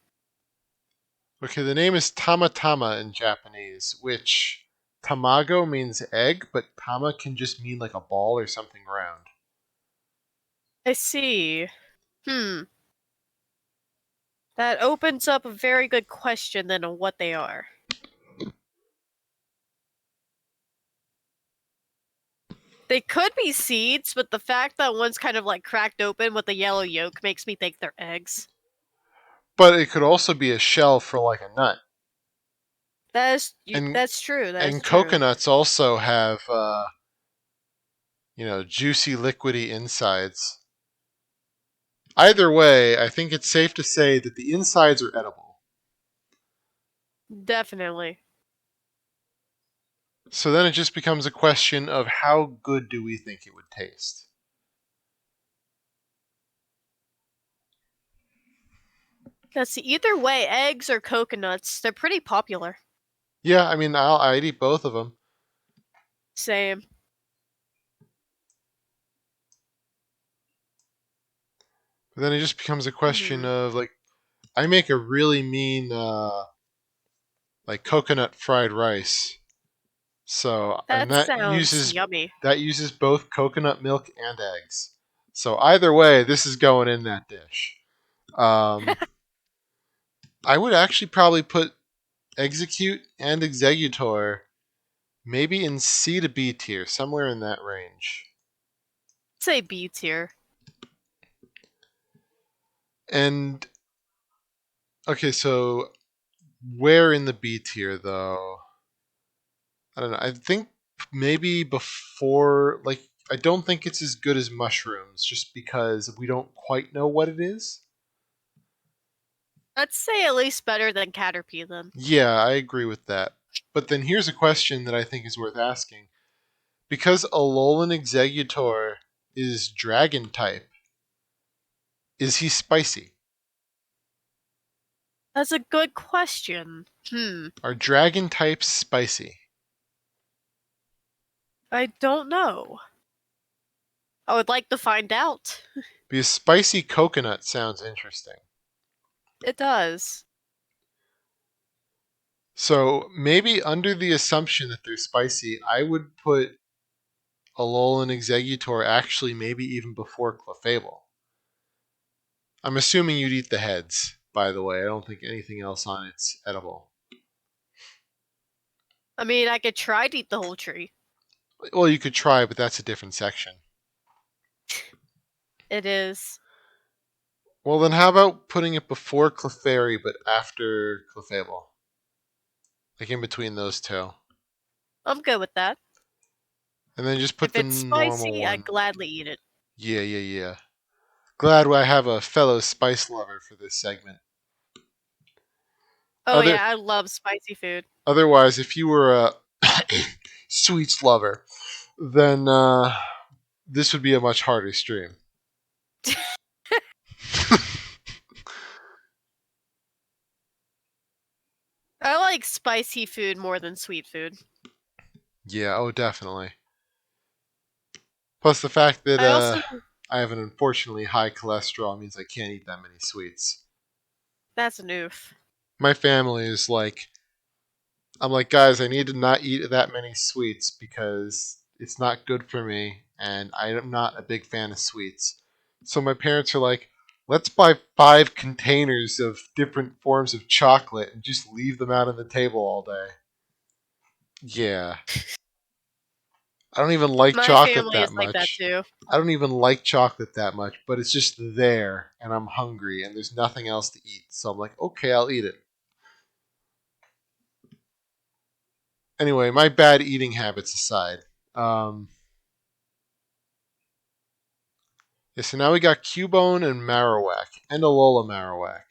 Okay, the name is Tamatama in Japanese, which tamago means egg, but tama can just mean like a ball or something round. I see. Hmm. That opens up a very good question then on what they are. They could be seeds, but the fact that one's kind of like cracked open with a yellow yolk makes me think they're eggs. But it could also be a shell for like a nut. And That's true. That is and true. coconuts also have juicy liquidy insides. Either way, I think it's safe to say that the insides are edible. Definitely. So then it just becomes a question of how good do we think it would taste? Let's see. Either way, eggs or coconuts, they're pretty popular. Yeah, I mean, I'd eat both of them. Same. But then it just becomes a question Hmm. of like, I make a really mean like coconut fried rice. So and That sounds yummy. that uses both coconut milk and eggs. So either way, this is going in that dish. Um, I would actually probably put execute and executor maybe in C to B tier, somewhere in that range. Say B tier. And okay, so where in the B tier though? I don't know. I think maybe before, like, I don't think it's as good as mushrooms just because we don't quite know what it is. I'd say at least better than Caterpie then. Yeah, I agree with that. But then here's a question that I think is worth asking. Because Alolan Exeggutor is dragon type, is he spicy? That's a good question. Are dragon types spicy? I don't know. I would like to find out. Because spicy coconut sounds interesting. It does. So maybe under the assumption that they're spicy, I would put Alolan Exeggutor actually maybe even before Clefable. I'm assuming you'd eat the heads, by the way. I don't think anything else on it's edible. I mean, I could try to eat the whole tree. Well, you could try, but that's a different section. It is. Well, then how about putting it before Clefairy but after Clefable? Like in between those two. I'm good with that. And then just put If the it's normal spicy, I'd one. gladly eat it. Yeah, yeah, yeah. Glad I have a fellow spice lover for this segment. Oh Other yeah, I love spicy food. Otherwise, if you were a sweets lover, then this would be a much harder stream. I like spicy food more than sweet food. Yeah, oh, definitely. Plus, the fact that I also I have an unfortunately high cholesterol means I can't eat that many sweets. that's an oof. My family is like, I'm like, guys, I need to not eat that many sweets because it's not good for me, and I am not a big fan of sweets. So my parents are like, let's buy 5 containers of different forms of chocolate and just leave them out on the table all day. Yeah. I don't even like My chocolate family that is like that much. too. I don't even like chocolate that much, but it's just there, and I'm hungry, and there's nothing else to eat. So I'm like, okay, I'll eat it. Anyway, my bad eating habits aside. Um, yeah, so now we got Cubone and Marowak, and Alola Marowak.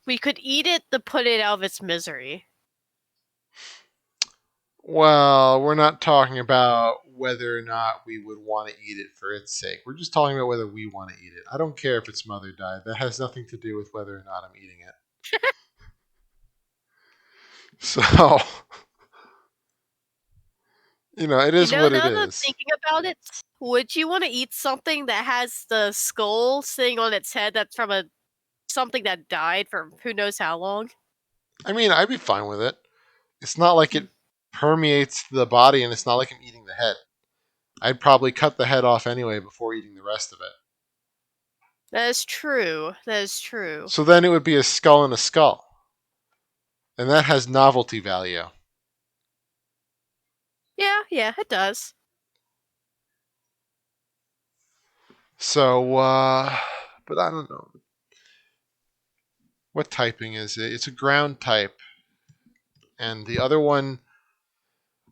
We could eat it to put it out of its misery. Well, we're not talking about whether or not we would want to eat it for its sake. We're just talking about whether we want to eat it. I don't care if its mother died. That has nothing to do with whether or not I'm eating it. So, it You is know, what it now that I'm is. thinking about it, would you want to eat something that has the skull sitting on its head that's from a something that died for who knows how long? I mean, I'd be fine with it. It's not like it permeates the body, and it's not like I'm eating the head. I'd probably cut the head off anyway before eating the rest of it. That is true. That is true. So then it would be a skull and a skull. And that has novelty value. Yeah, yeah, it does. So, but I don't know. What typing is it? It's a ground type. And the other one,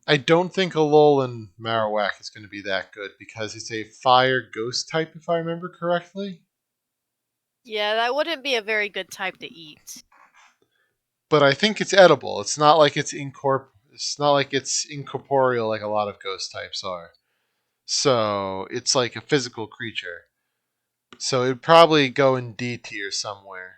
I don't think Alolan Marowak is going to be that good because it's a fire ghost type, if I remember correctly. Yeah, that wouldn't be a very good type to eat. But I think it's edible. It's not like It's not like it's incorporeal like a lot of ghost types are. So it's like a physical creature. So it'd probably go in D tier somewhere.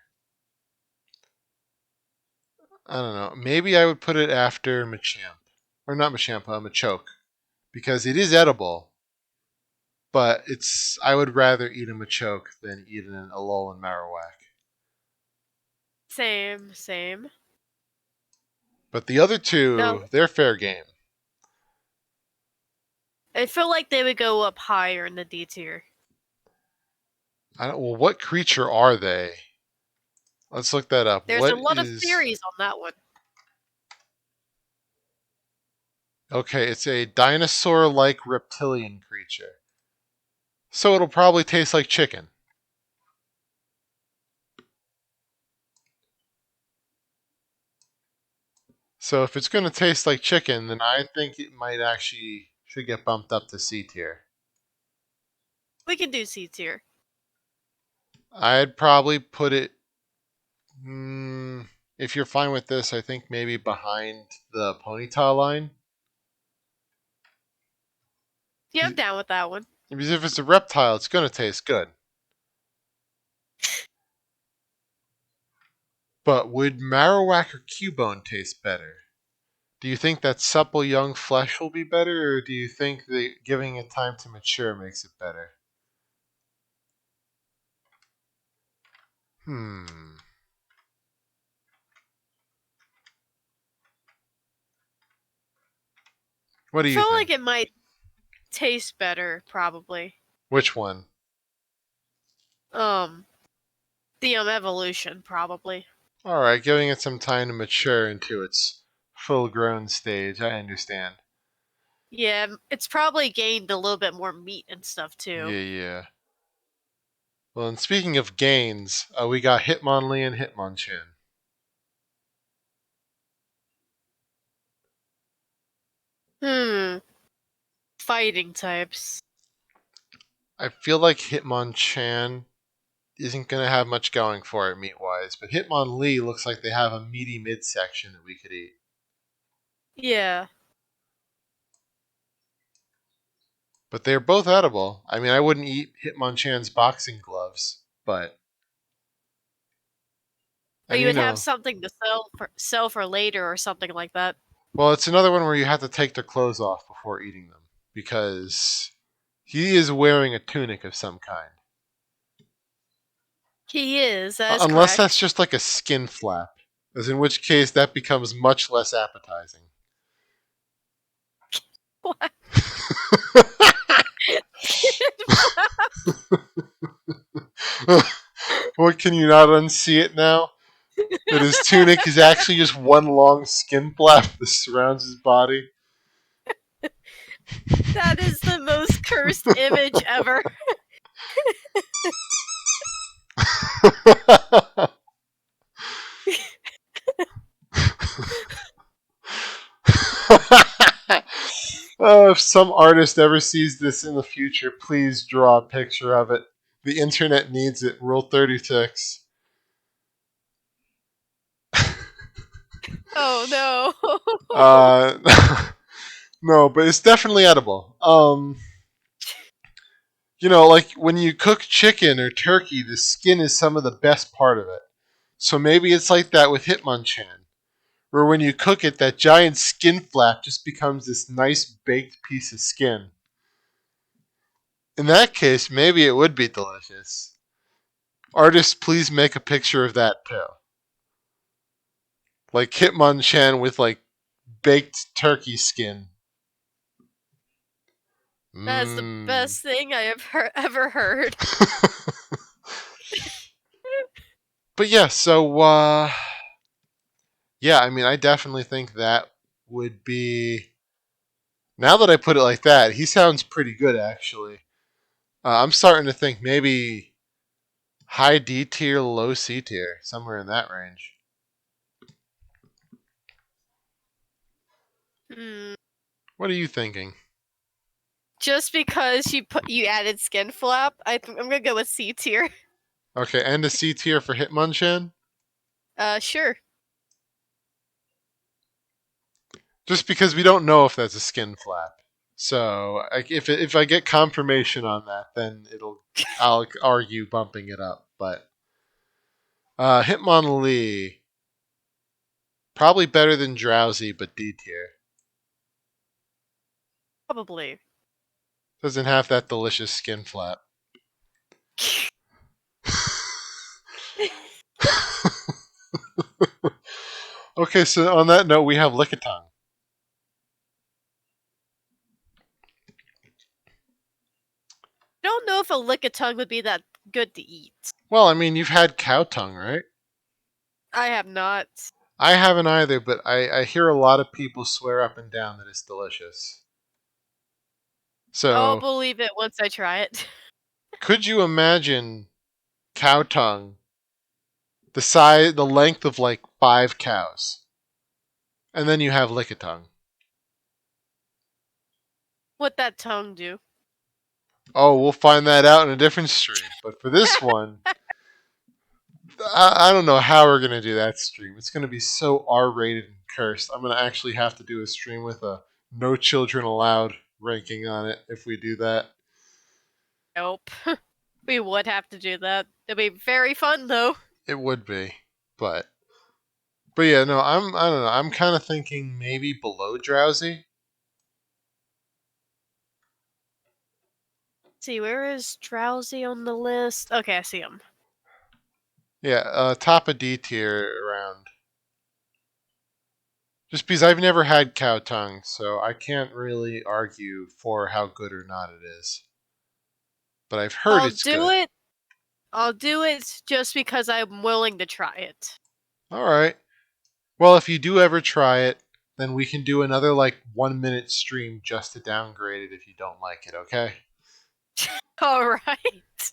I don't know. Maybe I would put it after Machamp. Or not Machamp, Machoke. Because it is edible, but I would rather eat a Machoke than eat an Alolan Marowak. Same, same. But the other No, two, they're fair game. I feel like they would go up higher in the D tier. Well, what creature are they? Let's look that up. There's a What lot of is theories on that one. Okay, it's a dinosaur-like reptilian creature. So it'll probably taste like chicken. So if it's going to taste like chicken, then I think it might actually should get bumped up to C tier. We can do C tier. I'd probably put it. Mm, if you're fine with this, I think maybe behind the ponytail line. Yeah, I'm down with that one. Because if it's a reptile, it's going to taste good. But would Marowak or Cubone taste better? Do you think that supple young flesh will be better, or do you think that giving it time to mature makes it better? Hmm. What do I you feel think? like it might taste better, probably. Which one? Um, the evolution, probably. Alright, giving it some time to mature into its full grown stage. I understand. Yeah, it's probably gained a little bit more meat and stuff Yeah, too. yeah. Well, and speaking of gains, we got Hitmonlee and Hitmonchan. Hmm. Fighting types. I feel like Hitmonchan isn't going to have much going for it meat wise, but Hitmonlee looks like they have a meaty midsection that we could eat. Yeah. But they're both edible. I mean, I wouldn't eat Hitmonchan's boxing gloves, but Or and you you would have know, something to sell for later or something like that. well, it's another one where you have to take their clothes off before eating them because he is wearing a tunic of some kind. He is, that is Unless that's correct. just like a skin flap, as in which case that becomes much less appetizing. What? What, can you not unsee it now? That his tunic is actually just one long skin flap that surrounds his body. That is the most cursed image ever. Oh, if some artist ever sees this in the future, please draw a picture of it. The internet needs it. Rule 36. Oh no. Uh, no, but it's definitely edible. Like when you cook chicken or turkey, the skin is some of the best part of it. So maybe it's like that with Hitmonchan, where when you cook it, that giant skin flap just becomes this nice baked piece of skin. In that case, maybe it would be delicious. Artists, please make a picture of that too. Like Hitmonchan with like baked turkey skin. That is the Mmm. best thing I have ever heard. But yeah, so yeah, I mean, I definitely think that would be. Now that I put it like that, he sounds pretty good actually. I'm starting to think maybe high D tier, low C tier, somewhere in that range. Hmm. What are you thinking? Just because you added skin flap, I'm gonna go with C tier. Okay, and a C tier for Hitmonchan? Sure. Just because we don't know if that's a skin flap. So if I get confirmation on that, then I'll argue bumping it up. But Hitmonlee probably better than Drowsy, but D tier. Probably. Doesn't have that delicious skin flap. Okay, so on that note, we have Lickitung. I don't know if a Lickitung would be that good to eat. Well, I mean, you've had cow tongue, right? I have not. I haven't either, but I hear a lot of people swear up and down that it's delicious. I'll So, believe it once I try it. could you imagine cow tongue the size, the length of like 5 cows, and then you have lickitung? What that tongue do? Oh, we'll find that out in a different stream. But for this one, I don't know how we're gonna do that stream. It's gonna be so R-rated and cursed. I'm gonna actually have to do a stream with a no children allowed ranking on it if we do that. Nope. We would have to do that. It'd be very fun though. It would be, but yeah, no, I don't know. I'm kind of thinking maybe below drowsy. See, where is Drowsy on the list? Okay, I see him. Yeah, top of D tier around. Just because I've never had cow tongue, so I can't really argue for how good or not it is. But I've heard I'll it's do good. it. I'll do it just because I'm willing to try it. All right. Well, if you do ever try it, then we can do another like 1 minute stream just to downgrade it if you don't like it, okay? All right.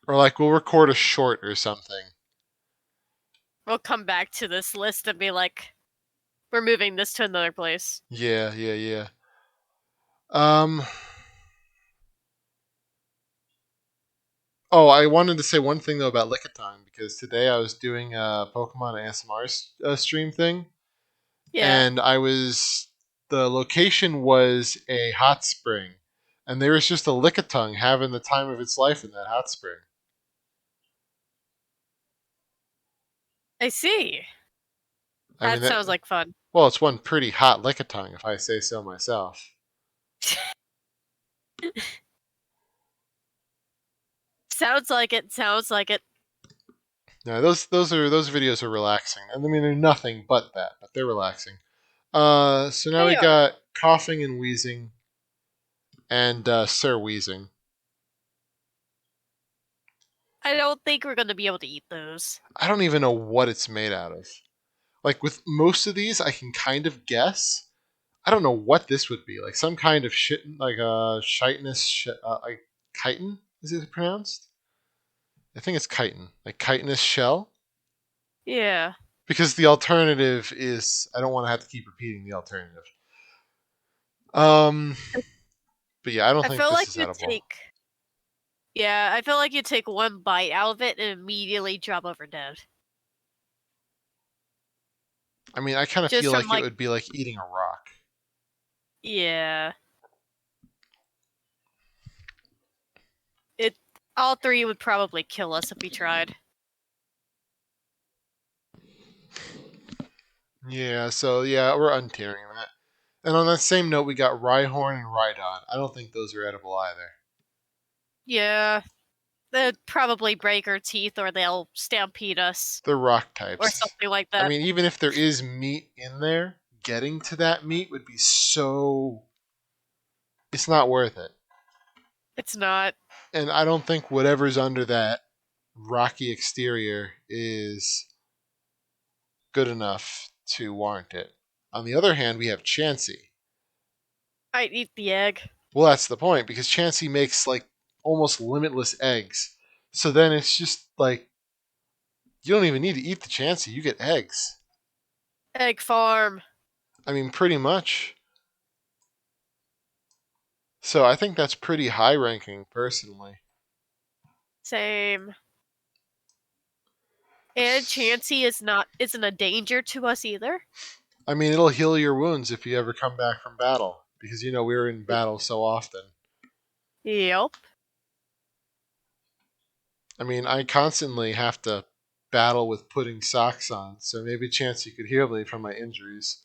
Or like we'll record a short or something. We'll come back to this list and be like, we're moving this to another place. Yeah, yeah, yeah. Um. Oh, I wanted to say one thing though about Lickitung because today I was doing a Pokemon ASMR stream thing, Yeah, and the location was a hot spring, and there was just a Lickitung having the time of its life in that hot spring. I see. I mean That that. sounds like fun. Well, it's one pretty hot Lickitung, if I say so myself. Sounds like it. Sounds like it. No, those videos are relaxing. I mean, they're nothing but that, but they're relaxing. So now we They are. got coughing and wheezing, and Sir Wheezing. I don't think we're going to be able to eat those. I don't even know what it's made out of. Like with most of these, I can kind of guess. I don't know what this would be. Like some kind of shit, like a chitinous, like chitin. Is it pronounced? I think it's chitin, like chitinous shell. Yeah. Because the alternative is, I don't want to have to keep repeating the alternative. Um, but yeah, I don't I think feel this like is you edible. take. Yeah, I feel like you take one bite out of it and immediately drop over dead. I mean, I kind of Just feel from like it like, would be like eating a rock. yeah. It. All three would probably kill us if we tried. Yeah, so yeah, we're untiering that. And on that same note, we got Rhyhorn and Rhydon. I don't think those are edible either. Yeah. They'd probably break our teeth or they'll stampede us They're rock or types. something like I that. mean, even if there is meat in there, getting to that meat would be so. It's not worth it. It's not. And I don't think whatever's under that rocky exterior is good enough to warrant it. On the other hand, we have Chansey. I'd eat the egg. Well, that's the point because Chansey makes like almost limitless eggs. So then it's just like you don't even need to eat the Chansey, you get eggs. Egg farm. I mean, pretty much. So I think that's pretty high ranking personally. Same. And Chansey isn't a danger to us either. I mean, it'll heal your wounds if you ever come back from battle because you know we're in battle so often. Yep. I mean, I constantly have to battle with putting socks on, so maybe Chansey could heal me from my injuries.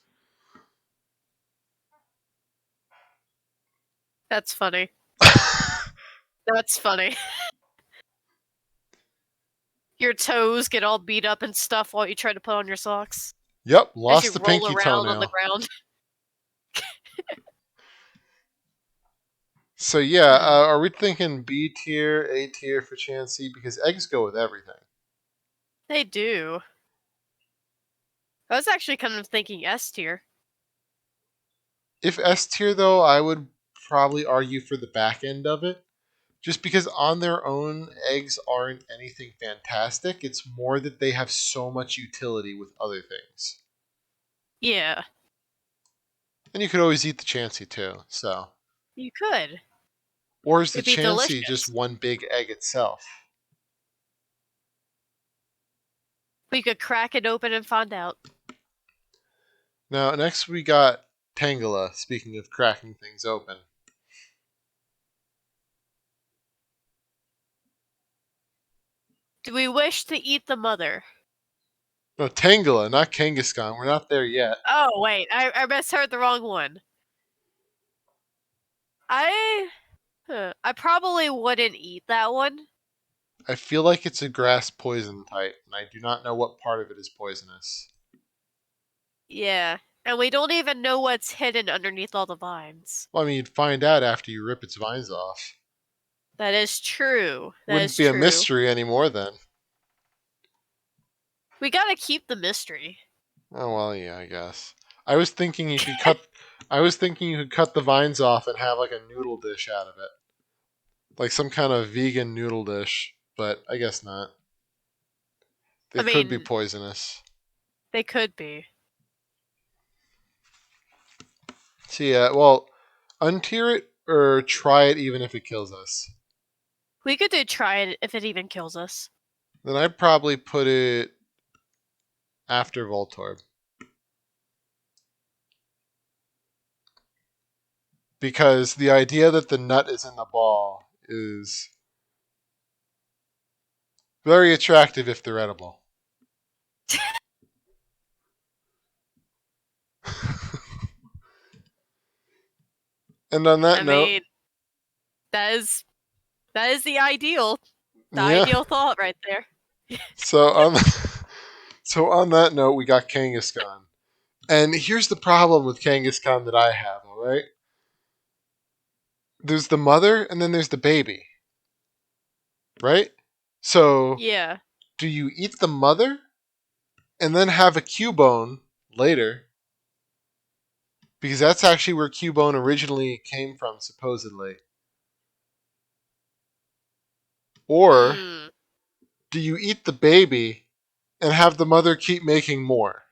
That's funny. That's funny. Your toes get all beat up and stuff while you try to put on your socks. Yep, As you lost the roll pinky around on the toenail. ground. So yeah, Hmm. are we thinking B tier, A tier for Chansey? Because eggs go with everything. They do. I was actually kind of thinking S tier. If S tier, though, I would probably argue for the back end of it. Just because on their own, eggs aren't anything fantastic. It's more that they have so much utility with other things. Yeah, And you could always eat the Chansey, too. So, you could. or is the It'd be Chansey just delicious. one big egg itself? We could crack it open and find out. Now, next we got Tangela, speaking of cracking things open. Do we wish to eat the mother? No, Tangela, not Kangaskhan. We're not there yet. Oh, wait, I misheard the wrong one. I probably wouldn't eat that one. I feel like it's a grass poison type, and I do not know what part of it is poisonous. Yeah, and we don't even know what's hidden underneath all the vines. Well, I mean, you'd find out after you rip its vines off. That is true. That Wouldn't is be a true. mystery anymore then. We gotta keep the mystery. Oh well, yeah, I guess. I was thinking you could cut. I was thinking you could cut the vines off and have like a noodle dish out of it, like some kind of vegan noodle dish. But I guess not. They I could be mean, poisonous. they could be. So yeah, well, untier it or try it even if it kills us. We could do try it if it even kills us. Then I'd probably put it after Voltorb. Because the idea that the nut is in the ball is very attractive if they're edible. And on that I note, mean, that is the ideal. The yeah. ideal thought right there. So on so on that note, we got Kangaskhan. And here's the problem with Kangaskhan that I have, all right? There's the mother and then there's the baby, right? So, Yeah. do you eat the mother and then have a Cubone later? Because that's actually where Cubone originally came from, supposedly. Or Hmm. do you eat the baby and have the mother keep making more?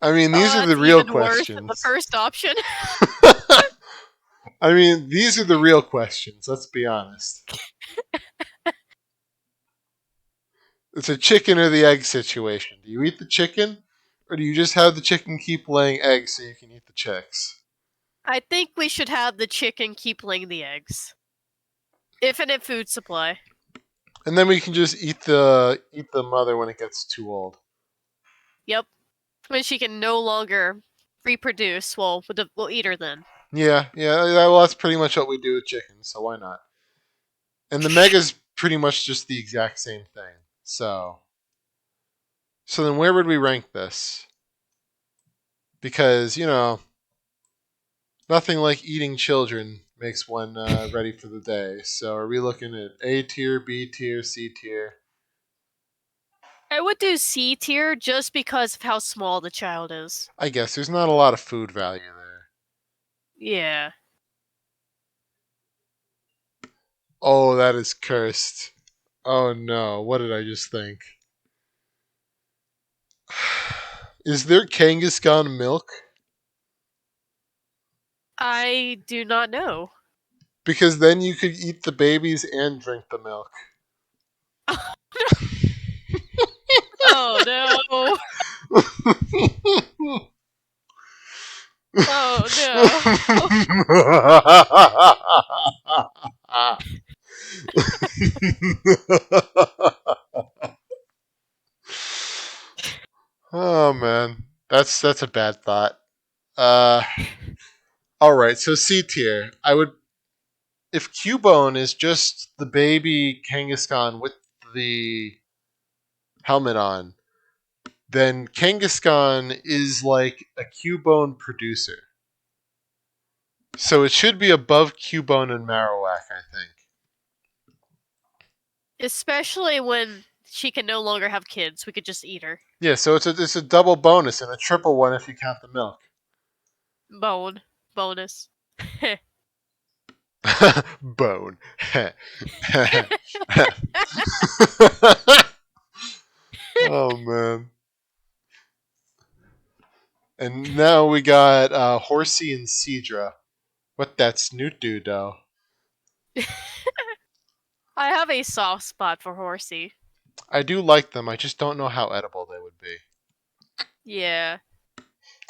I mean, Oh, these are the that's real even worse than the questions. first option. I mean, these are the real questions, let's be honest. It's a chicken or the egg situation. Do you eat the chicken, or do you just have the chicken keep laying eggs so you can eat the chicks? I think we should have the chicken keep laying the eggs. Infinite food supply. And then we can just eat the mother when it gets too old. Yep. When she can no longer reproduce, well, we'll eat her then. Yeah, yeah. Well, that's pretty much what we do with chickens, so why not? And the mega's pretty much just the exact same thing. So then where would we rank this? Because nothing like eating children makes one ready for the day. So are we looking at A tier, B tier, C tier? I would do C tier just because of how small the child is. I guess there's not a lot of food value there. Yeah. Oh, that is cursed. Oh no, what did I just think? Is there Kangaskhan milk? I do not know. Because then you could eat the babies and drink the milk. Oh no. Oh no. Oh man, that's a bad thought. Uh, all right, so C tier. I would if Cubone is just the baby Kangaskhan with the helmet on, then Kangaskhan is like a Cubone producer. So it should be above Cubone and Marowak, I think. Especially when she can no longer have kids. We could just eat her. Yeah, so it's a double bonus and a triple one if you count the milk. Bone. Bonus. Bone. Oh man. And now we got Horsey and Cedra. What that snoot do though? I have a soft spot for Horsey. I do like them. I just don't know how edible they would be. Yeah.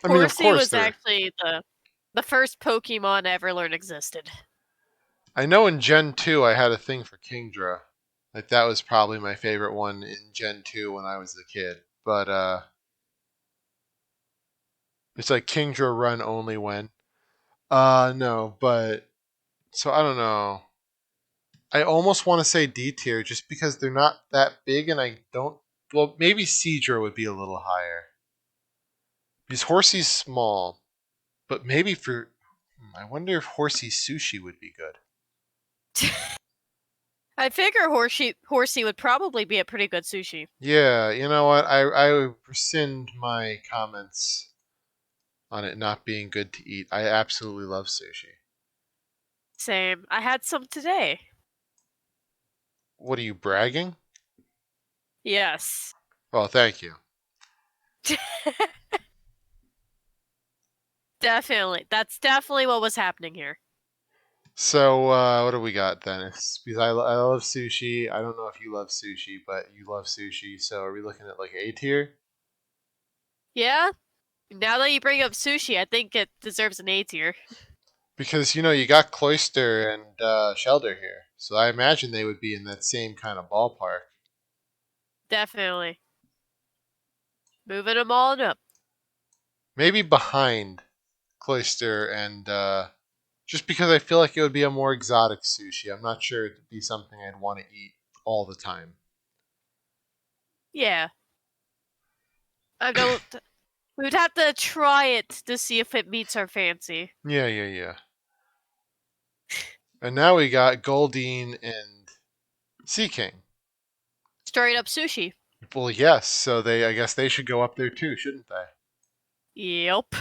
I mean, of Horsey course was they're. actually the first Pokemon I ever learned existed. I know in Gen 2 I had a thing for Kingdra. Like that was probably my favorite one in Gen 2 when I was a kid. But it's like Kingdra run only when. No, but so I don't know. I almost want to say D tier just because they're not that big and I don't well maybe Cedra would be a little higher. Because Horsey's small, but maybe for I wonder if Horsey sushi would be good. I figure Horsey would probably be a pretty good sushi. Yeah, you know what? I rescind my comments on it not being good to eat. I absolutely love sushi. Same. I had some today. What are you bragging? Yes. Well, thank you. Definitely. That's definitely what was happening here. So what do we got then? It's because I love sushi. I don't know if you love sushi, but you love sushi. So are we looking at like A tier? Yeah? Now that you bring up sushi, I think it deserves an A tier. Because you got Cloyster and Shelder here, so I imagine they would be in that same kind of ballpark. Definitely. Moving them all up. Maybe behind Cloyster and just because I feel like it would be a more exotic sushi. I'm not sure it'd be something I'd want to eat all the time. Yeah. I don't. We would have to try it to see if it meets our fancy. Yeah, yeah, yeah. And now we got Goldeen and Sea King. Straight up sushi. Well, yes, so I guess they should go up there too, shouldn't they? Yep.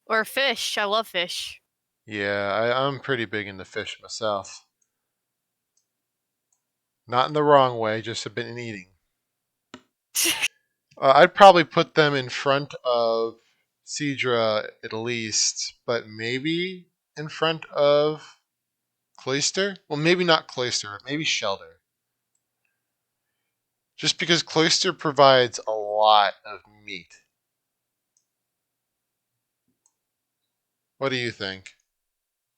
Or fish. I love fish. Yeah, I'm pretty big into fish myself. Not in the wrong way, just a bit in eating. I'd probably put them in front of Cedra at least, but maybe in front of Cloyster? Well, maybe not Cloyster, maybe Shelder. Just because Cloyster provides a lot of meat. What do you think?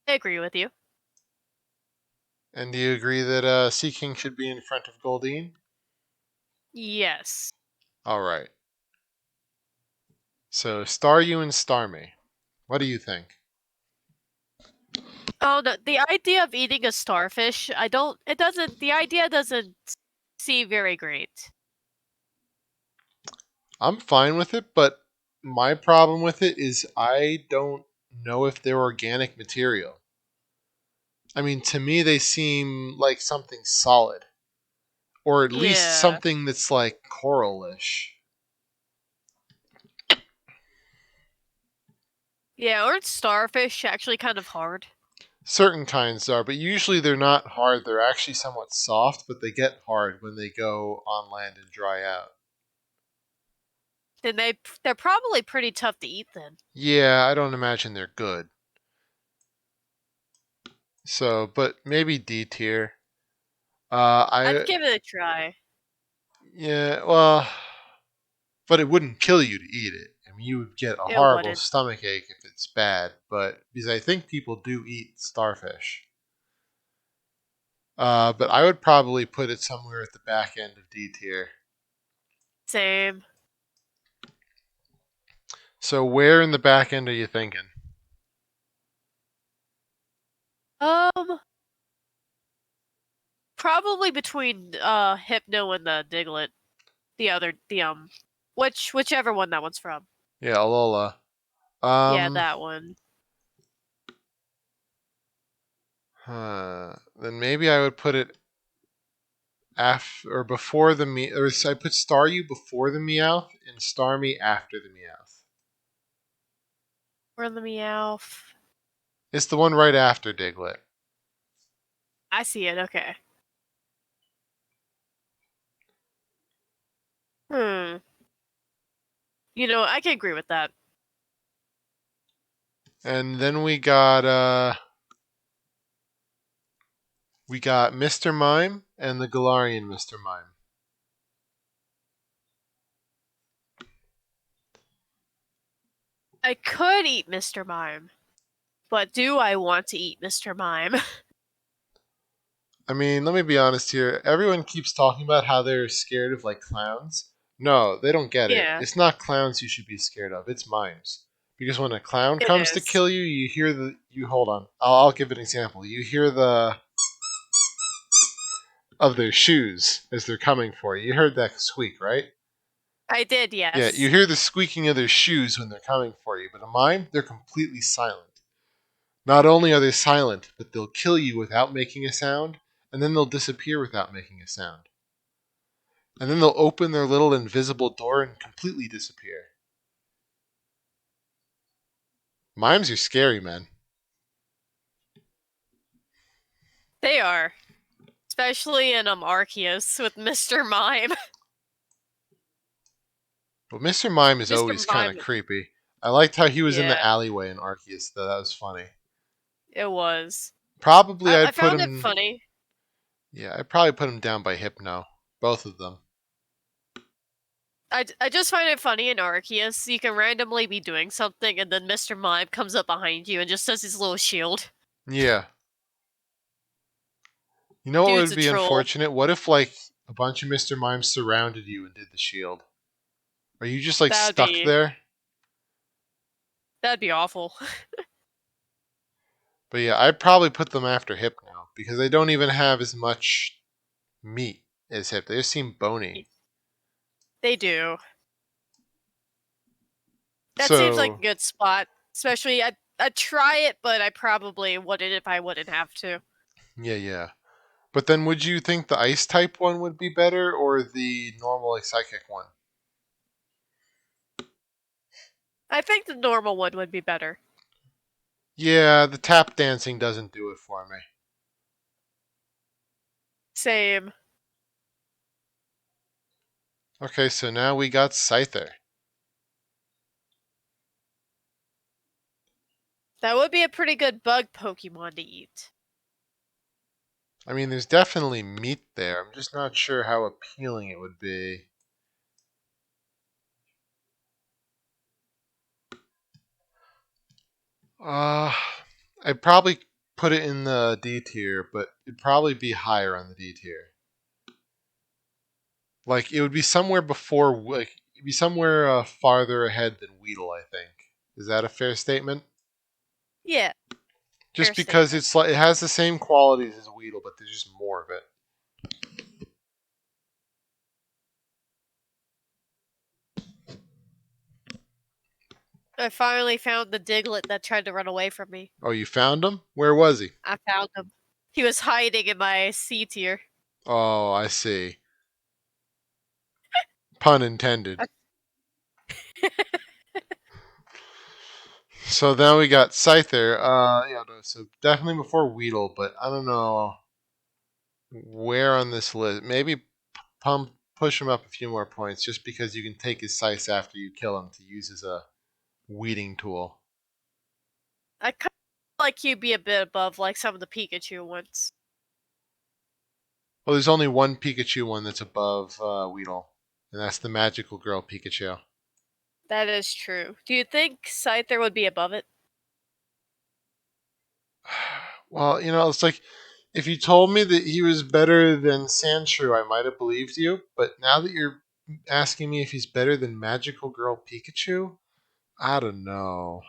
I agree with you. And do you agree that Sea King should be in front of Goldeen? Yes. All right. So Staryu and Starmie. What do you think? Oh, the idea of eating a starfish, I don't. It doesn't. The idea doesn't seem very great. I'm fine with it, but my problem with it is I don't know if they're organic material. I mean, to me, they seem like something solid, or at least Yeah. something that's like coralish. Yeah, aren't starfish actually kind of hard? Certain kinds are, but usually they're not hard. They're actually somewhat soft, but they get hard when they go on land and dry out. Then they're probably pretty tough to eat then. Yeah, I don't imagine they're good. So, but maybe D tier. I'd I give it a try. yeah, well, but it wouldn't kill you to eat it. I mean, you would get a It horrible wouldn't. stomach ache if it's bad. But because I think people do eat starfish. But I would probably put it somewhere at the back end of D tier. Same. So where in the back end are you thinking? Um, probably between Hypno and the Diglett. The whichever one that one's from. Yeah, Alola. Yeah, Um, that one. then maybe I would put it. or before the me, or I put Staryu before the Meowth and Starmie after the Meowth. Or the Meowth. It's the one right after Diglett. I see it. Okay. Hmm. I can agree with that. And then we got Mr. Mime and the Galarian Mr. Mime. I could eat Mr. Mime, but do I want to eat Mr. Mime? I mean, let me be honest here. Everyone keeps talking about how they're scared of like clowns. No, they don't get it. Yeah, It's not clowns you should be scared of. It's mimes. Because when a clown it comes to is. kill you, you hear the you hold on. I'll give an example. You hear the of their shoes as they're coming for you. You heard that squeak, right? I did, Yeah, you yes. hear the squeaking of their shoes when they're coming for you. But a mime, they're completely silent. Not only are they silent, but they'll kill you without making a sound, and then they'll disappear without making a sound. And then they'll open their little invisible door and completely disappear. Mimes are scary, man. They are. Especially in Arceus with Mr. Mime. But Mr. Mime is Mr. always kind of Mime, creepy. I liked how he was in the yeah, alleyway in Arceus, though. That was funny. it was. Probably I I'd put found it him. funny. Yeah, I'd probably put him down by Hypno. Both of them. I just find it funny in Arceus. You can randomly be doing something, and then Mr. Mime comes up behind you and just does his little shield. Yeah. You know what Dude's would a be troll. unfortunate? What if, like, a bunch of Mr. Mimes surrounded you and did the shield? Are you just, like, That'd stuck be there? that'd be awful. But yeah, I'd probably put them after Hypno because they don't even have as much meat as Hyp. They just seem bony. They do. That seems like a So, good spot. Especially, I'd try it, but I probably wouldn't if I wouldn't have to. yeah, yeah. But then would you think the ice type one would be better or the normal like psychic one? I think the normal one would be better. Yeah, the tap dancing doesn't do it for me. Same. Okay, so now we got Scyther. That would be a pretty good bug Pokemon to eat. I mean, there's definitely meat there. I'm just not sure how appealing it would be. Uh, I'd probably put it in the D tier, but it'd probably be higher on the D tier. Like it would be somewhere before, like it'd be somewhere farther ahead than Weedle. I think. Is that a fair statement? Yeah, fair Just because statement. it's like it has the same qualities as Weedle, but there's just more of it. I finally found the Diglett that tried to run away from me. Oh, you found him? Where was he? I found him. He was hiding in my C tier. Oh, I see. Pun intended. So now we got Scyther. Yeah, no, so definitely before Weedle, but I don't know where on this list. Maybe push him up a few more points just because you can take his Scythe after you kill him to use as a weeding tool. I kind of like he'd be a bit above like some of the Pikachu ones. Well, there's only one Pikachu one that's above Weedle, and that's the Magical Girl Pikachu. That is true. Do you think Scyther would be above it? Well, it's like if you told me that he was better than Sandshrew, I might have believed you. But now that you're asking me if he's better than Magical Girl Pikachu, I don't know.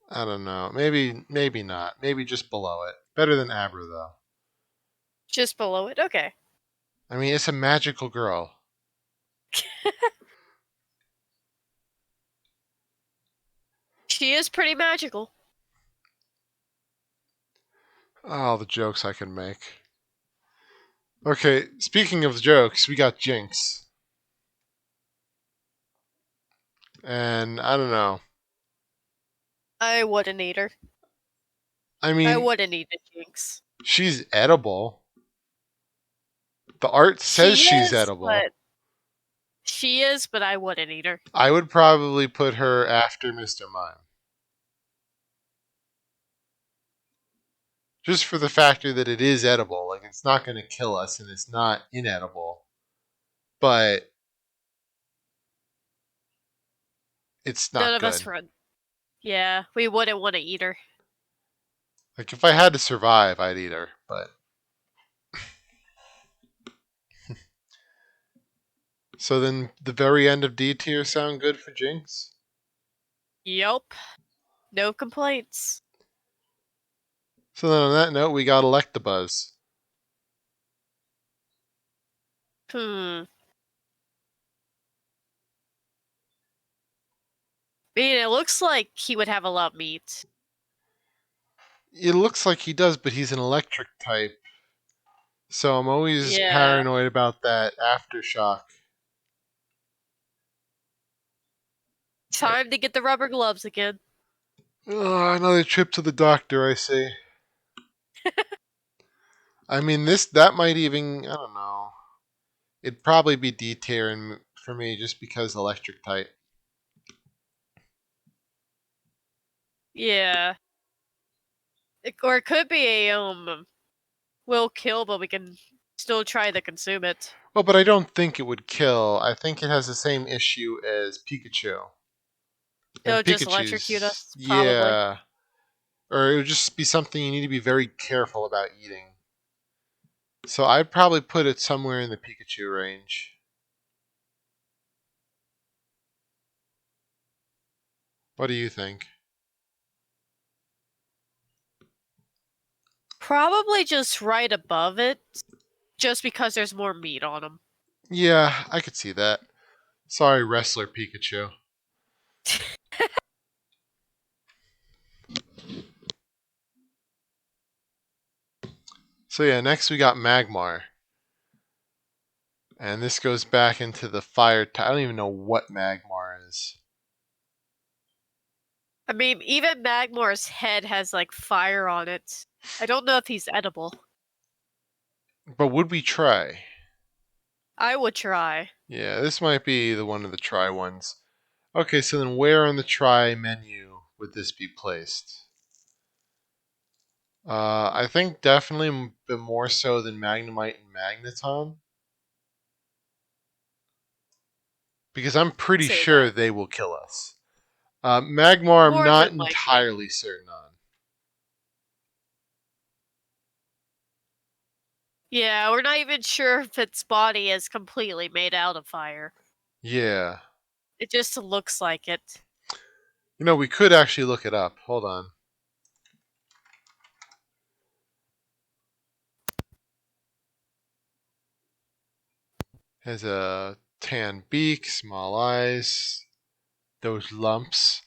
I don't know. Maybe not. Maybe just below it. Better than Abra though. Just below it? Okay. I mean, it's a magical girl. She is pretty magical. Oh, the jokes I can make. Okay, speaking of jokes, we got Jinx. And I don't know. I wouldn't eat her. I I mean, wouldn't eat a Jinx. she's edible. The art says She she's is, edible. but she is, but I wouldn't eat her. I would probably put her after Mr. Mime. Just for the factor that it is edible. Like, it's not going to kill us and it's not inedible. But it's None not of us good. run. Yeah, we wouldn't want to eat her. Like, if I had to survive, I'd eat her. But. So then the very end of D tier sound good for Jinx? Yup. No complaints. So then on that note, we got Electabuzz. Hmm. I mean, it looks like he would have a lot of meat. It looks like he does, but he's an electric type. So I'm always Yeah. paranoid about that aftershock. Time to get the rubber gloves again. Oh, another trip to the doctor, I see. I mean, that might even, I don't know. It'd probably be D tier for me just because electric type. Yeah. Or it could be a will kill, but we can still try to consume it. Well, but I don't think it would kill. I think it has the same issue as Pikachu. And It'll just electrocute Pikachu's, us, probably. yeah. Or it would just be something you need to be very careful about eating. So I'd probably put it somewhere in the Pikachu range. What do you think? Probably just right above it, just because there's more meat on them. Yeah, I could see that. Sorry, Wrestler Pikachu. So yeah, next we got Magmar. And this goes back into the fire type. I don't even know what Magmar is. I mean, even Magmar's head has like fire on it. I don't know if he's edible. But would we try? I would try. Yeah, this might be the one of the try ones. Okay, so then where on the try menu would this be placed? I think definitely bit more so than Magnemite and Magneton. Because I'm pretty Say sure that. they will kill us. Magmar, I'm More not than likely. entirely certain on. Yeah, we're not even sure if its body is completely made out of fire. Yeah. It just looks like it. You know, we could actually look it up. Hold on. Has a tan beak, small eyes, those lumps.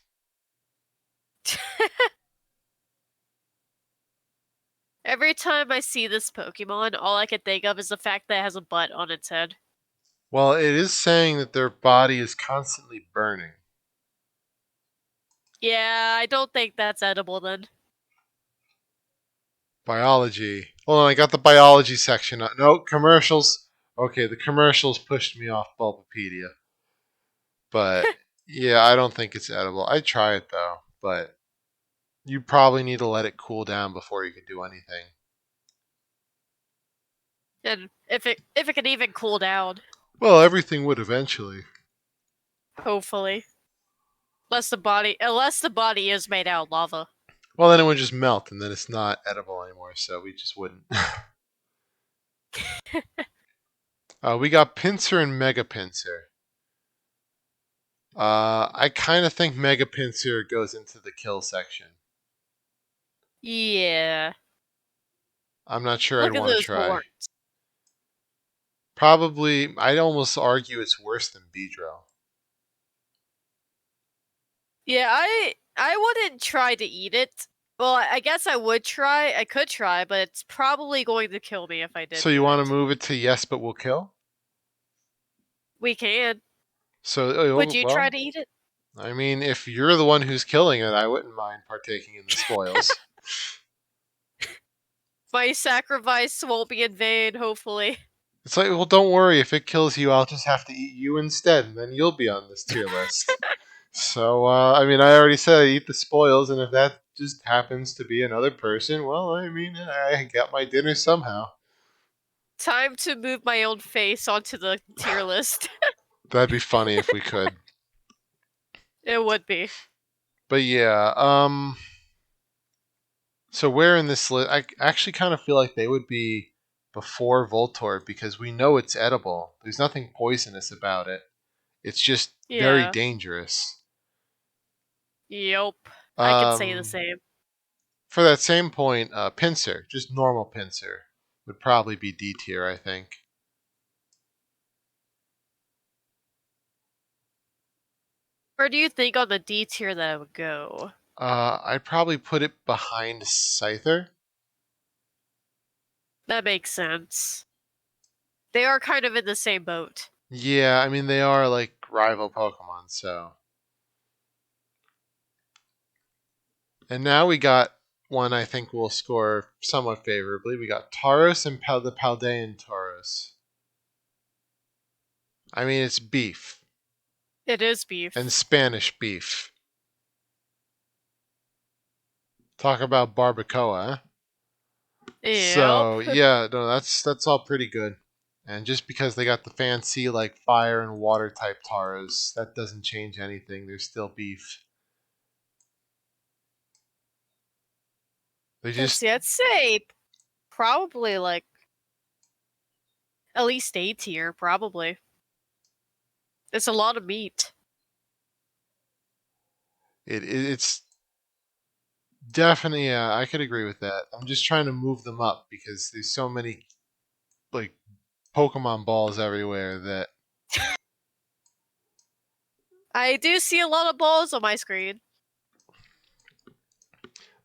Every time I see this Pokemon, all I can think of is the fact that it has a butt on its head. Well, it is saying that their body is constantly burning. Yeah, I don't think that's edible then. Biology. Hold on, I got the biology section. No, commercials. Okay, the commercials pushed me off Bulbapedia. But yeah, I don't think it's edible. I'd try it though, but you probably need to let it cool down before you can do anything. And if it can even cool down, Well, everything would eventually. hopefully. Unless the body is made out of lava. Well, then it would just melt, and then it's not edible anymore, so we just wouldn't. We got Pinsir and Mega Pinsir. I kind of think Mega Pinsir goes into the kill section. Yeah. I'm not sure I'd Look at want to those try. horns. Probably, I'd almost argue it's worse than Beedrill. Yeah, I wouldn't try to eat it. Well, I guess I would try. I could try, but it's probably going to kill me if I So did you do want to it. move it to yes, but we'll kill? We can. So, Would you try well, to eat it? I mean, if you're the one who's killing it, I wouldn't mind partaking in the spoils. My sacrifice won't be in vain, hopefully. It's like, well, don't worry. If it kills you, I'll just have to eat you instead, and then you'll be on this tier list. So, I mean, I already said I eat the spoils, and if that just happens to be another person, well, I mean, I got my dinner somehow. Time to move my own face onto the tier list. That'd be funny if we could. It would be. But yeah, so where in this list? I actually kind of feel like they would be before Voltorb because we know it's edible. There's nothing poisonous about it. It's just very Yeah. dangerous. Yep. I can say the Um, same. for that same point, Pinsir, just normal Pinsir, would probably be D tier, I think. Where do you think on the D tier that it would go? I'd probably put it behind Scyther. That makes sense. They are kind of in the same boat. Yeah, I mean they are like rival Pokemon, so. And now we got one I think will score somewhat favorably. We got Tauros and the Paldean Tauros. I mean, it's beef It is and beef. Spanish beef. Talk about barbacoa, huh? Yep. So yeah, no, that's all pretty good. And just because they got the fancy like fire and water type Tauros, that doesn't change anything. There's still beef. They Let's just see, I'd say probably like at least A tier, probably. It's a lot of meat. it's definitely I could agree with that. I'm just trying to move them up because there's so many like Pokemon balls everywhere that. I do see a lot of balls on my screen.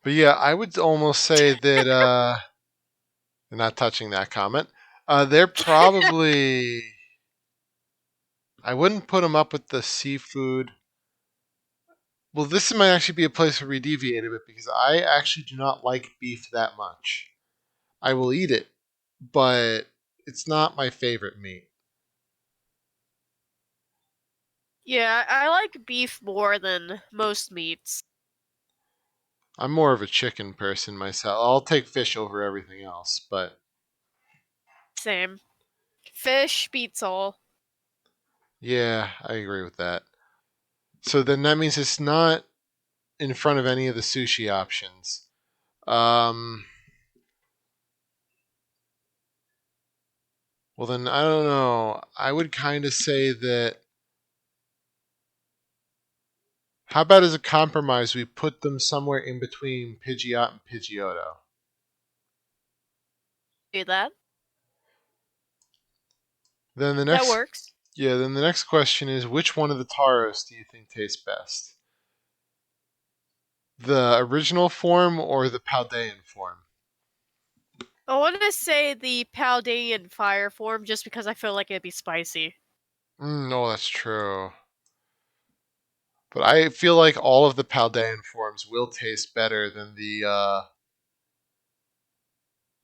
But yeah, I would almost say that not touching that comment. They're probably I wouldn't put them up with the seafood. Well, this might actually be a place where we deviate a bit because I actually do not like beef that much. I will eat it, but it's not my favorite meat. Yeah, I like beef more than most meats. I'm more of a chicken person myself. I'll take fish over everything else, but Same. Fish beats all. yeah, I agree with that. So then that means it's not in front of any of the sushi options. Um, well, then I don't know. I would kind of say that. How about as a compromise, we put them somewhere in between Pidgeot and Pidgeotto? Do that. Then the That next, works. yeah, then the next question is, which one of the Tauros do you think tastes best? The original form or the Paldean form? I want to say the Paldean fire form just because I feel like it'd be spicy. No, that's true. But I feel like all of the Paldean forms will taste better than the.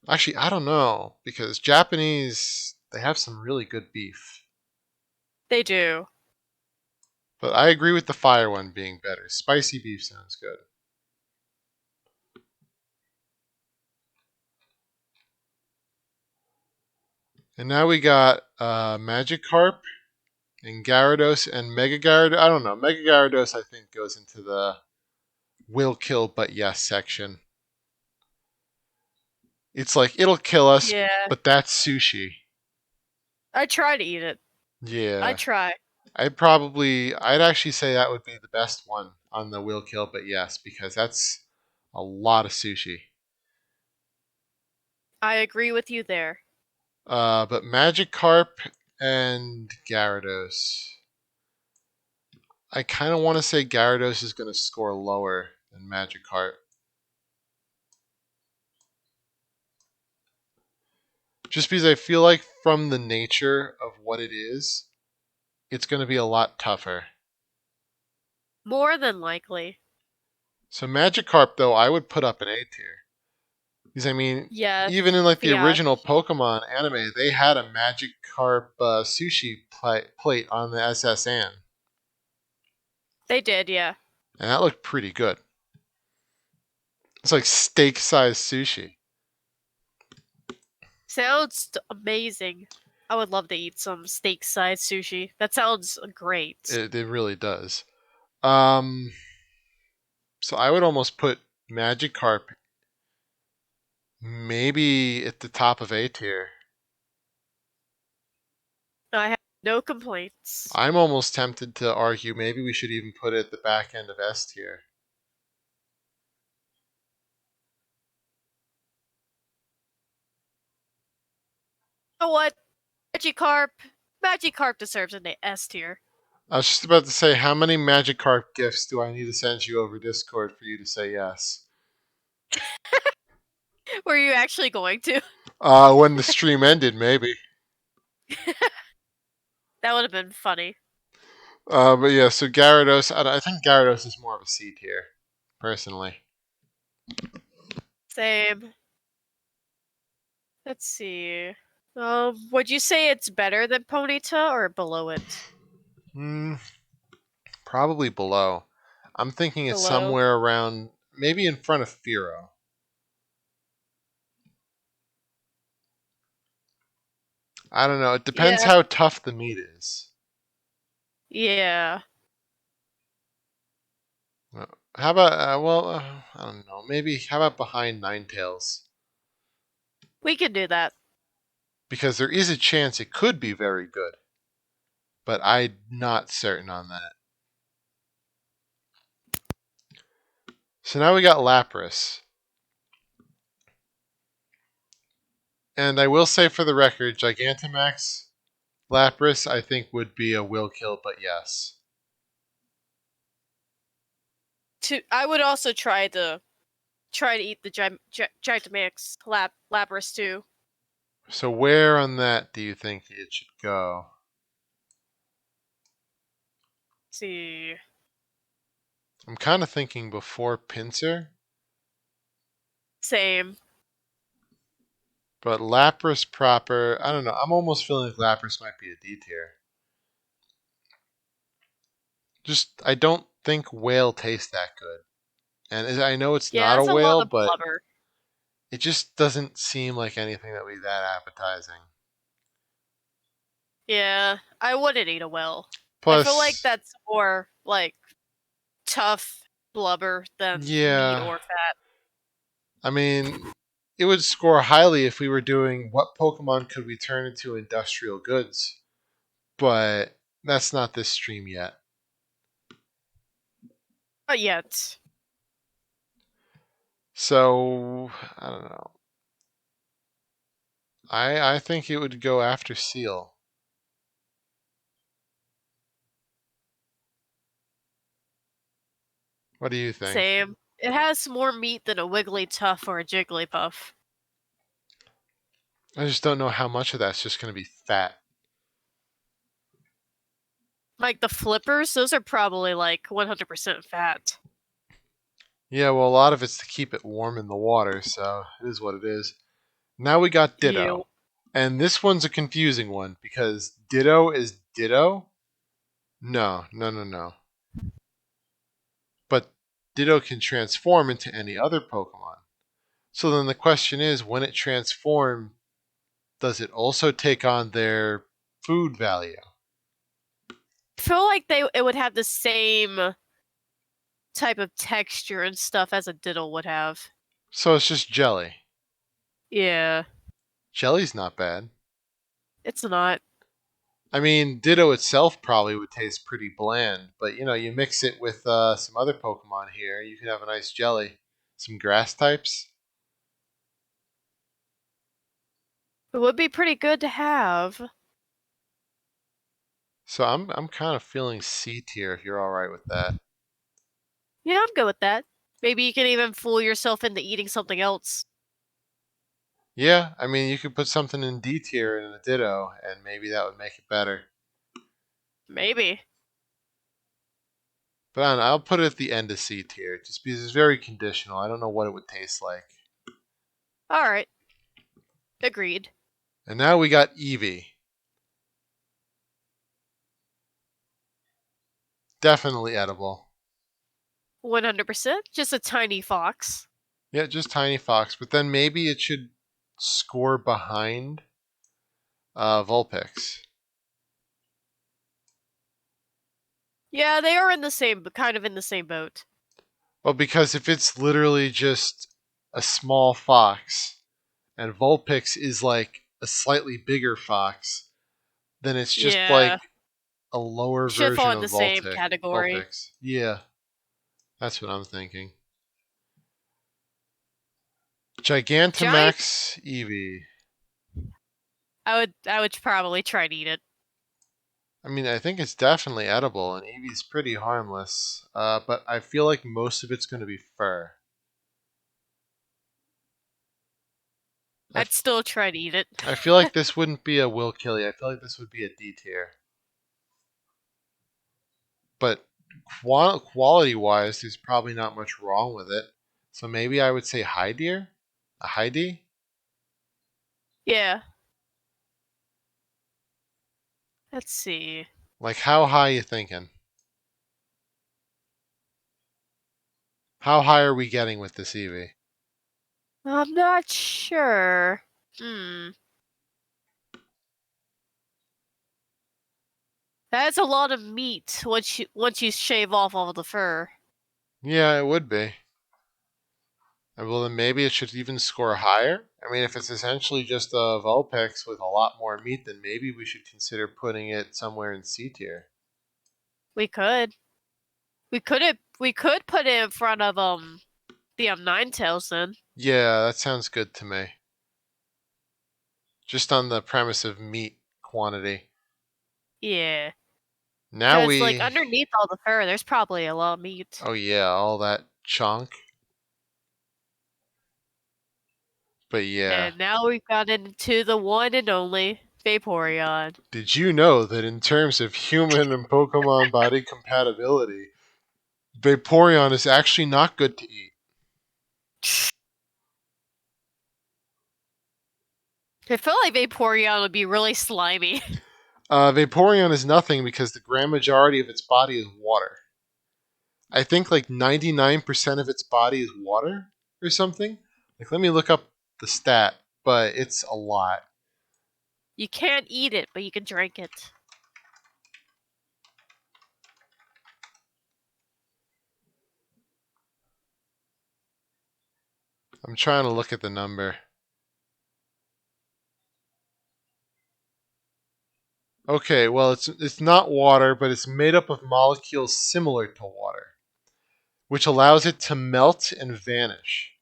Actually, I don't know because Japanese they have some really good beef. They do. But I agree with the fire one being better. Spicy beef sounds good. And now we got Magikarp and Gyarados and Mega Gyarados. I don't know. Mega Gyarados I think goes into the will kill but yes section. It's like it'll kill us, Yeah. but that's sushi. I try to eat it. I Yeah. try. I'd actually say that would be the best one on the will kill but yes because that's a lot of sushi. I agree with you there. But Magikarp and Gyarados. I kind of want to say Gyarados is going to score lower than Magikarp. Just because I feel like from the nature of what it is, it's going to be a lot tougher. More than likely. So Magikarp, though, I would put up an A tier. Because, I mean, Yes. even in like the Yeah, original Pokemon anime, they had a Magikarp sushi plate on the SSN. they did, yeah. And that looked pretty good. It's like steak sized sushi. Sounds amazing. I would love to eat some steak-sized sushi. That sounds great. It really does. Um, so I would almost put Magikarp maybe at the top of A tier. I have no complaints. I'm almost tempted to argue maybe we should even put it at the back end of S tier. You know what? Magikarp. Magikarp deserves an S tier. I was just about to say, how many Magikarp gifts do I need to send you over Discord for you to say yes? Were you actually going to? When the stream ended, maybe. That would have been funny. But yeah, so Gyarados, I think Gyarados is more of a C tier, personally. Same. Let's see. Would you say it's better than Ponyta or below it? Hmm, probably below. I'm thinking it's Below. somewhere around, maybe in front of Firo. I don't know. It depends Yeah. how tough the meat is. Yeah. How about, I don't know. Maybe, how about behind Ninetales? We can do that. Because there is a chance it could be very good, but I'm not certain on that. So now we got Lapras. And I will say for the record, Gigantamax Lapras I think would be a will kill, but yes. I would also try to eat the Gigantamax Lapras too. So where on that do you think it should go? See. I'm kind of thinking before Pinsir, Same. but Lapras proper, I don't know. I'm almost feeling like Lapras might be a D tier. Just, I don't think whale tastes that good. And I know it's Yeah, not a that's a lot whale, of but blubber. it just doesn't seem like anything that would be that appetizing. Yeah, I wouldn't eat a whale. I feel like Plus, that's more like tough blubber than meat yeah, or fat. I mean, it would score highly if we were doing what Pokemon could we turn into industrial goods, but that's not this stream yet. Not yet. So, I don't know. I think it would go after Seal. What do you think? Same. It has more meat than a Wigglytuff or a Jigglypuff. I just don't know how much of that's just going to be fat. Like the flippers, those are probably like 100% fat. Yeah, well, a lot of it's to keep it warm in the water, so it is what it is. Now we got You. Ditto. And this one's a confusing one because Ditto is Ditto? No, no, no, no. But Ditto can transform into any other Pokemon. So then the question is, when it transforms, does it also take on their food value? I feel like it would have the same type of texture and stuff as a Diddle would have. So it's just jelly. Yeah, Jelly's not bad. it's not. I mean, Ditto itself probably would taste pretty bland, but you mix it with some other Pokemon here, you can have a nice jelly. Some grass types. It would be pretty good to have. So I'm kind of feeling C tier if you're all right with that. Yeah, I'm good with that. Maybe you can even fool yourself into eating something else. Yeah, I mean, you could put something in D tier in a Ditto, and maybe that would make it better. Maybe. But I'll put it at the end of C tier, just because it's very conditional. I don't know what it would taste like. Alright. Agreed. And now we got Eevee. Definitely edible. 100%. Just a tiny fox. Yeah, just tiny fox, but then maybe it should score behind Vulpix. Yeah, they are in the same, kind of in the same boat. Well, because if it's literally just a small fox, and Vulpix is like a slightly bigger fox, then it's just like Yeah. a lower Should fall version in the of same category. Vulpix. Yeah, that's what I'm thinking. Giant. Gigantamax Eevee. I would probably try to eat it. I mean, I think it's definitely edible, and Eevee's pretty harmless. But I feel like most of it's going to be fur. I, I'd still try to eat it. I feel like this wouldn't be a will kill you. I feel like this would be a D tier. But quality wise, there's probably not much wrong with it. So maybe I would say high tier, a high D. Yeah. Let's see. Like how high you thinking? How high are we getting with this Eevee? I'm not sure. Hmm. That's a lot of meat once you shave off all the fur. Yeah, it would be. Well, then maybe it should even score higher. I mean, if it's essentially just a Vulpix with a lot more meat, then maybe we should consider putting it somewhere in C tier. We could. We could put it in front of the Ninetales then. Yeah, that sounds good to me. Just on the premise of meat quantity. Yeah. Now Cause like we. underneath all the fur, there's probably a lot of meat. Oh, yeah, all that chunk. But yeah. And now we've got into the one and only Vaporeon. Did you know that in terms of human and Pokemon body compatibility, Vaporeon is actually not good to eat? I feel like Vaporeon would be really slimy. Vaporeon is nothing because the grand majority of its body is water. I think like 99% of its body is water or something. Like, let me look up the stat, but it's a lot. You can't eat it, but you can drink it. I'm trying to look at the number. Okay, well, it's not water, but it's made up of molecules similar to water, which allows it to melt and vanish.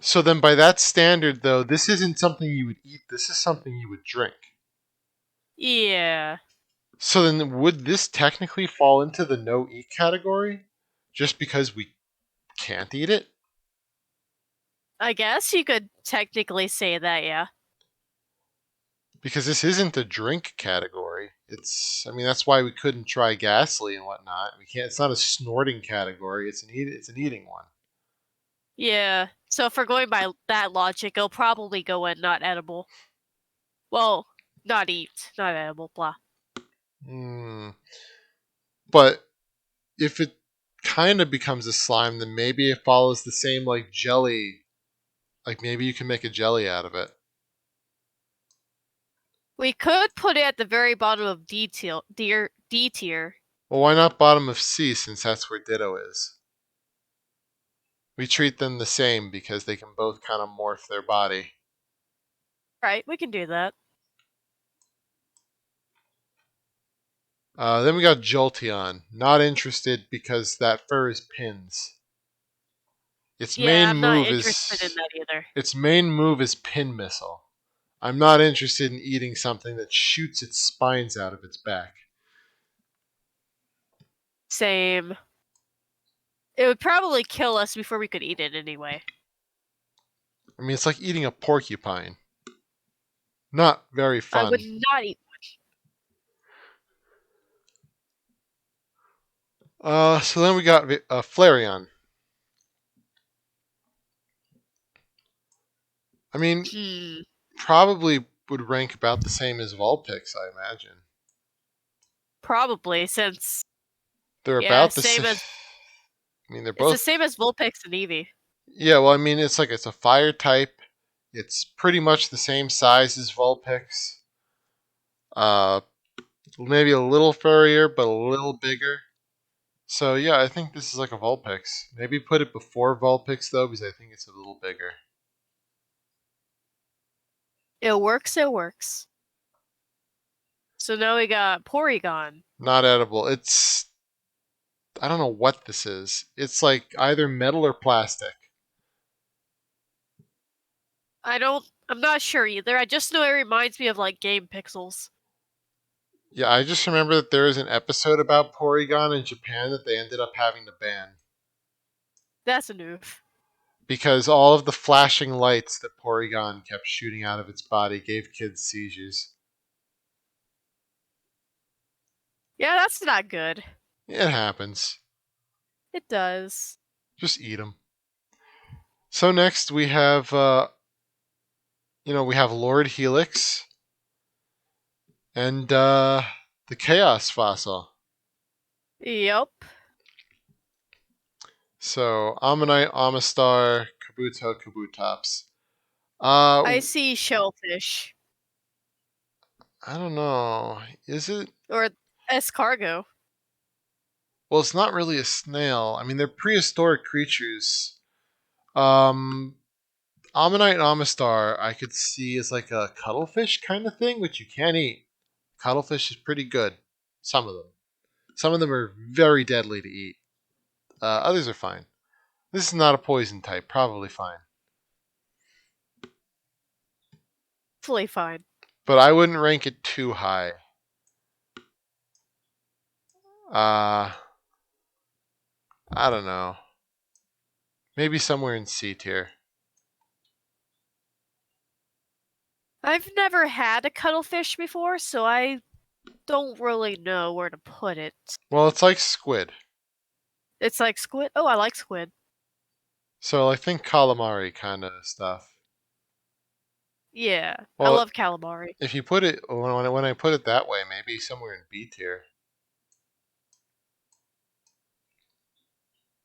So then, by that standard, though, this isn't something you would eat. This is something you would drink. Yeah. So then, would this technically fall into the no eat category, just because we can't eat it? I guess you could technically say that, yeah. Because this isn't a drink category. I mean, that's why we couldn't try Ghastly and whatnot. We can't. It's not a snorting category. It's an eating one. Yeah. So if we're going by that logic, it'll probably go in not edible. Well, not eat, not edible, blah. Hmm. But if it kind of becomes a slime, then maybe it follows the same like jelly. Like maybe you can make a jelly out of it. We could put it at the very bottom of D tier. Well, why not bottom of C since that's where Ditto is? We treat them the same because they can both kind of morph their body. Right, we can do that. Then we got Jolteon. Not interested because that fur is pins. Its Yeah, main I'm not move interested in is that either. its main move is pin missile. I'm not interested in eating something that shoots its spines out of its back. Same. It would probably kill us before we could eat it anyway. I mean, it's like eating a porcupine. Not very I would fun. not eat. So then we got Flareon. I mean, Hmm. probably would rank about the same as Vulpix, I imagine. Probably, since They're yeah, about the same same. as I mean, they're it's the both. same as Vulpix and Eevee. Yeah, well, I mean, it's a fire type. It's pretty much the same size as Vulpix. Uh, maybe a little furrier, but a little bigger. So yeah, I think this is like a Vulpix. Maybe put it before Vulpix though, because I think it's a little bigger. It works. It works. So now we got Porygon. Not edible. I don't know what this is. It's like either metal or plastic. I'm not sure either. I just know it reminds me of like game pixels. Yeah, I just remember that there is an episode about Porygon in Japan that they ended up having to ban That's a noof. because all of the flashing lights that Porygon kept shooting out of its body gave kids seizures. Yeah, that's not good. It happens. It does. Just eat them. So next we have, we have Lord Helix and the Chaos Fossil. Yep. So Ammonite, Amistar, Kabuto, Kabutops. I see shellfish I don't know. Is it? or escargot. Well, it's not really a snail. I mean, they're prehistoric creatures. Um, Ammonite and Amistar, I could see as like a cuttlefish kind of thing, which you can eat. Cuttlefish is pretty good. Some of them. Some of them are very deadly to eat. Others are fine. This is not a poison type. Probably fine. Fully fine. But I wouldn't rank it too high. Uh, I don't know. Maybe somewhere in C tier. I've never had a cuttlefish before, so I don't really know where to put it. Well, it's like squid. It's like squid. Oh, I like squid. So I think calamari kind of stuff. Yeah, I Well, love calamari. if you put it when I put it that way, maybe somewhere in B tier.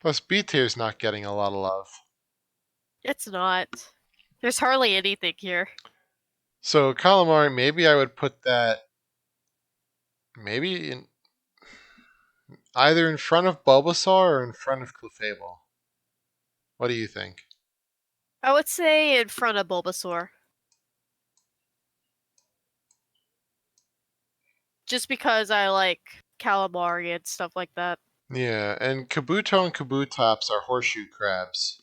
Plus, B tier is not getting a lot of love. It's not. There's hardly anything here. So calamari, maybe I would put that maybe in either in front of Bulbasaur or in front of Clefable. What do you think? I would say in front of Bulbasaur. Just because I like calamari and stuff like that. Yeah, and Kabuto and Kabutops are horseshoe crabs.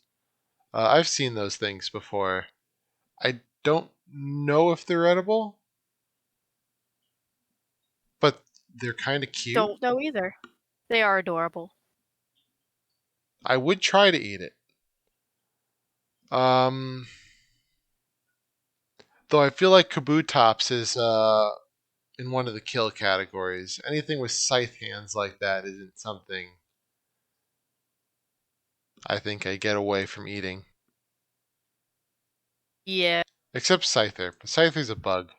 I've seen those things before. I don't know if they're edible, but they're kind of cute. Don't know either. They are adorable. I would try to eat it. Um, though I feel like Kabutops is in one of the kill categories. Anything with scythe hands like that isn't something I think I get away from eating. Yeah. Except Scyther. But Scyther's a bug.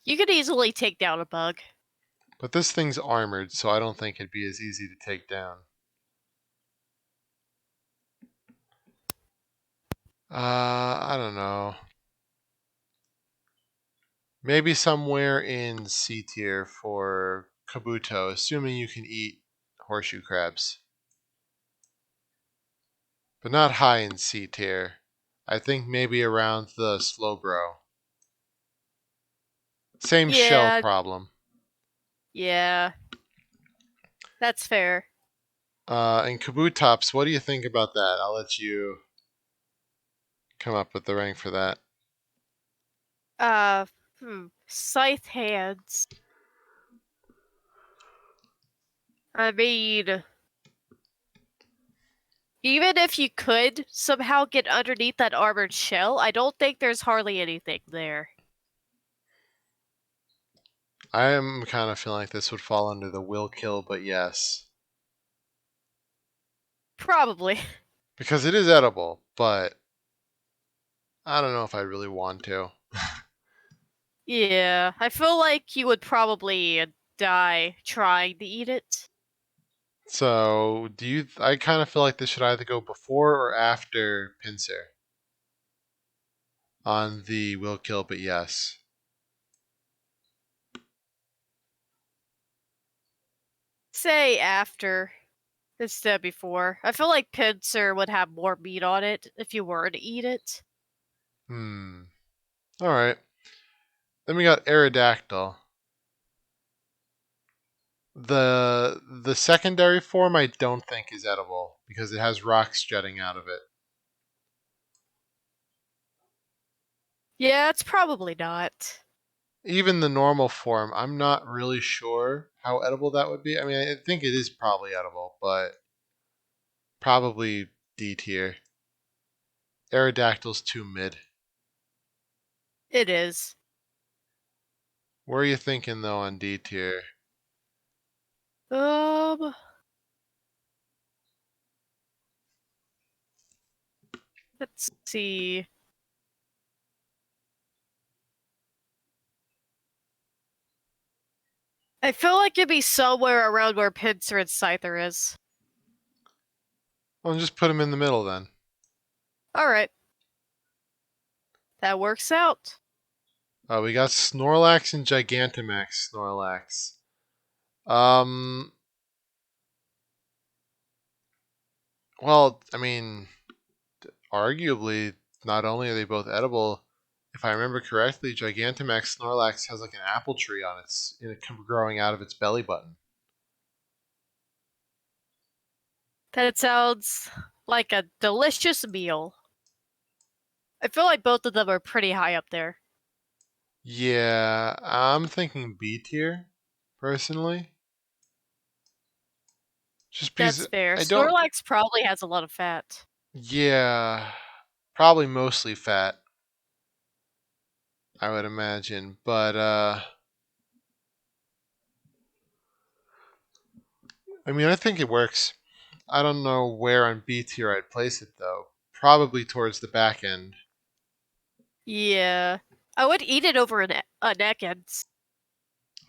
You could easily take down a bug. But this thing's armored, so I don't think it'd be as easy to take down. I don't know. Maybe somewhere in C tier for Kabuto, assuming you can eat horseshoe crabs. But not high in C tier. I think maybe around the Slowbro. Same shell Yeah, problem. yeah. That's fair. And Kabutops, what do you think about that? I'll let you come up with the rank for that. Uh, Scythe hands. I mean, Even if you could somehow get underneath that armored shell, I don't think there's hardly anything there. I am kind of feeling like this would fall under the will kill, but yes. Probably. Because it is edible, but I don't know if I really want to. Yeah, I feel like you would probably die trying to eat it. So, I kind of feel like this should either go before or after Pinsir on the will kill, but yes. Say after instead of before. I feel like pincer would have more meat on it if you were to eat it. Hmm. Alright. Then we got Aerodactyl. The secondary form I don't think is edible because it has rocks jutting out of it. Yeah, it's probably not. Even the normal form, I'm not really sure how edible that would be. I mean, I think it is probably edible, but probably D tier. Aerodactyl's too mid. It is. Where are you thinking though on D tier? Um, let's see. I feel like it'd be somewhere around where pincer and scyther is. Well, just put them in the middle then. Alright, that works out. We got Snorlax and Gigantamax Snorlax. Um, well, I mean, arguably, not only are they both edible, if I remember correctly, Gigantamax Snorlax has like an apple tree on growing out of its belly button. That sounds like a delicious meal. I feel like both of them are pretty high up there. Yeah, I'm thinking B tier, personally. Just That's because fair. I don't. Snorlax probably has a lot of fat. Yeah, probably mostly fat, I would imagine. But I mean, I think it works. I don't know where on B tier I'd place it though. Probably towards the back end. Yeah. I would eat it over a neck and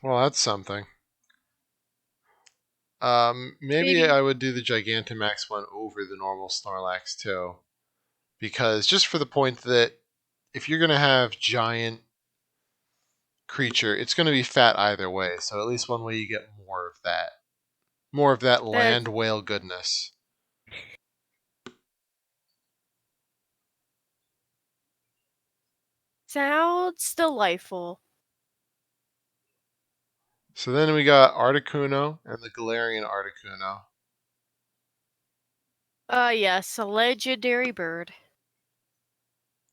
Well, that's something. Maybe maybe I would do the Gigantamax one over the normal Snorlax too, because just for the point that if you're gonna have giant creature, it's gonna be fat either way. So at least one way you get more of that that land whale goodness. sounds delightful. So then we got Articuno and the Galarian Articuno. Yes, a legendary bird.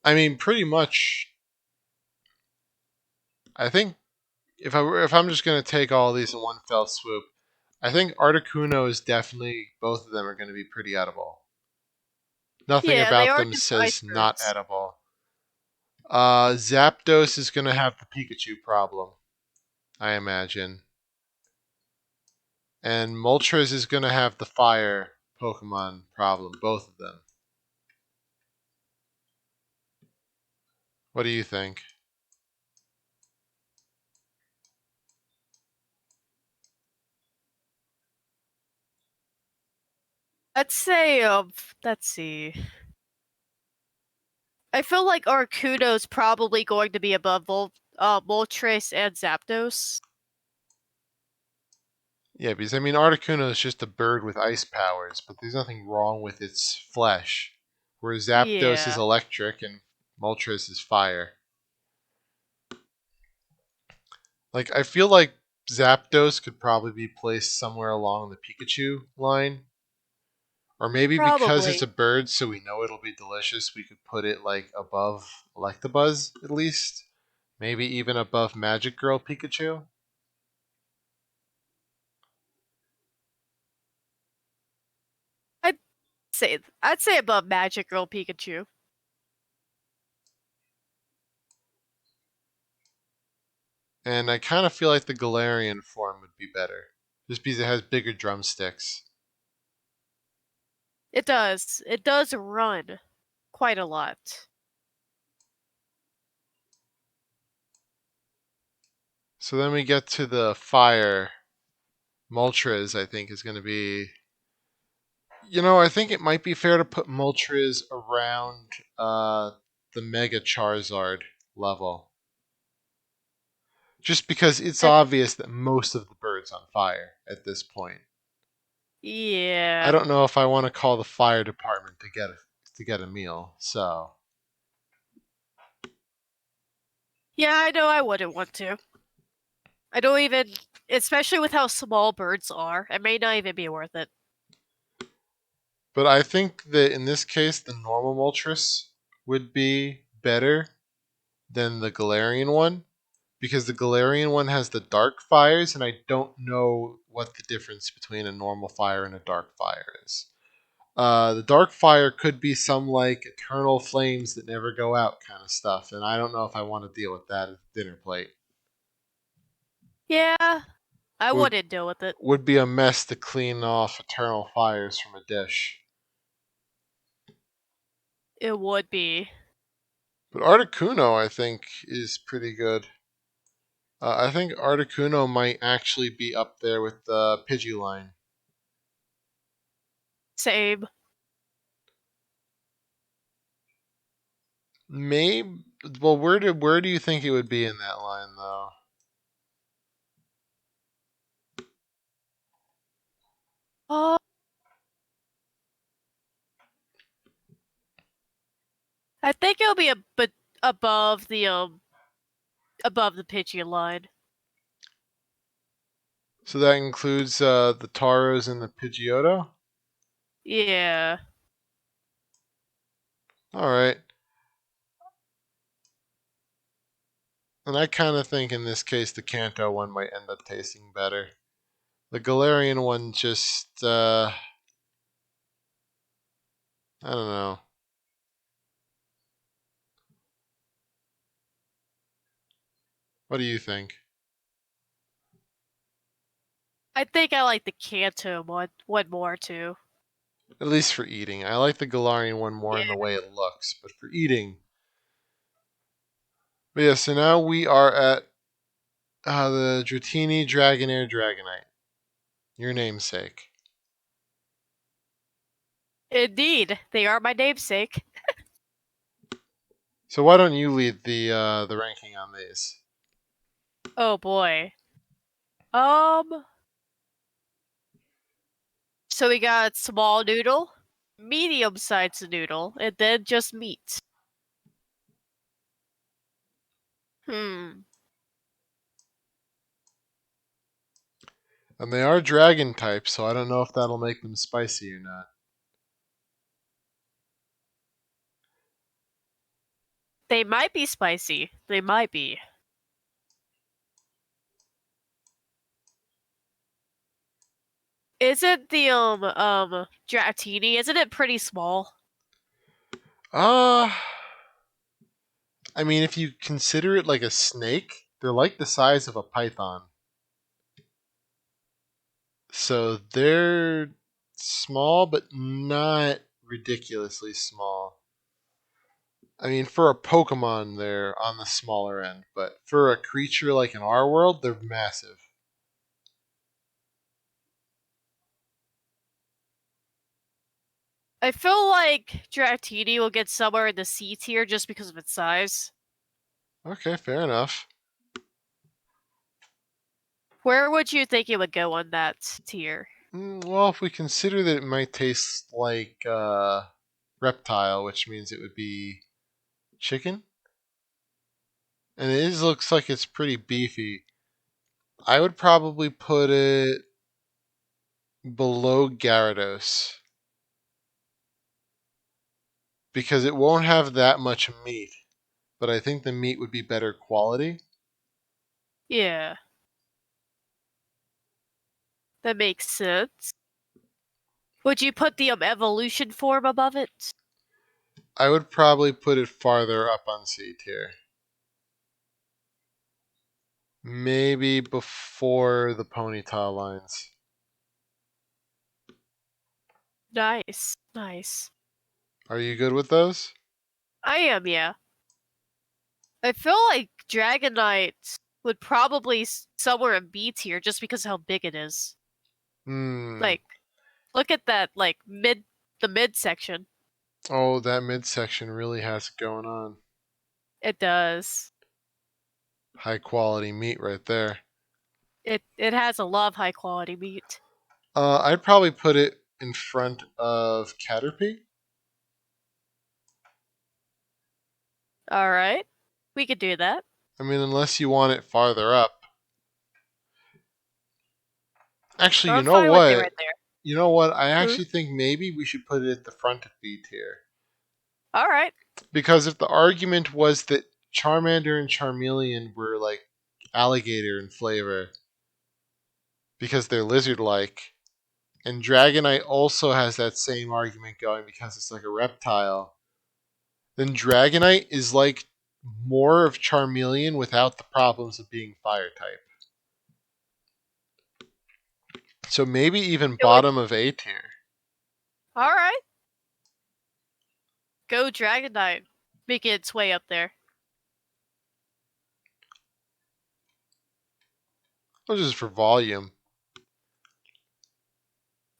I mean, pretty much. I think if I'm just gonna take all these in one fell swoop, I think Articuno is definitely both of them are going to be pretty edible. Nothing Yeah, they about are them just says not icebergs. edible. Zapdos is going to have the Pikachu problem, I imagine. And Moltres is going to have the fire Pokemon problem, both of them. What do you think? Let's say, let's see. I feel like Arcuno's probably going to be above Moltres and Zapdos. Yeah, because I mean, Articuno is just a bird with ice powers, but there's nothing wrong with its flesh. Whereas Zapdos is Yeah, electric and Moltres is fire. Like, I feel like Zapdos could probably be placed somewhere along the Pikachu line. Or maybe because it's a probably. bird, so we know it'll be delicious, we could put it like above Electabuzz at least. Maybe even above Magic Girl Pikachu. I'd I'd say above Magic Girl Pikachu. And I kind of feel like the Galarian form would be better, just because it has bigger drumsticks. It does. It does run quite a lot. So then we get to the fire. Moltres, I think, is going to be. I think it might be fair to put Moltres around the Mega Charizard level. Just because it's It, obvious that most of the bird's on fire at this point. I yeah. don't know if I want to call the fire department to get a meal. So Yeah, I know I wouldn't want to. I don't even, especially with how small birds are, it may not even be worth it. but I think that in this case the normal Moltres would be better than the Galarian one, because the Galarian one has the dark fires, and I don't know what the difference between a normal fire and a dark fire is. The dark fire could be some like eternal flames that never go out kind of stuff, and I don't know if I want to deal with that at the dinner plate. Yeah, I It would wouldn't deal with it. would be a mess to clean off eternal fires from a dish. It would be. But Articuno, I think, is pretty good. I think Articuno might actually be up there with the Pidgeline. Same. Maybe. Well, where do you think it would be in that line, though? Oh, I think it'll be a bit above the Pidgey line. So that includes the Taros and the Pidgeotto. Yeah. All right. And I kind of think in this case the Kanto one might end up tasting better. The Galarian one just, I don't know. What do you think? I think I like the Kanto one more too. At least for eating. I like the Galarian one more in the Yeah. way it looks, but for eating. But yeah, so now we are at the Dratini Dragonair Dragonite. Your namesake. Indeed, they are my namesake. So why don't you lead the ranking on these? Oh boy. Um, so we got small noodle, medium-sized noodle, and then just meat. Hmm. And they are dragon types, so I don't know if that'll make them spicy or not. They might be spicy. They might be. Isn't the Dratini, isn't it pretty small? Uh I mean, if you consider it like a snake, they're like the size of a python. So they're small, but not ridiculously small. I mean, for a Pokemon, they're on the smaller end, but for a creature like in our world, they're massive. I feel like Dratini will get somewhere in the C tier just because of its size. Okay, fair enough. Where would you think it would go on that tier? Well, if we consider that it might taste like reptile, which means it would be chicken, and looks like it's pretty beefy, I would probably put it below Gyarados because it won't have that much meat, but I think the meat would be better quality. Yeah, that makes sense. Would you put the evolution form above it? I would probably put it farther up on C tier. Maybe before the ponytail lines. Nice, nice. Are you good with those? I am, yeah. I feel like Dragonite would probably somewhere in B tier just because of how big it is. Hmm. Like, look at that, like the mid section. Oh, that midsection really has it going on. It does. High quality meat right there. It has a lot of high quality meat. I'd probably put it in front of Caterpie. All right, we could do that. I mean, unless you want it farther up. Actually, you I'm know fine with it what? right there. You know what? I Hmm? actually think maybe we should put it at the front of B tier. All right. Because if the argument was that Charmander and Charmeleon were like alligator in flavor because they're lizard like, and Dragonite also has that same argument going because it's like a reptile, then Dragonite is like more of Charmeleon without the problems of being fire type. So maybe even It would. bottom of A tier. All right. Go Dragonite. Make it its way up there. Well, just for volume.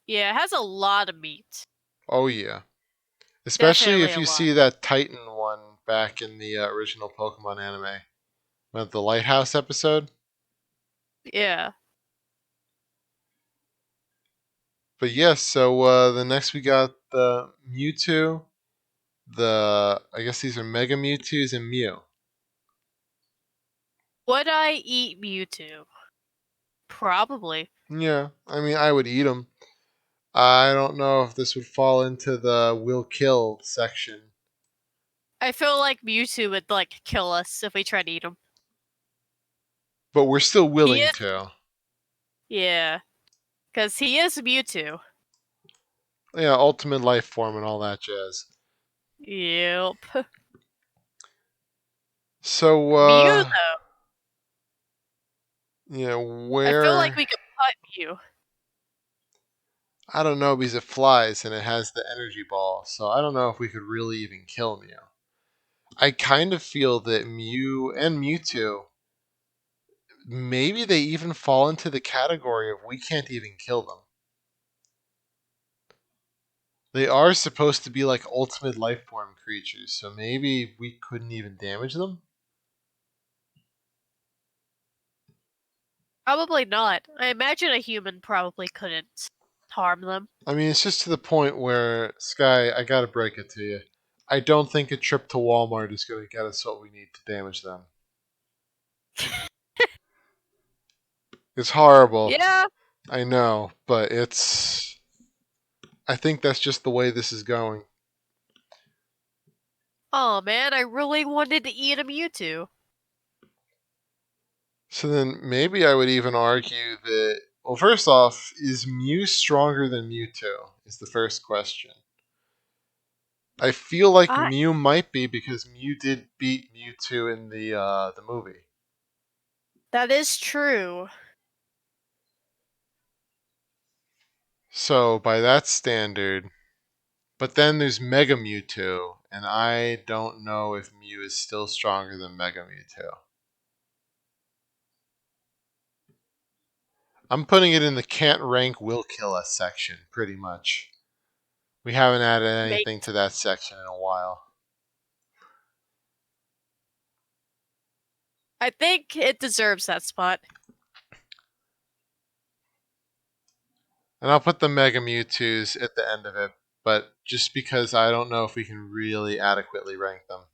Yeah, it has a lot of meat. Oh yeah. Especially Definitely if a you lot. see that Titan one back in the original Pokemon anime. With the Lighthouse episode. Yeah. But yes, so the next we got the Mewtwo, I guess these are Mega Mewtwo's and Mew. Would I eat Mewtwo? Probably. Yeah, I mean I would eat them. I don't know if this would fall into the will kill section, I feel like Mewtwo would like kill us if we tried to eat him. but we're still He willing is, to. yeah, because he is Mewtwo. Yeah, ultimate life form and all that jazz. Yep. So Mew though, yeah, I feel like where we could putt Mew. I don't know because it flies and it has the energy ball, so I don't know if we could really even kill Mew. I kind of feel that Mew and Mewtwo, maybe they even fall into the category of we can't even kill them. They are supposed to be like ultimate life form creatures, so maybe we couldn't even damage them. Probably not. I imagine a human probably couldn't harm them. I mean, it's just to the point where, Sky, I gotta break it to you. I don't think a trip to Walmart is going to get us what we need to damage them. It's horrible, Yeah. I know, but it's. I think that's just the way this is going. Oh man, I really wanted to eat a Mewtwo. So then maybe I would even argue that. Well, first off, is Mew stronger than Mewtwo? Is the first question. I feel like I Mew might be because Mew did beat Mewtwo in the movie. That is true. So by that standard, but then there's Mega Mewtwo, and I don't know if Mew is still stronger than Mega Mewtwo. I'm putting it in the can't rank will kill us section, pretty much. We haven't added anything Mate. to that section in a while. I think it deserves that spot. And I'll put the Mega Mewtwo's at the end of it, but just because I don't know if we can really adequately rank them.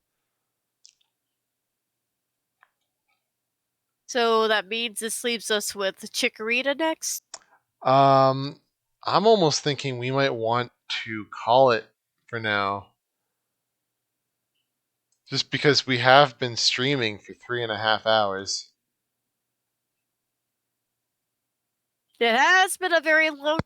So that means this leaves us with Chikorita next. Um, I'm almost thinking we might want to call it for now. Just because we have been streaming for 3.5 hours. It has been a very long.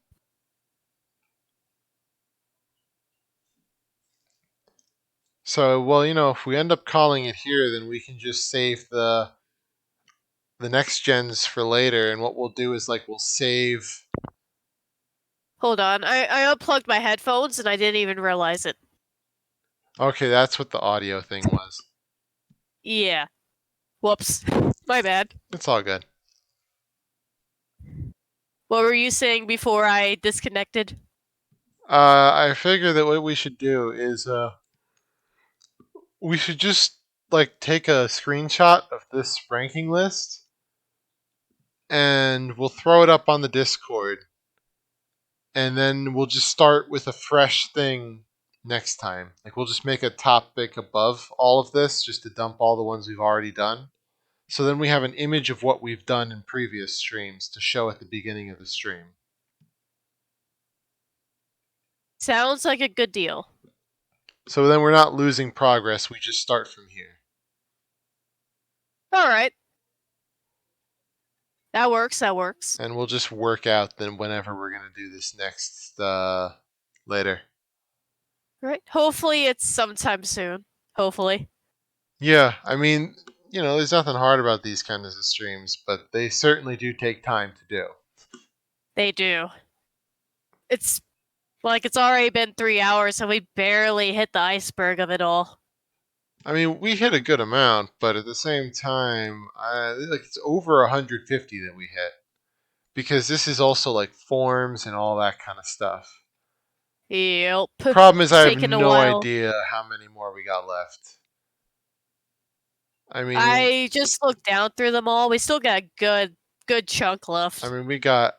So, well, if we end up calling it here, then we can just save the next gens for later. And what we'll do is we'll save. Hold on, I unplugged my headphones and I didn't even realize it. Okay, that's what the audio thing was. Yeah. Whoops. My bad. It's all good. What were you saying before I disconnected? I figure that what we should do is we should just take a screenshot of this ranking list and we'll throw it up on the Discord and then we'll just start with a fresh thing next time. We'll just make a topic above all of this just to dump all the ones we've already done. So then we have an image of what we've done in previous streams to show at the beginning of the stream. Sounds like a good deal. So then we're not losing progress, we just start from here. Alright. That works, that works. And we'll just work out then whenever we're going to do this next later. Right. Hopefully it's sometime soon. Hopefully. Yeah, I mean, there's nothing hard about these kinds of streams, but they certainly do take time to do. They do. It's it's already been 3 hours and we barely hit the iceberg of it all. I mean, we hit a good amount, but at the same time, it's over 150 that we hit. Because this is also forms and all that kind of stuff. Yep. Problem is, I have Taking a no while. idea how many more we got left. I mean, I just looked down through them all. We still got a good chunk left. I mean, we got.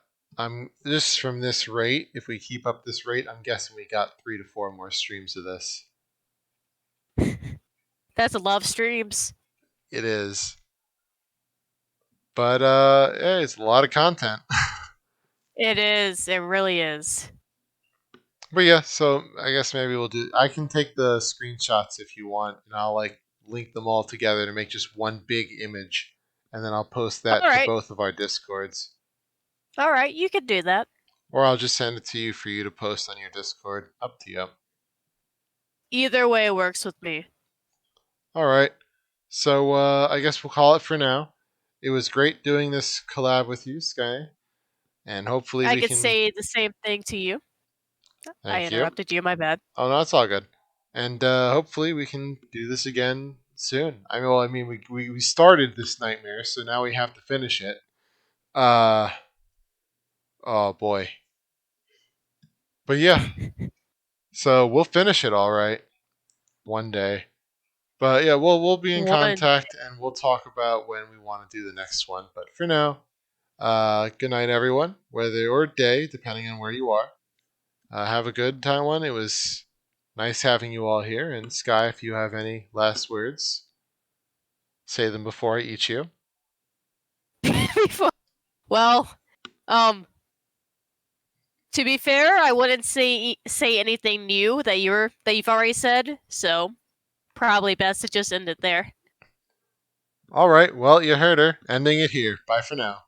Just from this rate, if we keep up this rate, I'm guessing we got 3 to 4 more streams of this. That's a lot of streams. It is. But yeah, it's a lot of content. It is. It really is. But yeah, so I guess maybe we'll do. I can take the screenshots if you want, and I'll link them all together to make just one big image, and then I'll post that to both of our Discords. All right, you can do that. Or I'll just send it to you for you to post on your Discord. Up to you. Either way works with me. All right. So I guess we'll call it for now. It was great doing this collab with you, Sky, and hopefully I we could can say the same thing to you. I Thank you. interrupted you. My bad. Oh no, it's all good. And hopefully we can do this again soon. I mean, we started this nightmare, so now we have to finish it. Oh boy. But yeah, so we'll finish it all right one day. But yeah, we'll be in contact and we'll talk about when we want to do the next one. But for now, good night, everyone, whether or day, depending on where you are. Have a good time one. It was nice having you all here. And Sky, if you have any last words, say them before I eat you. Well, to be fair, I wouldn't say anything new that you've already said. So probably best to just end it there. All right. Well, you heard her. Ending it here. Bye for now.